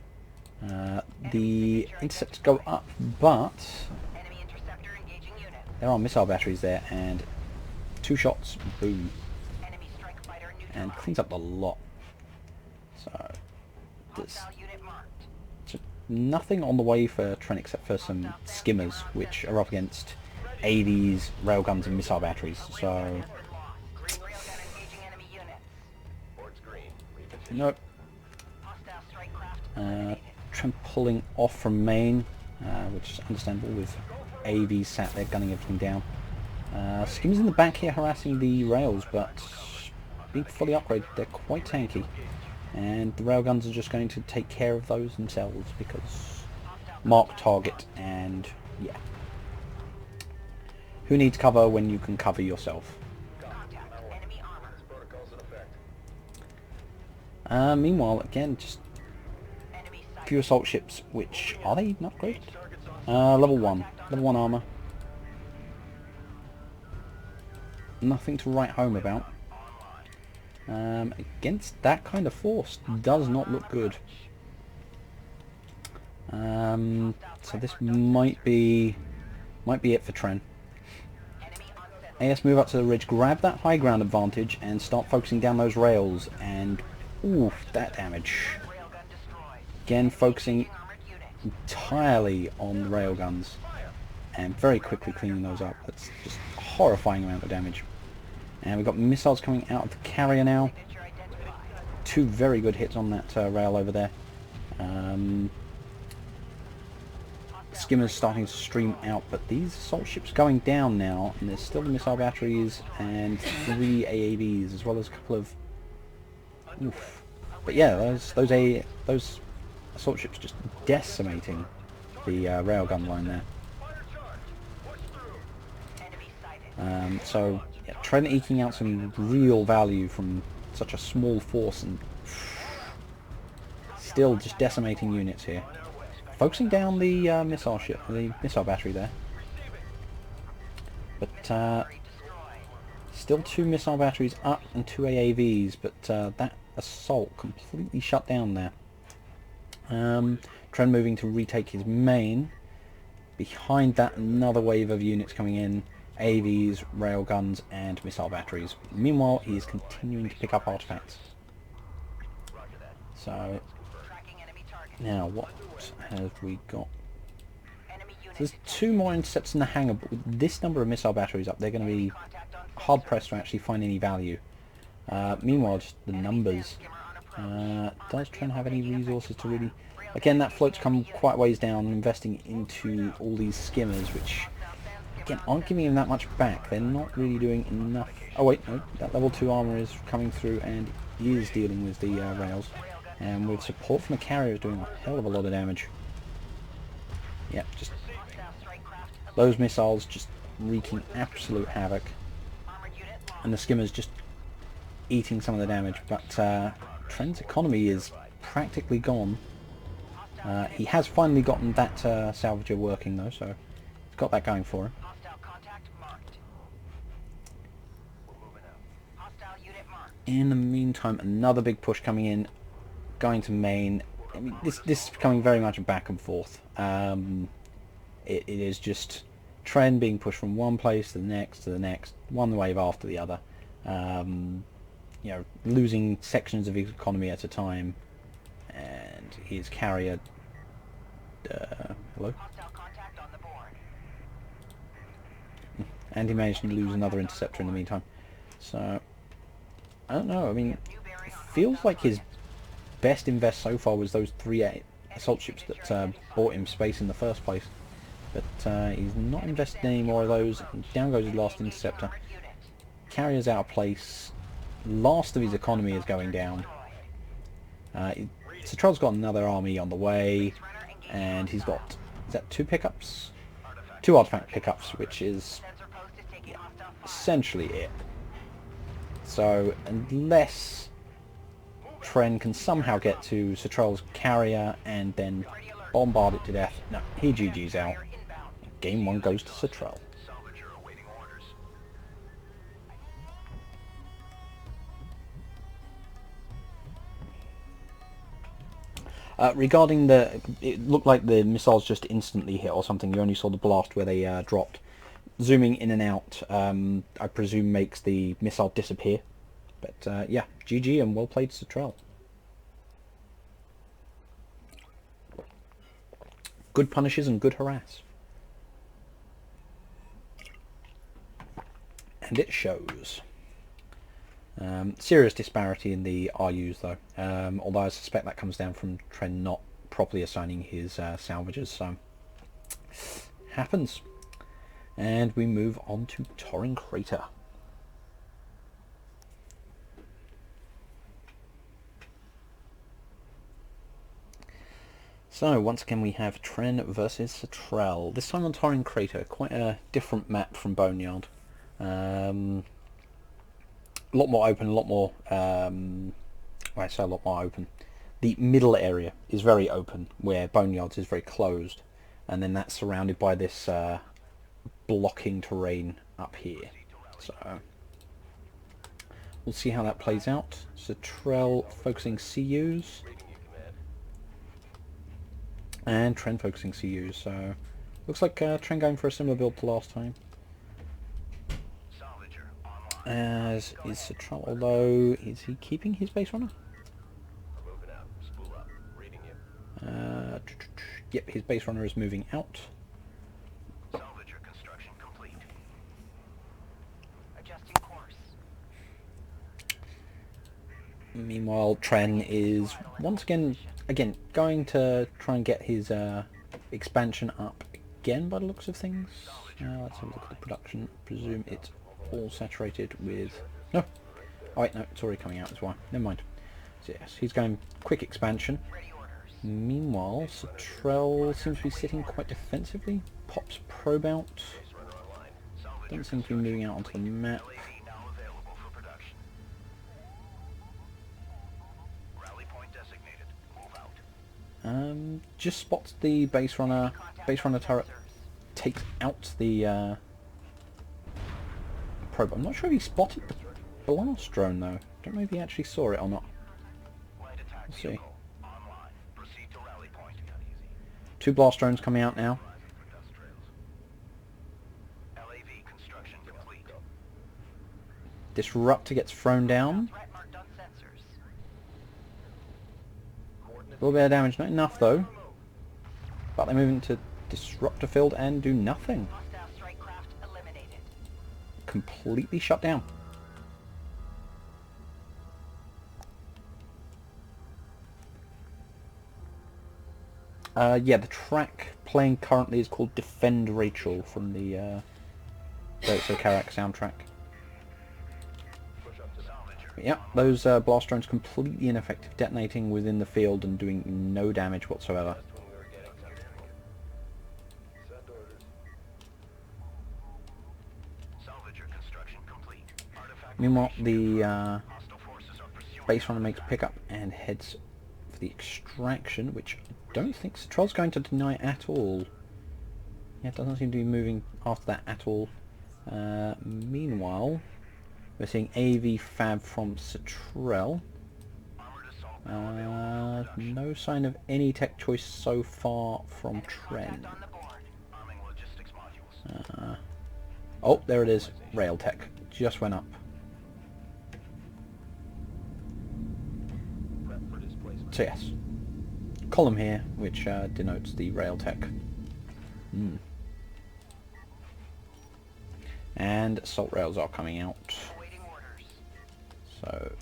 The interceptors go up, but Enemy interceptor engaging unit. there are missile batteries there, and 2 shots, boom, Enemy strike fighter and neutralized. cleans up a lot. So there's Hostile unit marked. nothing on the way for Tren except for some skimmers, which are up against AVs, railguns, and missile batteries. So Been lost. Green railgun engaging enemy unit. Board's green. Reposition. nope. Hostile strike craft eliminated. Tren pulling off from main, which is understandable with AV sat there gunning everything down. Skimmers in the back here harassing the rails, but being fully upgraded, they're quite tanky. And the railguns are just going to take care of those themselves because mark target and yeah. Who needs cover when you can cover yourself? Contact. Enemy armor. Protocols in effect. Meanwhile, again, just Enemy a sight. few assault ships, which are they upgraded? Level 1. Level 1 armor. Nothing to write home about. Against that kind of force does not look good. So this might be it for Tren. Enemy onset. AS move up to the ridge, grab that high ground advantage, and start focusing down those rails. And ooh, that damage. Railgun destroyed. Again, focusing Armored unit. entirely on the railguns, and very quickly cleaning those up. That's just a horrifying amount of damage. And we've got missiles coming out of the carrier now. Signature identified. 2 very good hits on that rail over there. Skimmers starting to stream out, but these assault ships going down now, and there's still the missile batteries and 3 AAVs as well as a couple of. Oof. But yeah, those assault ships just decimating the railgun line there. Enemy sighted. So yeah, Tren eking out some real value from such a small force and still just decimating units here. Focusing down the missile ship, the missile battery there. But Destroyed. still 2 missile batteries up and 2 AAVs, but that assault completely shut down there. Tren moving to retake his main. Behind that, another wave of units coming in. AVs, railguns, and missile batteries. Meanwhile, he is continuing to pick up artifacts. So, Tracking enemy target. now what have we got? Enemy unit. There's 2 more intercepts in the hangar, but with this number of missile batteries up, they're going to be Contact on hard pressed to actually find any value. Meanwhile, just the numbers. Does Tren have any resources to really... Again, that float's come quite a ways down, investing into all these skimmers, which, again, aren't giving him that much back. They're not really doing enough. Oh wait, no, that level 2 armor is coming through and he is dealing with the rails. And with support from the carrier is doing a hell of a lot of damage. Yeah, just hostile strike craft. those missiles just wreaking absolute havoc. Armored unit lost. And the skimmers just eating some of the damage, but Tren's economy is practically gone. He has finally gotten that salvager working though, so he's got that going for him. Hostile contact marked. Hostile unit marked. In the meantime, another big push coming in, going to main. I mean, this is becoming very much a back and forth. It is just Tren being pushed from one place to the next, one wave after the other. You know, losing sections of his economy at a time, and his carrier. Hello. Hostile contact on the board. And he managed to lose another interceptor in the meantime. So, I don't know, I mean, it feels like his best invest so far was those 3 assault ships that bought him space in the first place. But he's not invested in any more of those, and down goes his last interceptor. Armored unit. Carrier's out of place, last of his economy is going down. Catrell's got another army on the way, and he's got, is that 2 pickups? 2 artifact pickups, which is Sensor post is taking hostile fire. essentially it. So unless Tren can somehow get to Catrell's carrier and then bombard it to death, no, he GG's out. Fire inbound. Game 1 goes to Catrell. Salvager awaiting orders. Regarding it looked like the missiles just instantly hit or something. You only saw the blast where they dropped. Zooming in and out, I presume makes the missile disappear. But yeah, GG and well played, Catrell. Good punishes and good harass. And it shows. Serious disparity in the RUs though, although I suspect that comes down from Tren not properly assigning his salvages, so happens. And we move on to Tren Crater. So once again we have Tren versus Catrell. This time on Tren Crater, quite a different map from Boneyard. A lot more open, a lot more, I say a lot more open. The middle area is very open, where Boneyard's is very closed, and then that's surrounded by this blocking terrain up here. So we'll see how that plays out. Catrell focusing CUs, and Tren focusing CUs. So looks like Tren going for a similar build to last time. As is Catrell, although is he keeping his base runner? Yep, his base runner is moving out. Salvager construction complete. Adjusting course. Meanwhile, Tren is once again going to try and get his expansion up again by the looks of things. Let's have a look at the production. Presume it's all saturated with... No! Oh wait, no, it's already coming out, that's why. Never mind. So yes, he's going quick expansion. Meanwhile, Catrell seems to be sitting quite defensively. Pops probe out. Doesn't seem to be moving out onto the map. Just spots the base runner. Base runner turret takes out the probe. I'm not sure if he spotted the blast drone though. Don't know if he actually saw it or not. Let's see. 2 blast drones coming out now. Disruptor gets thrown down. A little bit of damage, not enough though. But they move into disruptor field and do nothing. Completely shut down. Yeah, the track playing currently is called Defend Rachel from the Kharak soundtrack. Yeah, those blast drones completely ineffective, detonating within the field and doing no damage whatsoever. Meanwhile, the base runner makes pickup and heads for the extraction, which I don't think Catrell's going to deny at all. Yeah, it doesn't seem to be moving after that at all. Meanwhile, we're seeing AV fab from Catrell. No sign of any tech choice so far from Tren. Oh, there it is. Rail tech just went up. So yes, column here, which denotes the rail tech. And assault rails are coming out. So,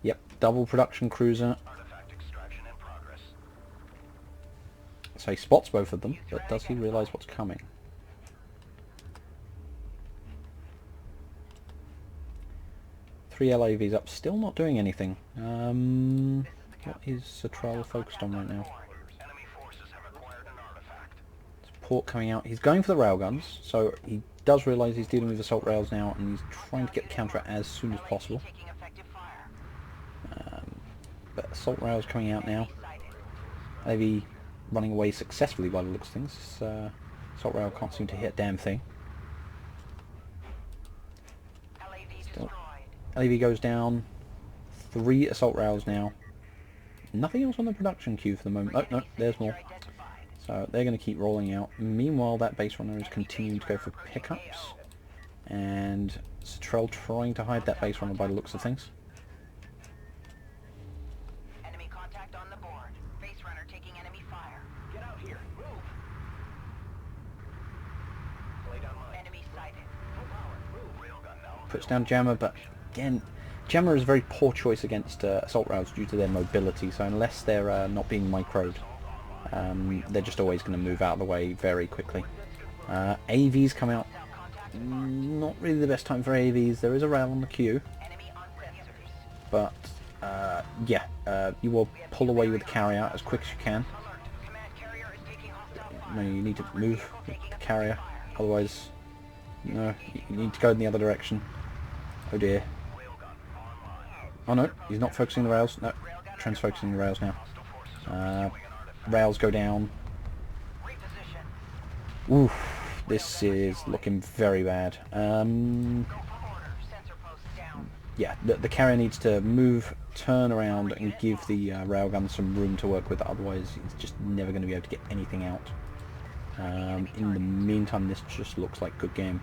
yep, double production cruiser. So he spots both of them, but does he realise what's coming? Three LAVs up, still not doing anything. What is Catrell focused on right now? Support coming out. He's going for the railguns, so he does realise he's dealing with assault rails now, and he's trying to get the counter as soon as possible. But assault rails coming out now. LAV running away successfully by the looks of things. Assault rail can't seem to hit a damn thing. Still, LAV goes down. 3 assault rails now. Nothing else on the production queue for the moment. Oh, no, there's more. So they're going to keep rolling out. Meanwhile, that base runner is continuing to go for pickups. And Catrell trying to hide that base runner by the looks of things. Enemy contact on the board. Base runner taking enemy fire. Get out here. Move. Lay down line. Enemy sighted. Full power. Move. Railgun now. Puts down Jammer, but again, Jammer is a very poor choice against assault rails due to their mobility. So unless they're not being microed, they're just always going to move out of the way very quickly. AVs come out. Not really the best time for AVs. There is a rail on the queue, Enemy on sensors. but yeah, you will pull away with the carrier as quick as you can. Alert. Command carrier is taking hostile. No, you need to move the carrier, otherwise, no, you need to go in the other direction. Oh dear. Oh no, he's not focusing the rails. No, Tren's focusing the rails now. Rails go down. Reposition. Oof, this is looking very bad. Go for order. Sensor post down. Yeah, the carrier needs to move, turn around, and give the railgun some room to work with. Otherwise, he's just never going to be able to get anything out. In the meantime, this just looks like good game.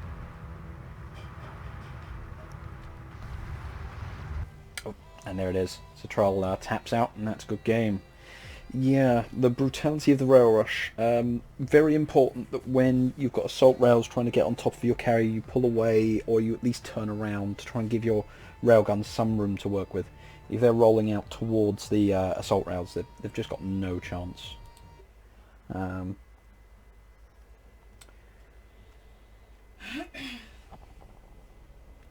Oh, and there it is. Catrell taps out, and that's good game. Yeah, the brutality of the rail rush. Very important that when you've got assault rails trying to get on top of your carrier, you pull away, or you at least turn around to try and give your railgun some room to work with. If they're rolling out towards the assault rails, they've just got no chance.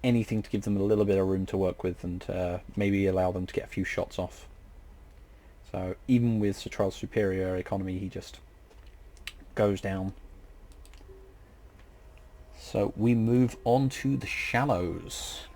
Anything to give them a little bit of room to work with and maybe allow them to get a few shots off. So even with Catrell's superior economy, he just goes down. So we move on to the shallows.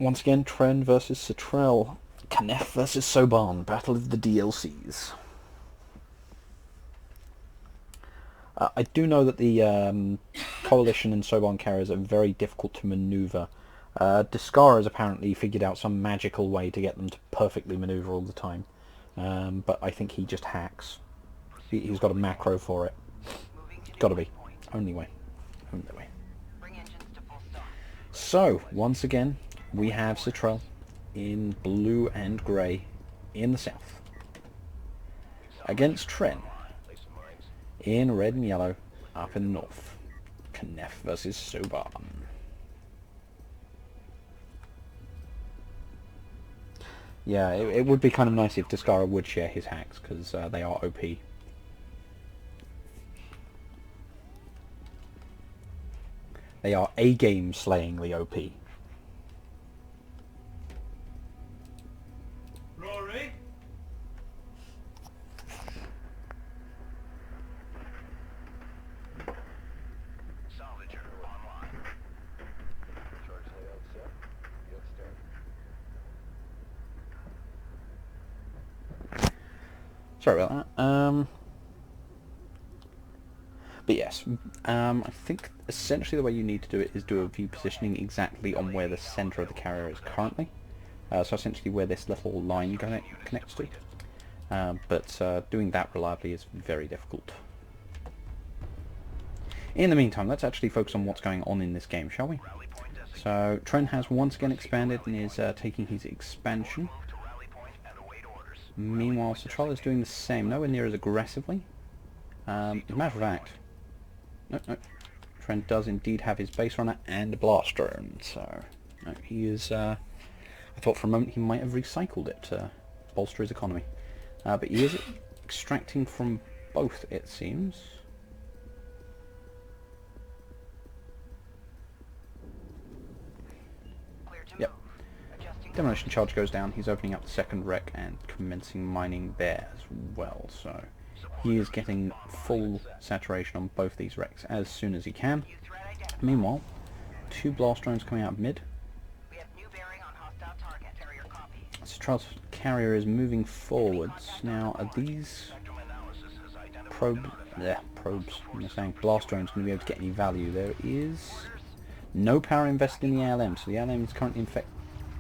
Once again, Tren versus Catrell. Kharak versus Soban. Battle of the DLCs. I do know that the Coalition and Soban carriers are very difficult to maneuver. Discar has apparently figured out some magical way to get them to perfectly maneuver all the time. But I think he just hacks. He's got a macro for it. Gotta be. Only way. Only way. Bring engines to full stop. So, once again, we have Catrell in blue and grey in the south. Against Tren in red and yellow up in the north. Kharak versus Soban. Yeah, it would be kind of nice if Discara would share his hacks, because they are OP. They are A-game slayingly OP. Rory? Salvager online. Charge layout set. Get started. Sorry about that. But yes, I think essentially the way you need to do it is do a view positioning exactly on where the centre of the carrier is currently. So essentially where this little line connects to. But doing that reliably is very difficult. In the meantime, let's actually focus on what's going on in this game, shall we? So Tren has once again expanded and is taking his expansion. Meanwhile, Catrell is doing the same, nowhere near as aggressively. As a matter of fact, no, Tren does indeed have his base runner and a blast drone, so no, he is. I thought for a moment he might have recycled it to bolster his economy, but he is extracting from both, it seems. Yep. Demolition charge goes down. He's opening up the second wreck and commencing mining there as well. So he is getting full saturation on both these wrecks as soon as he can. Meanwhile, 2 blast drones coming out of mid. We have new bearing on hostile target. Carrier copy. Catrell's carrier is moving forwards. Now, are these probes? Yeah, probes. I'm saying blast drones going to be able to get any value? There is no power invested in the ALM, so the ALM is currently infected,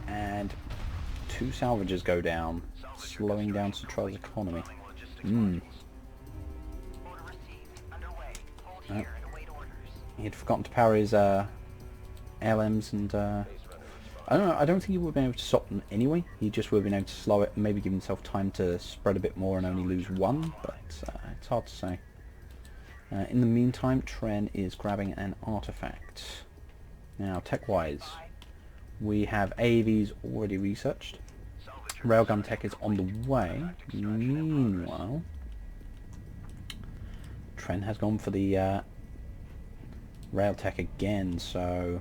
and 2 salvages go down, slowing down Catrell's economy. Order received. Underway. Hold Oh. here and await orders. He'd forgotten to power his ALMs, and I don't know. I don't think he would have been able to stop them anyway. He just would have been able to slow it and maybe give himself time to spread a bit more and only lose 1. But it's hard to say. In the meantime, Tren is grabbing an artifact. Now, tech-wise, we have AAVs already researched. Railgun tech is on the way. Meanwhile, Tren has gone for the rail tech again, so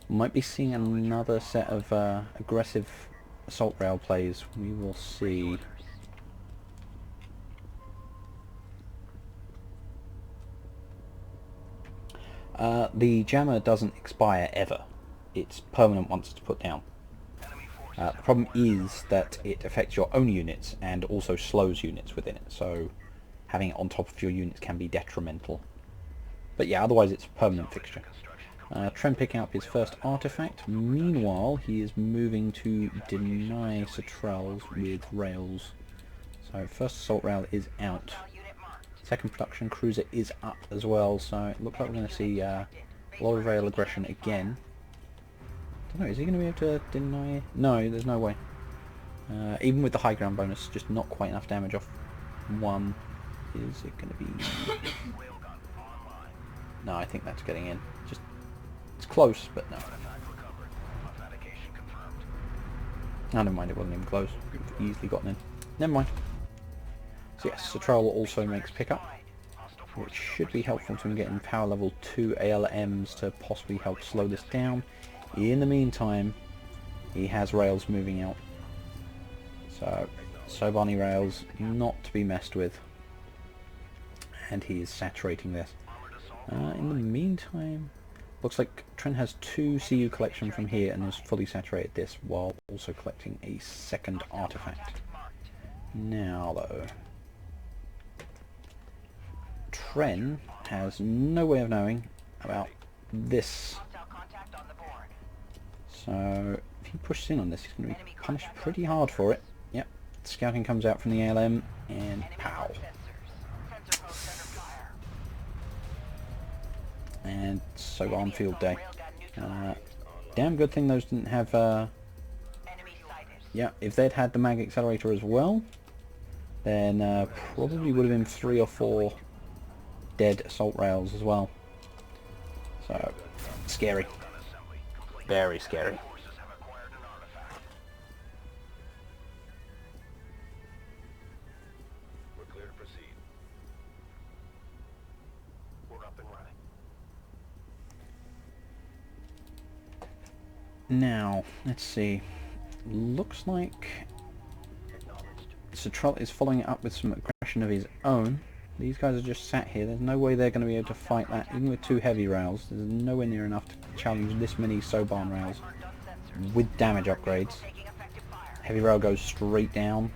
might be seeing another set of aggressive assault rail plays. We will see. The jammer doesn't expire ever. It's permanent once it's put down. The problem is that it affects your own units and also slows units within it, so having it on top of your units can be detrimental. But yeah, otherwise it's a permanent fixture. Tren picking up his first artifact. Meanwhile, he is moving to deny Catrell's with rails. So first assault rail is out. Second production cruiser is up as well, so it looks like we're going to see a lot of rail aggression again. I don't know, is he going to be able to deny? No, there's no way. Even with the high ground bonus, just not quite enough damage off 1. Is it going to be... No, I think that's getting in. Just, it's close, but no. Oh, never mind, it wasn't even close. We've easily gotten in. Never mind. So yes, Catrell also makes pickup, which should be helpful to him getting power level 2 ALMs to possibly help slow this down. In the meantime, he has rails moving out. So, Sobani rails not to be messed with. And he is saturating this. In the meantime, looks like Tren has 2 CU collection from here and has fully saturated this while also collecting a second artifact. Now though, Tren has no way of knowing about this. So if he pushes in on this, he's going to be punished pretty hard for it. Yep, scouting comes out from the ALM and pow. And so on field day. Damn good thing those didn't have... yeah, if they'd had the mag accelerator as well, then probably would have been 3 or 4 dead assault rails as well. So, scary. Very scary. We're clear to proceed. We're up and running. Now, let's see. Looks like Catrell is following it up with some aggression of his own. These guys are just sat here. There's no way they're going to be able to fight that, even with 2 heavy rails. There's nowhere near enough to challenge this many Soban rails with damage upgrades. Heavy rail goes straight down.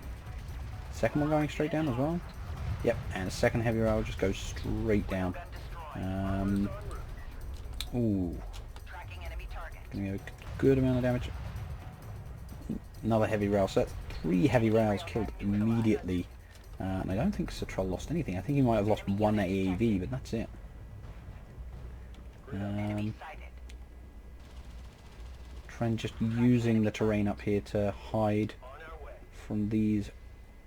Second one going straight down as well. Yep, and a second heavy rail just goes straight down. Ooh. Gonna be a good amount of damage. Another heavy rail. So that's 3 heavy rails killed immediately. And I don't think Catrell lost anything. I think he might have lost 1 AAV, but that's it. Tren just using the terrain up here to hide from these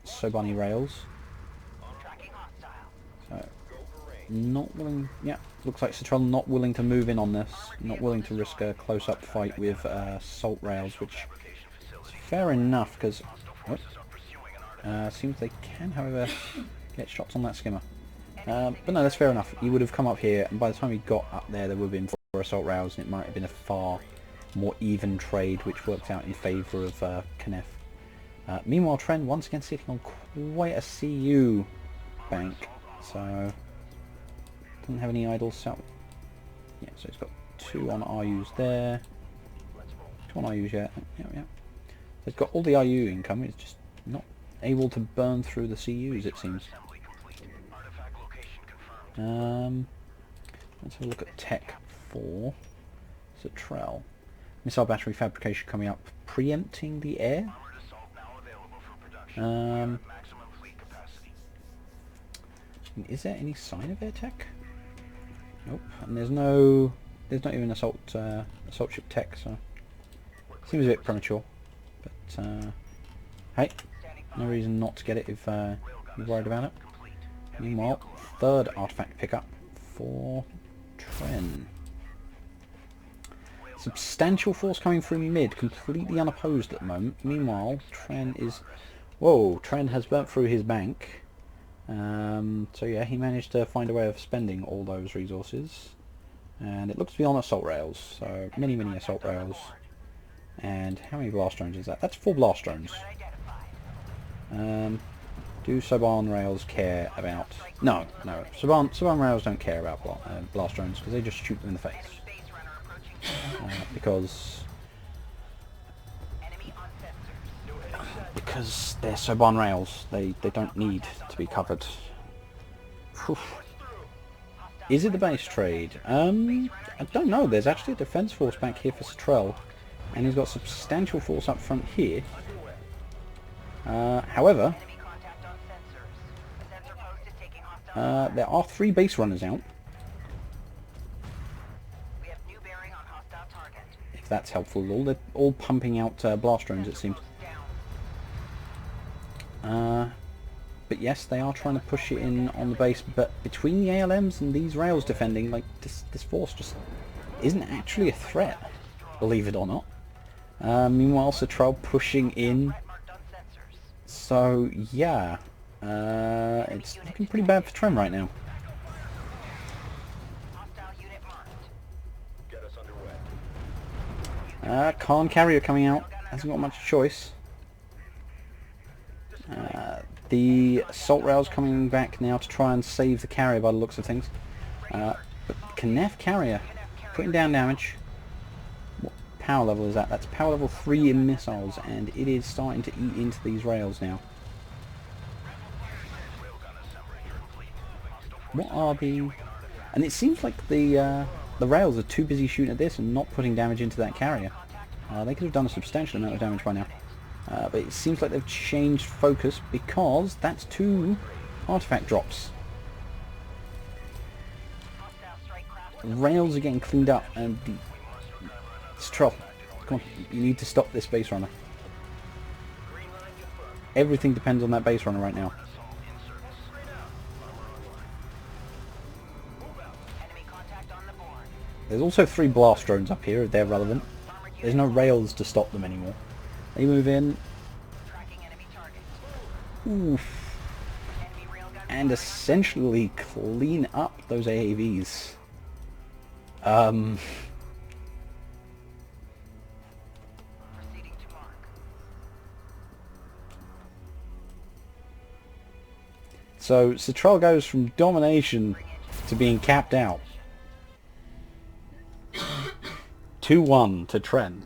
Sobani rails. So, not willing... Yeah, looks like Catrell not willing to move in on this. Not willing to risk a close-up fight with salt rails, which is fair enough, because... seems they can, however, get shots on that skimmer. But no, that's fair enough. He would have come up here, and by the time he got up there, there would have been 4 assault rails, and it might have been a far more even trade, which worked out in favour of Kenneth. Meanwhile, Tren once again sitting on quite a CU bank, so doesn't have any idle south. Yeah, so he's got 2 on RUs there. 2 on RUs, yeah. Yeah. It's got all the IU income, it's just not able to burn through the CUs, it seems. Let's have a look at tech for Catrell. Missile battery fabrication coming up, preempting the air. Is there any sign of air tech? Nope, and there's not even assault ship tech, so seems a bit premature. But hey, no reason not to get it if you're worried about it. Meanwhile, third artifact pickup for Tren. Substantial force coming through mid, completely unopposed at the moment. Meanwhile, Tren is... Whoa, Tren has burnt through his bank. So yeah, he managed to find a way of spending all those resources. And it looks to be on assault rails, so many assault rails. And how many blast drones is that? That's 4 blast drones. Do Soban rails care about... No. Soban rails don't care about blast drones, because they just shoot them in the face. Because they're Soban rails, they don't need to be covered. Whew. Is it the base trade? I don't know. There's actually a defense force back here for Catrell, and he's got substantial force up front here. However, there are 3 base runners out. If that's helpful at all. They're all pumping out blast drones, it seems. But yes, they are trying to push it in on the base, but between the ALMs and these rails defending, like, this force just isn't actually a threat, believe it or not. Meanwhile, Catrell pushing in. So, yeah. It's looking pretty bad for Tren right now. Khan carrier coming out. Hasn't got much choice. The assault rail's coming back now to try and save the carrier by the looks of things. But Knef carrier putting down damage. What power level is that? That's power level 3 in missiles, and it is starting to eat into these rails now. What are the... And it seems like the rails are too busy shooting at this and not putting damage into that carrier. They could have done a substantial amount of damage by now. But it seems like they've changed focus because that's 2 artifact drops. Rails are getting cleaned up, and Catrell, come on, you need to stop this base runner. Everything depends on that base runner right now. There's also 3 blast drones up here if they're relevant. There's no rails to stop them anymore. They move in. Oof. And essentially clean up those AAVs. So Catrell goes from domination to being capped out. 2-1 to Tren.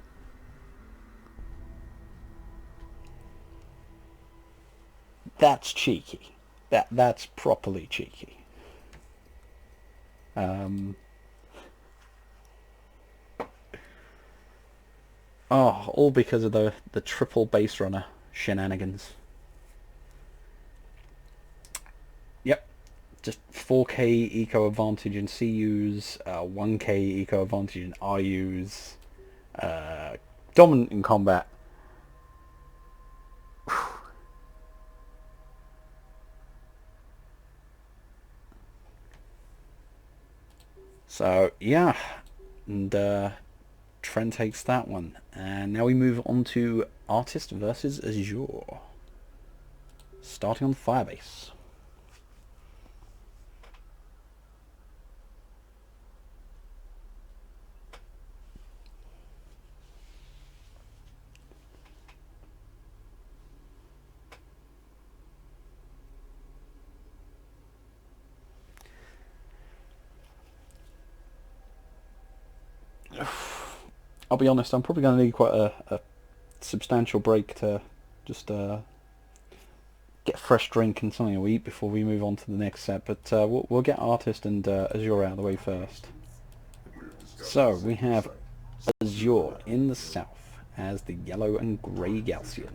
That's cheeky. That's properly cheeky. Oh, all because of the triple base runner shenanigans. Yep. Just 4k eco advantage in CUs, 1k eco advantage in RUs, dominant in combat. So yeah, and Tren takes that one, and now we move on to Artist versus Azour, starting on the firebase. I'll be honest, I'm probably going to need quite a substantial break to just get a fresh drink and something to eat before we move on to the next set. But we'll get Artist and Azour out of the way first. So we have Azour in the south as the yellow and grey Galcian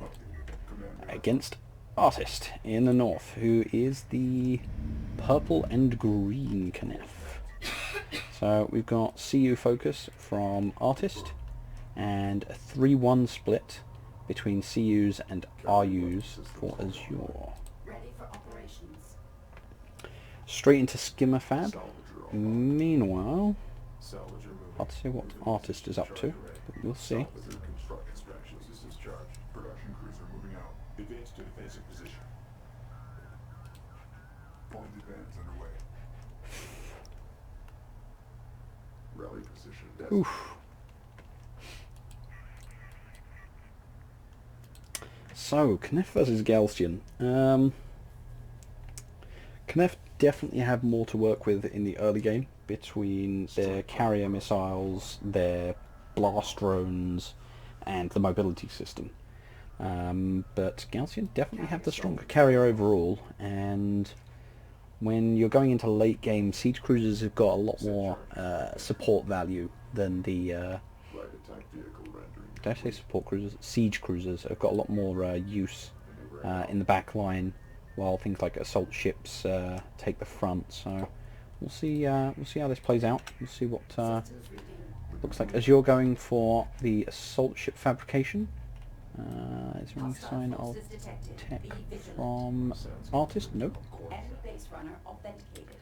against Artist in the north, who is the purple and green Knef. So we've got CU focus from Artist and a 3-1 split between CUs and RUs for Azour. Ready for operations. Straight into Skimmer Fab. Meanwhile, I'll see what Artist is up to, but we'll see. Systems charged. Production cruiser moving out. Advance to defensive position. Point advance underway. Rally position. Oof. So, Knef versus Galcian. Knef definitely have more to work with in the early game between their carrier missiles, their blast drones, and the mobility system. But Galcian definitely have the stronger carrier overall, and when you're going into late game, siege cruisers have got a lot more support value than the... did I say support cruisers? Siege cruisers have got a lot more use in the back line, while things like assault ships take the front. So we'll see how this plays out. We'll see what looks like. As you're going for the assault ship fabrication, is there any sign of tech from Artist? Nope. Enemy base runner authenticated.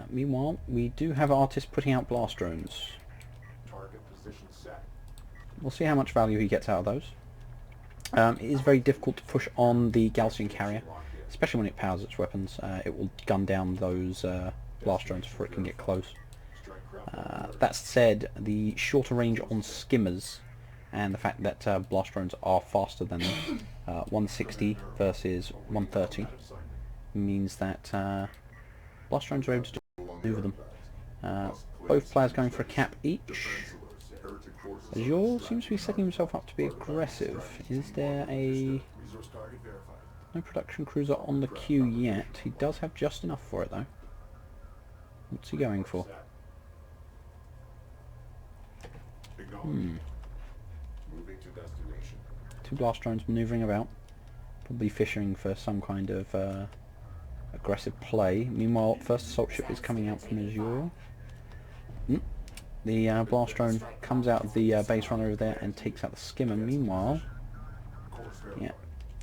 Meanwhile, we do have Artist putting out blast drones. Target position set. We'll see how much value he gets out of those. It is very difficult to push on the Galcian carrier, especially when it powers its weapons. It will gun down those blast drones before it can get close. That said, the shorter range on skimmers and the fact that blast drones are faster than them, 160 versus 130, means that blast drones are able to maneuver them. Both players going for a cap each. Azour seems to be setting himself up to be aggressive. Is there a... no production cruiser on the queue yet? He does have just enough for it though. What's he going for? Moving to destination. Two blast drones manoeuvring about, probably fishing for some kind of aggressive play. Meanwhile, first assault ship is coming out from Azour. The blast drone comes out of the base runner over there and takes out the skimmer. Meanwhile, yeah,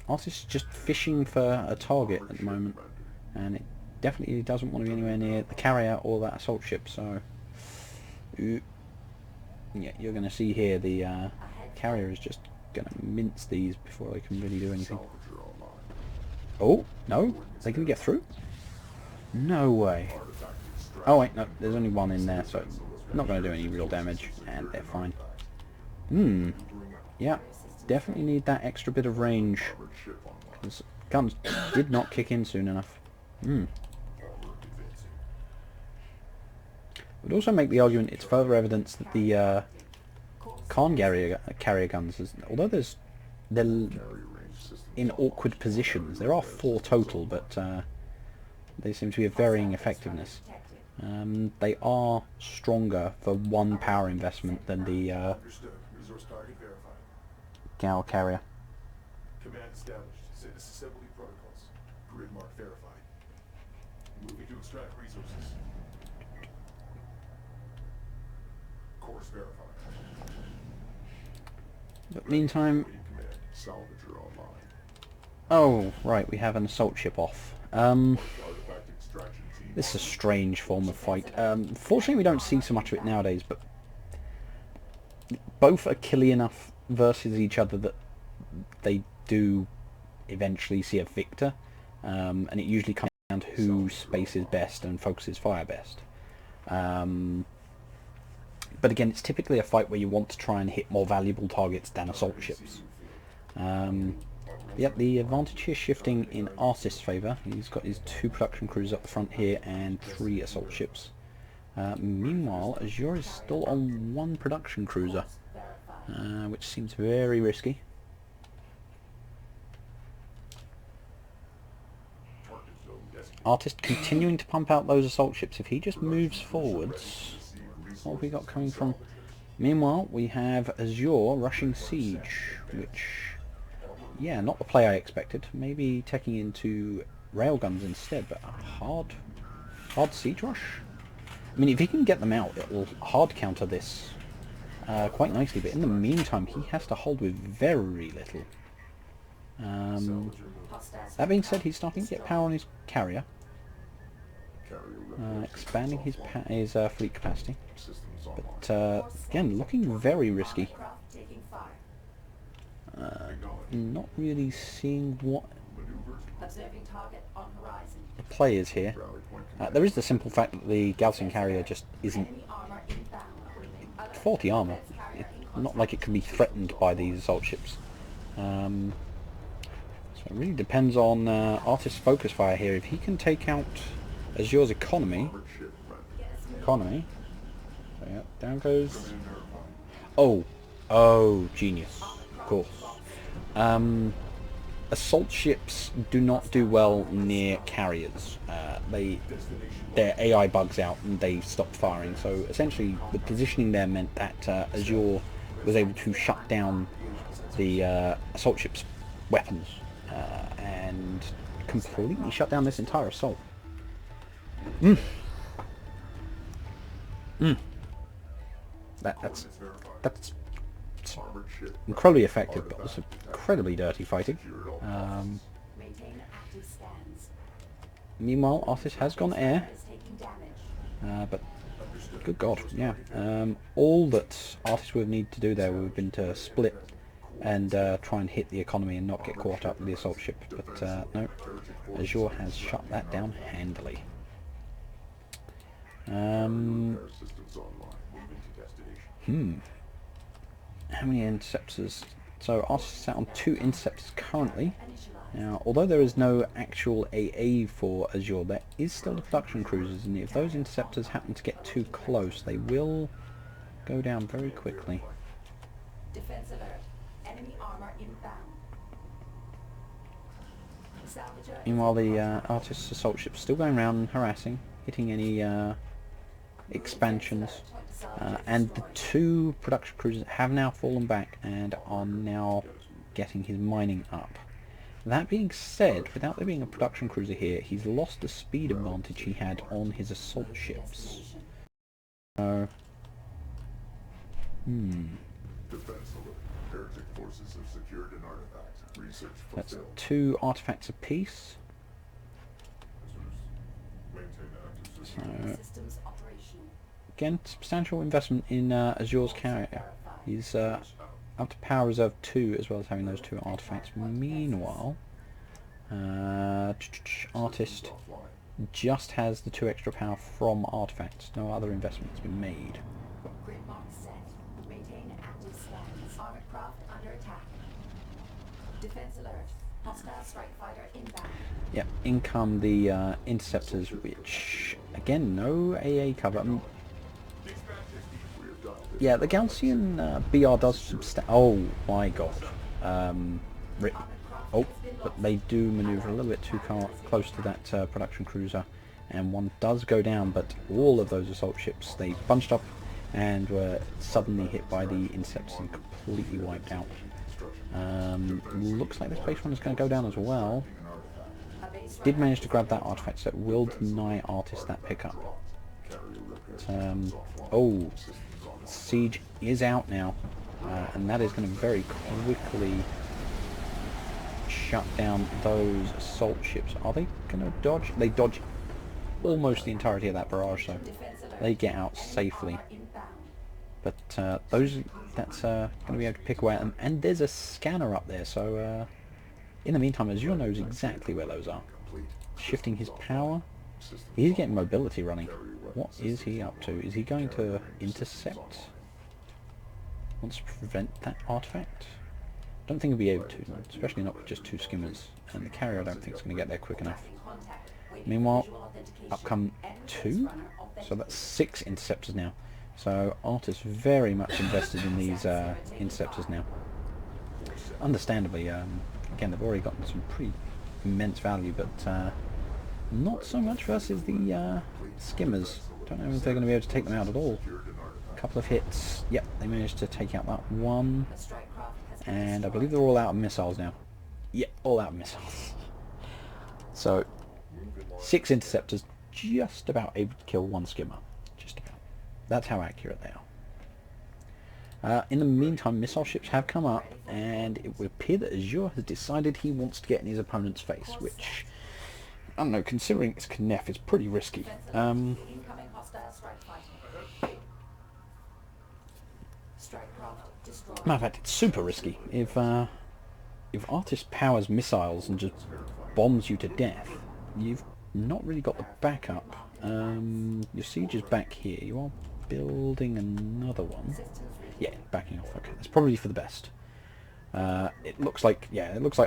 Artist is just fishing for a target at the moment, and it definitely doesn't want to be anywhere near the carrier or that assault ship. So, yeah, you're going to see here the carrier is just going to mince these before they can really do anything. Oh no, they can get through? No way. Oh wait, no, there's only one in there, so not going to do any real damage, and they're fine. Yeah, definitely need that extra bit of range, because guns did not kick in soon enough. Would also make the argument it's further evidence that the Khan carrier guns, although they're in awkward positions, there are 4 total, but they seem to be of varying effectiveness. They are stronger for 1 power investment than the Gal carrier. Command established. Set assembly protocols. Grid mark verified. Moving to extract resources. Course verified. But meantime, Command. Salvager online. oh right, we have an assault ship off. Artifact extraction team. This is a strange form of fight. Fortunately, we don't see so much of it nowadays, but both are killy enough versus each other that they do eventually see a victor, and it usually comes down to who spaces best and focuses fire best. But again, it's typically a fight where you want to try and hit more valuable targets than assault ships. Yep, the advantage here shifting in Artist's favour. He's got his 2 production crews up the front here and 3 assault ships. Meanwhile, Azour is still on 1 production cruiser, which seems very risky. Artist continuing to pump out those assault ships. If he just moves forwards, what have we got coming from? Meanwhile, we have Azour rushing siege, which, yeah, not the play I expected. Maybe taking into railguns instead, but a hard siege rush. I mean, if he can get them out, it will hard counter this quite nicely. But in the meantime, he has to hold with very little. That being said, he's starting to get power on his carrier, expanding his fleet capacity. But again, looking very risky. Not really seeing what the play is here. There is the simple fact that the Gaussian carrier just isn't 40 armor. It's not like it can be threatened by these assault ships. So it really depends on Artist's focus fire here. If he can take out Azour's economy. So yeah, down goes. Oh, genius. Of course. Assault ships do not do well near carriers. Their AI bugs out and they stop firing. So essentially, the positioning there meant that Azour was able to shut down the assault ship's weapons and completely shut down this entire assault. That's incredibly effective, but also incredibly dirty fighting. Meanwhile, Artist has gone air, but good God, yeah. All that Artist would need to do there would have been to split and try and hit the economy and not get caught up with the assault ship, but no, Azour has shut that down handily. How many interceptors? So Artist is sat on 2 interceptors currently. Now, although there is no actual AA for Azour, there is still the production cruisers, and if those interceptors happen to get too close, they will go down very quickly. Defense alert. Enemy armor inbound. Meanwhile, the Artist's assault ship's still going around and harassing, hitting any expansions. And the 2 production cruisers have now fallen back and are now getting his mining up. That being said, without there being a production cruiser here, he's lost the speed advantage he had on his assault ships. So, that's 2 artifacts apiece. So, again, substantial investment in Azour's carrier. He's up to power reserve 2 as well as having those 2 artifacts. Meanwhile, Artist just has the 2 extra power from artifacts. No other investment has been made. Yep, in come the interceptors, which again, no AA cover. I mean, yeah, the Gaussian BR does oh my God. Rip. Oh, but they do manoeuvre a little bit too close to that production cruiser, and one does go down, but all of those assault ships, they bunched up and were suddenly hit by the interceptors and completely wiped out. Looks like this base one is going to go down as well. Did manage to grab that artifact, so it will deny Artist that pickup. But, oh, siege is out now, and that is going to very quickly shut down those assault ships. Are they going to dodge? They dodge almost the entirety of that barrage, so they get out safely. But that's going to be able to pick away at them, and there's a scanner up there, so in the meantime, Azour knows exactly where those are. Shifting his power. He's getting mobility running. What is he up to? Is he going to intercept? Wants to prevent that artifact? Don't think he'll be able to, especially not with just 2 skimmers. And the carrier I don't think is going to get there quick enough. Meanwhile, up come 2. So that's 6 interceptors now. So Artist very much invested in these interceptors now. Understandably, again, they've already gotten some pretty immense value, but Not so much versus the skimmers. Don't know if they're going to be able to take them out at all. A couple of hits. Yep, they managed to take out that one. A strike craft has been And I destroyed. believe they're all out of missiles now. Yep, all out of missiles. So, 6 interceptors just about able to kill 1 skimmer. Just about. That's how accurate they are. In the meantime, missile ships have come up, and it would appear that Azour has decided he wants to get in his opponent's face, which, I don't know, considering it's Knef, is pretty risky. Incoming hostile strike fighter. Strike craft destroyed. Matter of fact, it's super risky. If Artist powers missiles and just bombs you to death, you've not really got the backup. Your siege is back here. You are building another one. Yeah, backing off. Okay, that's probably for the best. It looks like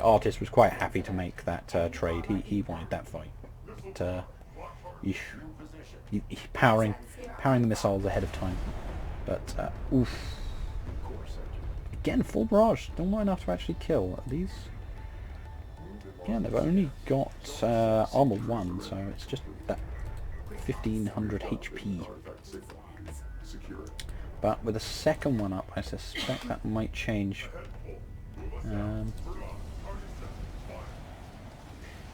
Artist was quite happy to make that trade. He wanted that fight. But, powering the missiles ahead of time. But oof. Again, full barrage. Still not enough to actually kill these. Yeah, they've only got armor 1, so it's just that 1500 HP. But with a second one up, I suspect that might change.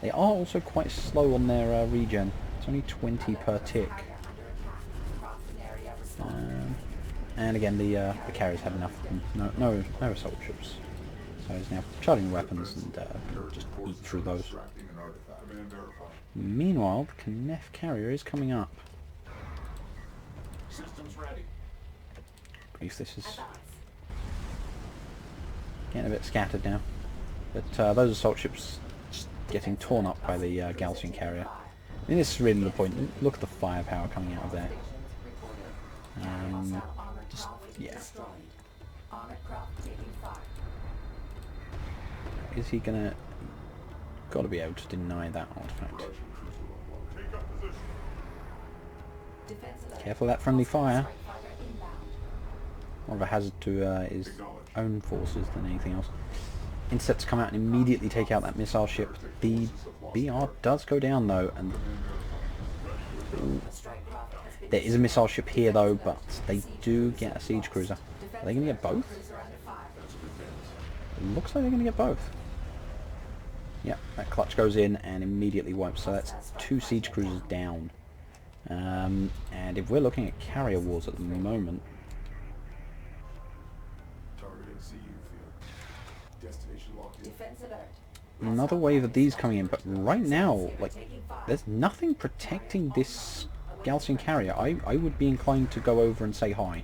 They are also quite slow on their regen. It's only 20 per tick. And again, the carriers have enough. No assault ships. So he's now charging weapons and just eat through those. Meanwhile, the Knef carrier is coming up. Systems ready. At least this is getting a bit scattered now. But those assault ships just getting torn up by the Gaussian carrier. I mean, this is really the point. Look at the firepower coming out of there. Just, yeah. Is he gonna... Gotta be able to deny that artifact. Careful of that friendly fire. More of a hazard to his own forces than anything else. Intercepts come out and immediately take out that missile ship. The BR does go down though, and there is a missile ship here though, but they do get a siege cruiser. Are they going to get both? It looks like they're going to get both. Yep, that clutch goes in and immediately wipes, so that's 2 siege cruisers down. And if we're looking at carrier wars at the moment, another wave of these coming in, but right now, like, there's nothing protecting this Gaussian carrier. I would be inclined to go over and say hi.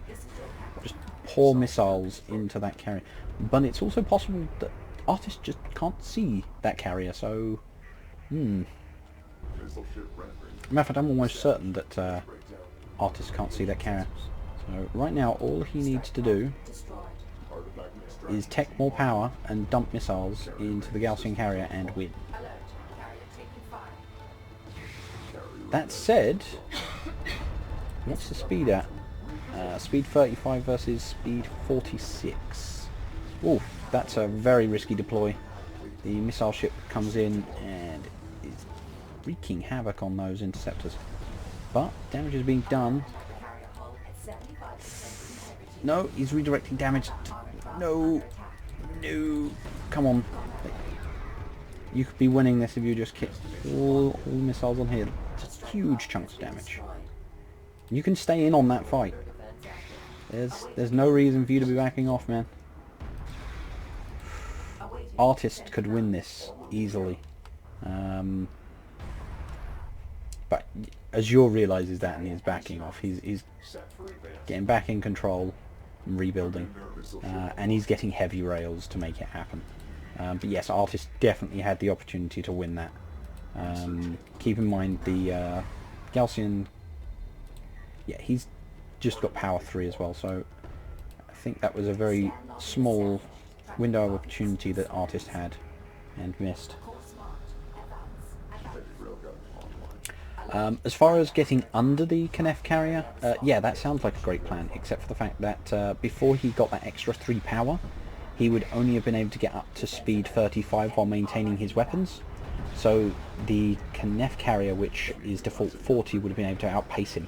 Just pour missiles into that carrier. But it's also possible that Artist just can't see that carrier, so... Matter of fact, I'm almost certain that Artist can't see that carrier. So right now, all he needs to do is tech more power and dump missiles into the Gaussian carrier and win. That said, what's the speed at? Speed 35 versus speed 46. Oof, that's a very risky deploy. The missile ship comes in and is wreaking havoc on those interceptors. But damage is being done. No, he's redirecting damage. No, no, come on. You could be winning this if you just kicked all the missiles on here. Just huge chunks of damage. You can stay in on that fight. There's no reason for you to be backing off, man. Artist could win this easily. But Azour realizes that and he's backing off. He's getting back in control and rebuilding. And he's getting heavy rails to make it happen. But yes, Artist definitely had the opportunity to win that. Keep in mind the Gaussian... Yeah, he's just got power 3 as well, so I think that was a very small window of opportunity that Artist had and missed. As far as getting under the Knef carrier, yeah, that sounds like a great plan, except for the fact that before he got that extra 3 power, he would only have been able to get up to speed 35 while maintaining his weapons. So the Knef carrier, which is default 40, would have been able to outpace him.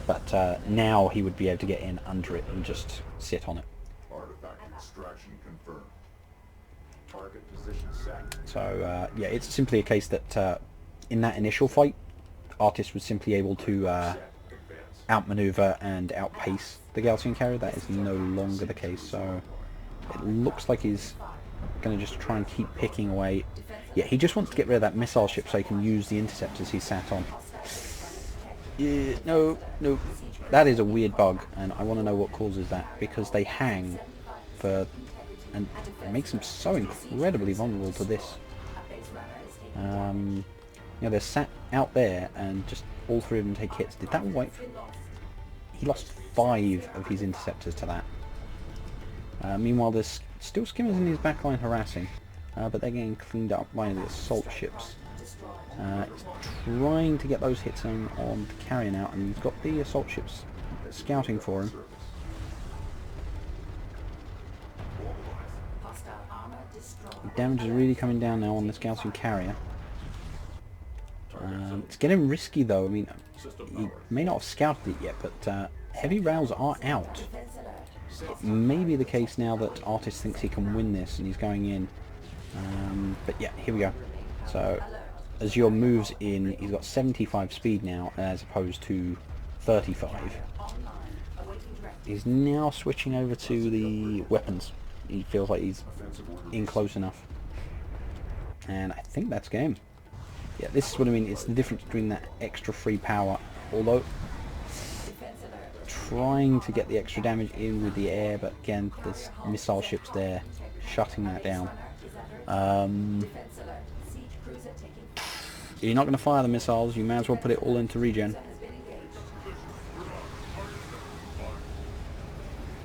But now he would be able to get in under it and just sit on it. Artifact extraction confirmed. Target position set. So yeah, it's simply a case that in that initial fight, Artist was simply able to outmaneuver and outpace the Gaussian carrier. That is no longer the case, so it looks like he's going to just try and keep picking away. Yeah, he just wants to get rid of that missile ship so he can use the interceptors he sat on. Yeah, no, that is a weird bug, and I want to know what causes that, because they hang for, and it makes them so incredibly vulnerable to this. You know, they're sat out there, and just all three of them take hits. Did that wipe? He lost 5 of his interceptors to that. Meanwhile, there's still skimmers in his backline harassing, but they're getting cleaned up by the assault ships. He's trying to get those hits on the carrier now, and he's got the assault ships scouting for him. The damage is really coming down now on the Gaussian carrier. It's getting risky though. I mean, he may not have scouted it yet, but heavy rails are out. It may be the case now that Artist thinks he can win this, and he's going in. But yeah, here we go. So Azour moves in. He's got 75 speed now, as opposed to 35. He's now switching over to the weapons. He feels like he's in close enough. And I think that's game. Yeah, this is what I mean. It's the difference between that extra free power, although trying to get the extra damage in with the air, but again, there's missile ships there shutting that down. You're not going to fire the missiles, you may as well put it all into regen.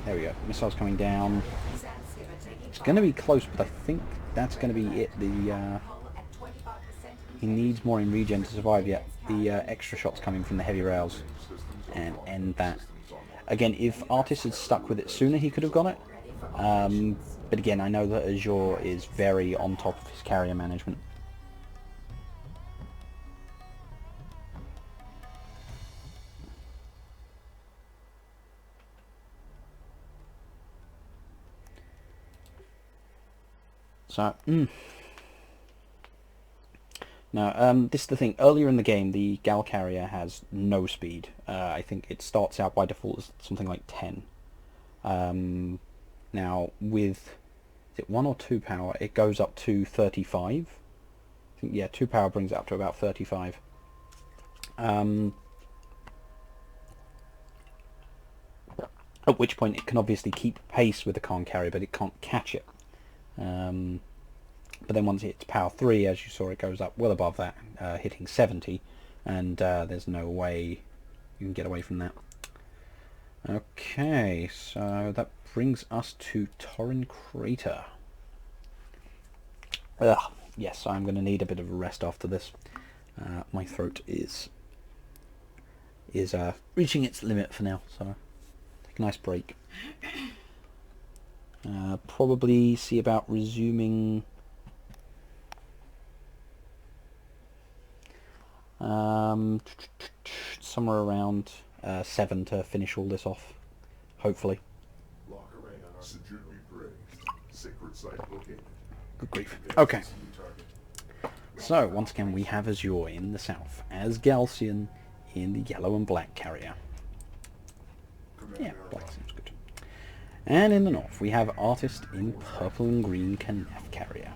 There we go, missiles coming down. It's going to be close, but I think that's going to be it. He needs more in regen to survive yet. The extra shots coming from the heavy rails and end that. Again, if Artist had stuck with it sooner, he could have got it. But again, I know that Azour is very on top of his carrier management. So, Now, this is the thing. Earlier in the game, the Gal carrier has no speed. I think it starts out by default as something like 10. Now, with is it 1 or 2 power, it goes up to 35. I think, yeah, 2 power brings it up to about 35. At which point it can obviously keep pace with the Khan carrier, but it can't catch it. But then once it hits power 3, as you saw, it goes up well above that, hitting 70, and there's no way you can get away from that. Okay, so that brings us to Tren Crater. Yes, I'm going to need a bit of a rest after this. My throat is reaching its limit for now, so take a nice break. Probably see about resuming somewhere around 7 to finish all this off, hopefully. Good grief. Okay. So, once again, we have Azour in the south, as Gaussian in the yellow and black carrier. Yeah, black seems good. And in the north, we have Artist in purple and green Knef carrier.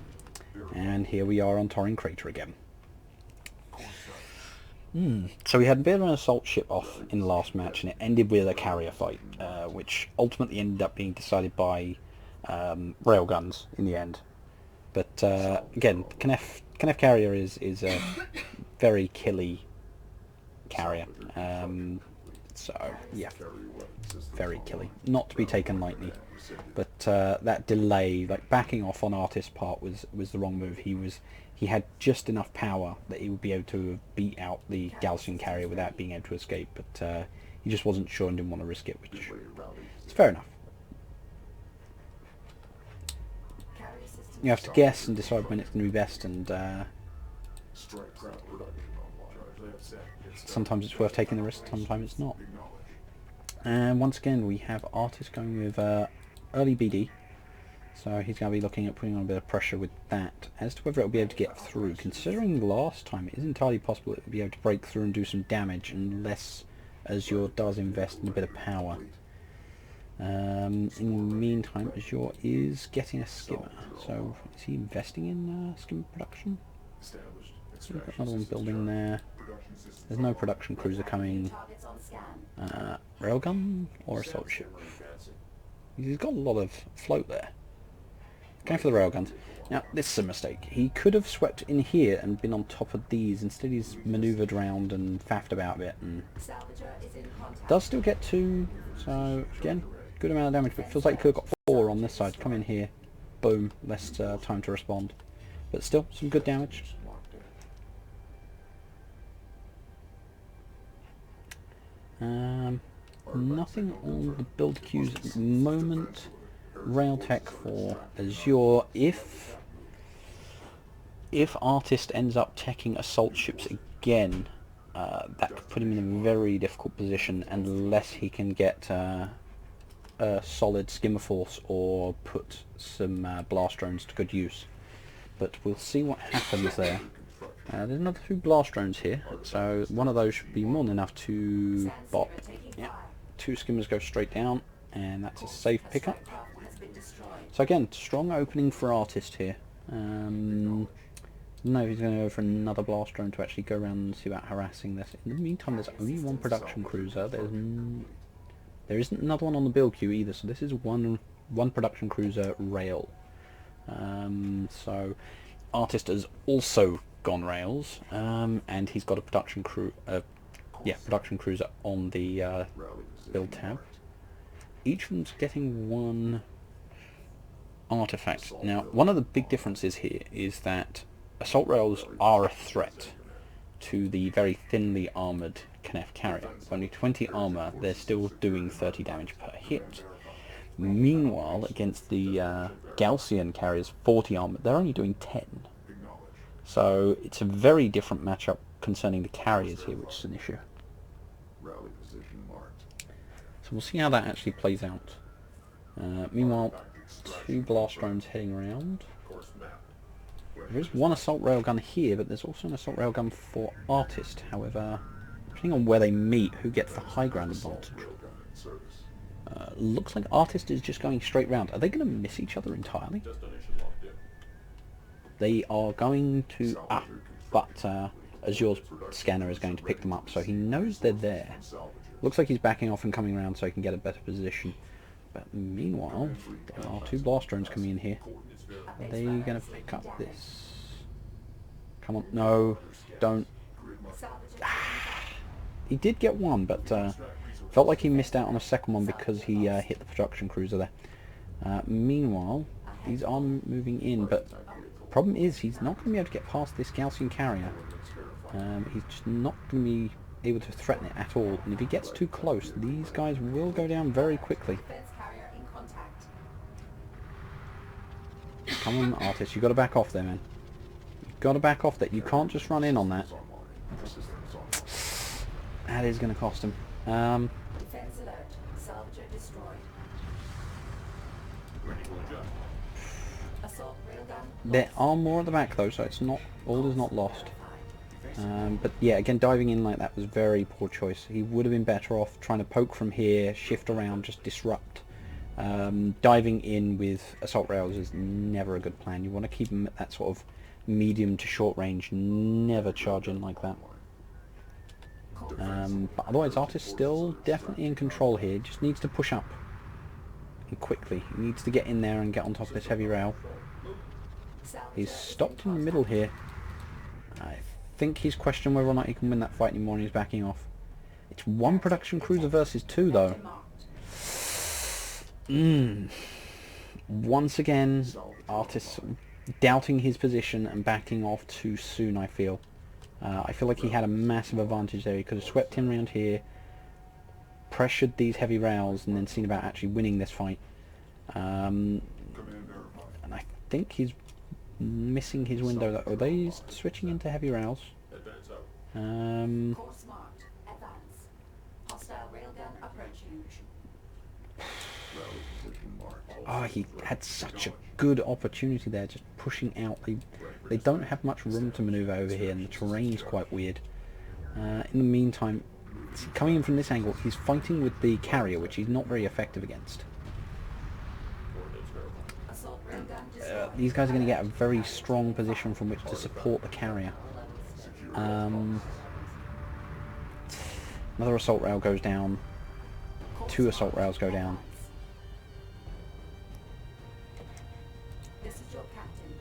And here we are on Tren Crater again. So we had a bit of an assault ship off in the last match, and it ended with a carrier fight, which ultimately ended up being decided by railguns in the end. But again, Knef carrier is a very killy carrier. So yeah, very killy, not to be taken lightly. But that delay, like backing off on Artist's part, was the wrong move. He had just enough power that he would be able to beat out the Gaussian carrier without being able to escape, but he just wasn't sure and didn't want to risk it, which is fair enough. you have to guess and decide when it's going to be best, and Strike crowd production online. Charge lab set. Get started. sometimes it's worth taking the risk, sometimes it's not. Acknowledge. And once again we have Artist going with early BD, so he's going to be looking at putting on a bit of pressure with that. As to whether it'll be able to get through, considering last time, it is entirely possible it will be able to break through and do some damage unless Azour does invest in a bit of power. In the meantime, Azour is getting a skimmer, so is he investing in skimmer production? Established. We've got another one building there. Production systems. There's no production cruiser coming. Targets on scan. Railgun or assault ship? He's got a lot of float there. Going for the railguns. Now, this is a mistake. He could have swept in here and been on top of these. Instead he's manoeuvred around and faffed about a bit. And Salvager is in contact. does still get 2, so again, good amount of damage, but it feels like he could have got 4 on this side. Come in here, boom, less time to respond. But still, some good damage. Nothing on the build queues at the moment. Rail tech for Azour. If Artist ends up teching assault ships again, that could put him in a very difficult position unless he can get a solid skimmer force or put some blast drones to good use. But we'll see what happens there. There's another 2 blast drones here, so one of those should be more than enough to bop. Yeah, 2 skimmers go straight down, and that's a safe pickup. Has been destroyed. So again, strong opening for Artist here. No, he's going to go for another blast drone to actually go around and see about harassing this. In the meantime, there's only 1 production cruiser. There isn't another one on the build queue either, so this is one production cruiser rail. So Artist has also gone rails, and he's got a production cruiser on the build tab. Each of them's getting 1 artifact. Now, one of the big differences here is that assault rails are a threat to the very thinly armoured Kenneth carrier. With only 20 armour, they're still doing 30 damage per hit. Meanwhile, against the Gaussian carriers, 40 armour, they're only doing 10. So it's a very different matchup concerning the carriers here, which is an issue. Rally position marked. So we'll see how that actually plays out. Meanwhile, 2 blast drones heading around. Course map. There is 1 assault railgun here, but there's also an assault railgun for Artist. However, depending on where they meet, who gets the high ground advantage. Railgun in service. Looks like Artist is just going straight round. Are they going to miss each other entirely? Destination locked in. They are going to... but Azour's scanner is going to pick them up, so he knows they're there. Looks like he's backing off and coming around so he can get a better position. But meanwhile, there are 2 blast drones coming in here. Are they going to pick up this? Come on, no, don't. Salvager. He did get 1, but felt like he missed out on a second one because he hit the production cruiser there. Meanwhile, these are moving in, but problem is he's not going to be able to get past this Gaussian carrier. He's just not going to be able to threaten it at all, and if he gets too close, these guys will go down very quickly. Defense carrier in contact. Come on, Artist, you've got to back off there, man. You've got to back off that. You can't just run in on that. That is going to cost him. Defense alert. Salvager destroyed. Ready to adjust. Assault railgun. There are more at the back though, so it's not all is not lost. But yeah, again, diving in like that was very poor choice. He would have been better off trying to poke from here, shift around, just disrupt. Diving in with assault rails is never a good plan. You want to keep them at that sort of medium to short range, never charge in like that. But otherwise, Artist still definitely in control here. Just needs to push up and quickly. He needs to get in there and get on top of this heavy rail. He's stopped in the middle here. I think he's questioned whether or not he can win that fight anymore, and he's backing off. It's 1 production cruiser versus 2 though. Once again, Artist doubting his position and backing off too soon, I feel. I feel like he had a massive advantage there. He could have swept in around here, pressured these heavy rails, and then seen about actually winning this fight. And I think he's missing his window. Are they switching into heavy rails? Advance out. Course marked. Advance. Hostile railgun approaching. Rally position marked. Oh, he had such a good opportunity there, just pushing out. They don't have much room to manoeuvre over here, and the terrain's quite weird. In the meantime, coming in from this angle, he's fighting with the carrier, which he's not very effective against. Assault railgun destroyed. These guys are going to get a very strong position from which to support the carrier. Another assault rail goes down. 2 assault rails go down. This is your captain.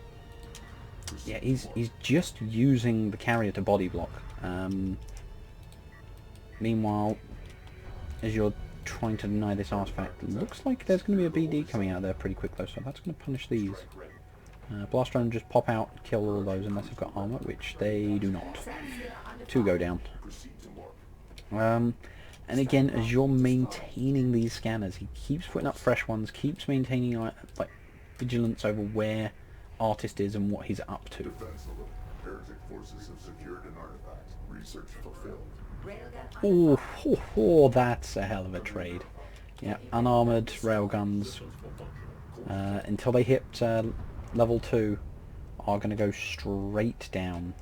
Yeah, he's just using the carrier to body block. Meanwhile, as you're trying to deny this artifact, looks like there's going to be a BD coming out there pretty quick though, so that's going to punish these. Blast drone just pop out, kill all those unless they've got armor, which they do not. 2 go down. Proceed to mark. And again, as you're maintaining these scanners, he keeps putting up fresh ones, keeps maintaining like vigilance over where Artist is and what he's up to. Defense alert. Heretic forces have secured an artifact. Research fulfilled. Railgun Oh, that's a hell of a trade. Yeah, unarmored railguns until they hit level 2 are going to go straight down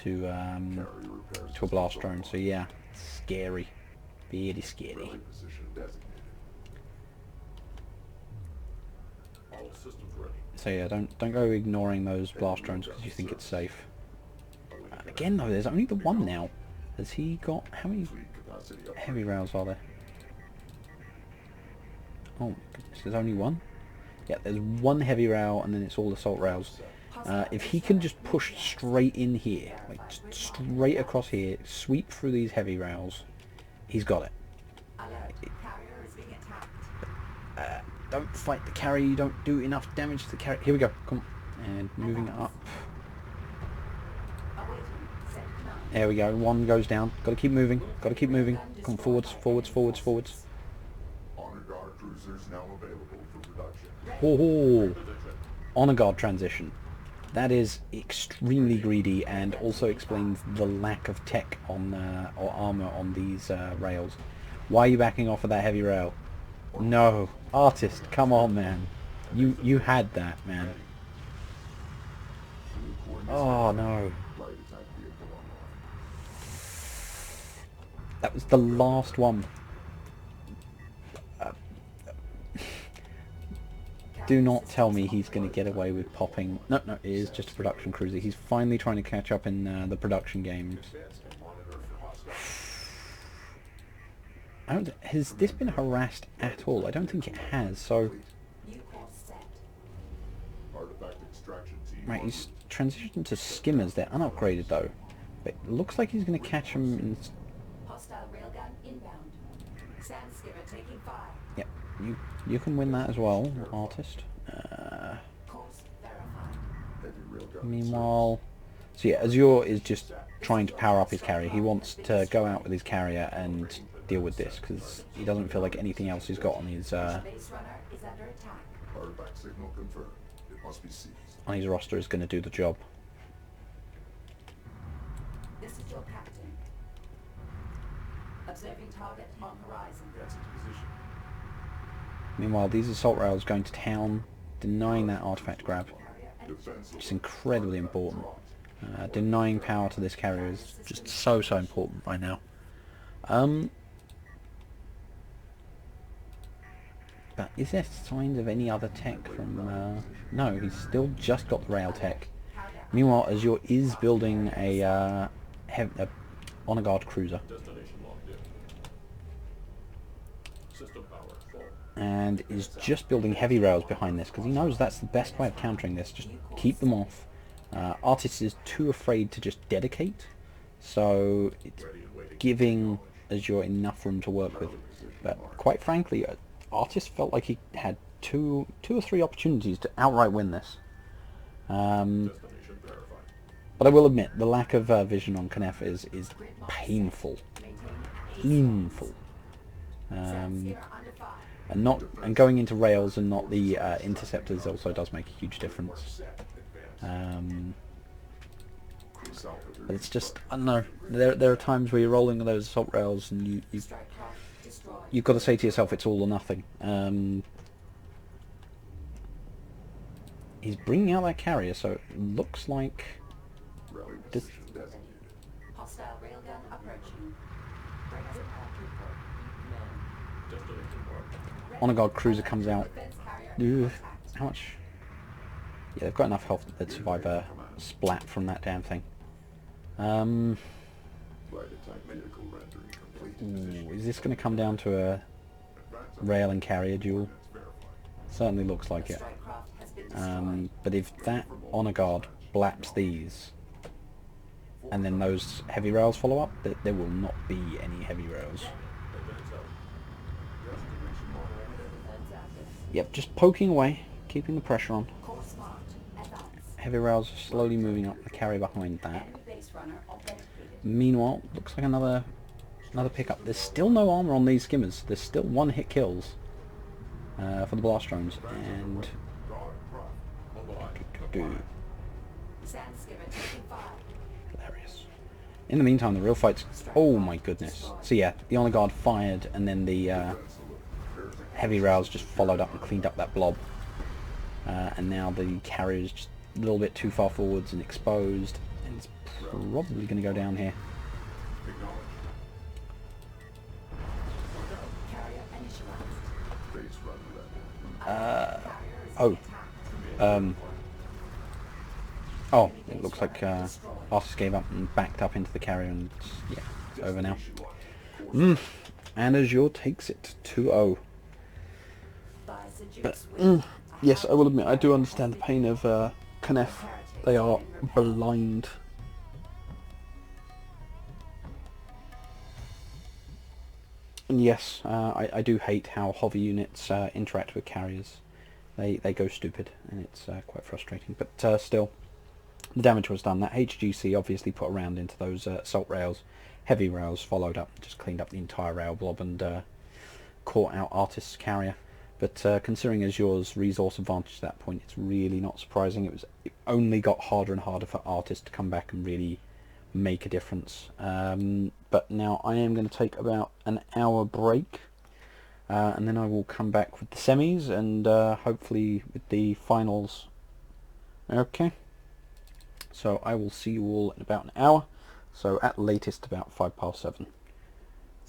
to a blast drone. So yeah, scary, very scary. Rally position designated. All systems ready. So yeah, don't go ignoring those blast drones because you think it's safe. Again though, there's only the one now. Has he got how many Fleet capacity up. heavy rails are there? Oh my goodness, there's only one? Yeah, there's one heavy rail and then it's all assault rails. If he can just push straight in here, like straight across here, sweep through these heavy rails, he's got it. alert. Carrier is being attacked. Don't fight the carrier, you don't do enough damage to the carrier. Here we go, come on. And moving up. Awaiting. Set 9. There we go, 1 goes down. Gotta keep moving, gotta keep moving. Come forwards, forwards, forwards, forwards. Honor Guard cruisers now available for production. Oh, honor guard transition. That is extremely greedy and also explains the lack of tech on or armor on these rails. Why are you backing off of that heavy rail? No, Artist, come on, man. You had that, man. Oh no. Light attack vehicle online. That was the last one. Do not tell me he's going to get away with popping... No, it is just a production cruiser. He's finally trying to catch up in the production games. Has this been harassed at all? I don't think it has, so... New course set. Artifact extraction team. Right, he's transitioned to skimmers. They're unupgraded though. But it looks like he's going to catch him in... Hostile railgun inbound. Sand skimmer taking fire. Yep, you can win that as well, Artist. Course verified. Heavy railgun. Meanwhile... So yeah, Azour is just trying to power up his carrier. He wants to go out with his carrier and deal with this, because he doesn't feel like anything else he's got on his Base runner is under attack. Artifact signal confirmed. It must be seized. roster is going to do the job. This is your captain. Observing target on horizon. That's its position. Meanwhile, these assault rails going to town, denying that artifact grab, Defense which is incredibly important. Denying power to this carrier is just so important right now. But is there signs of any other tech from... no, he's still just got the rail tech. Meanwhile, Azour is building a honor guard cruiser. Destination locked in. System power full. And is just building heavy rails behind this, because he knows that's the best way of countering this. Just keep them off. Artist is too afraid to just dedicate, so it's giving Azour enough room to work with. But quite frankly, Artist felt like he had two or three opportunities to outright win this. Destination verified. But I will admit, the lack of vision on Knef is painful. Painful. Skimmer under fire. And going into rails and not the interceptors also does make a huge difference. But it's just, I don't know, there are times where you're rolling with those assault rails and Strike craft destroyed. you've got to say to yourself it's all or nothing. He's bringing out that carrier, so it looks like Rally this. position designated. Hostile railgun approaching. Bring us Honor Guard cruiser comes out. defense carrier Ugh, how much? Yeah, they've got enough health that they'd survive a splat from that damn thing. Light attack medical rendering complete. Position. Is this going to come down to a Advance rail and carrier duel? coordinates verified. Certainly looks like it. strike craft has been destroyed. But if that Honor Guard blaps these, and then those heavy rails follow up, there will not be any heavy rails. Defense active. Yep, just poking away, keeping the pressure on. Course marked. Advance. Heavy rails are slowly moving up the carrier behind that. Enemy base runner authenticated. Meanwhile, looks like another pickup. There's still no armor on these skimmers. There's still one hit kills for the blast drones, and Sand skimmer taking fire. hilarious. In the meantime, the real fight's... Oh my goodness. So yeah, the Honor Guard fired, and then the heavy rails just followed up and cleaned up that blob. And now the carrier's just a little bit too far forwards and exposed, and it's probably going to go down here. Carrier initialized. Base run level. Oh, it looks like Arsed gave up and backed up into the carrier, and yeah, it's over now. And Azour takes it 2-0. By seduce But with yes, I will admit, I do understand the pain of Knef. They are blind. And yes, I do hate how hover units interact with carriers. They go stupid, and it's quite frustrating. But still, the damage was done. That HGC obviously put a round into those assault rails. Heavy rails followed up, just cleaned up the entire rail blob and caught out Artist's carrier. But considering Azour's resource advantage at that point, it's really not surprising. It only got harder and harder for Artist to come back and really make a difference. But now I am going to take about an hour break, and then I will come back with the semis and hopefully with the finals. Okay, so I will see you all in about an hour, so at latest about 7:05.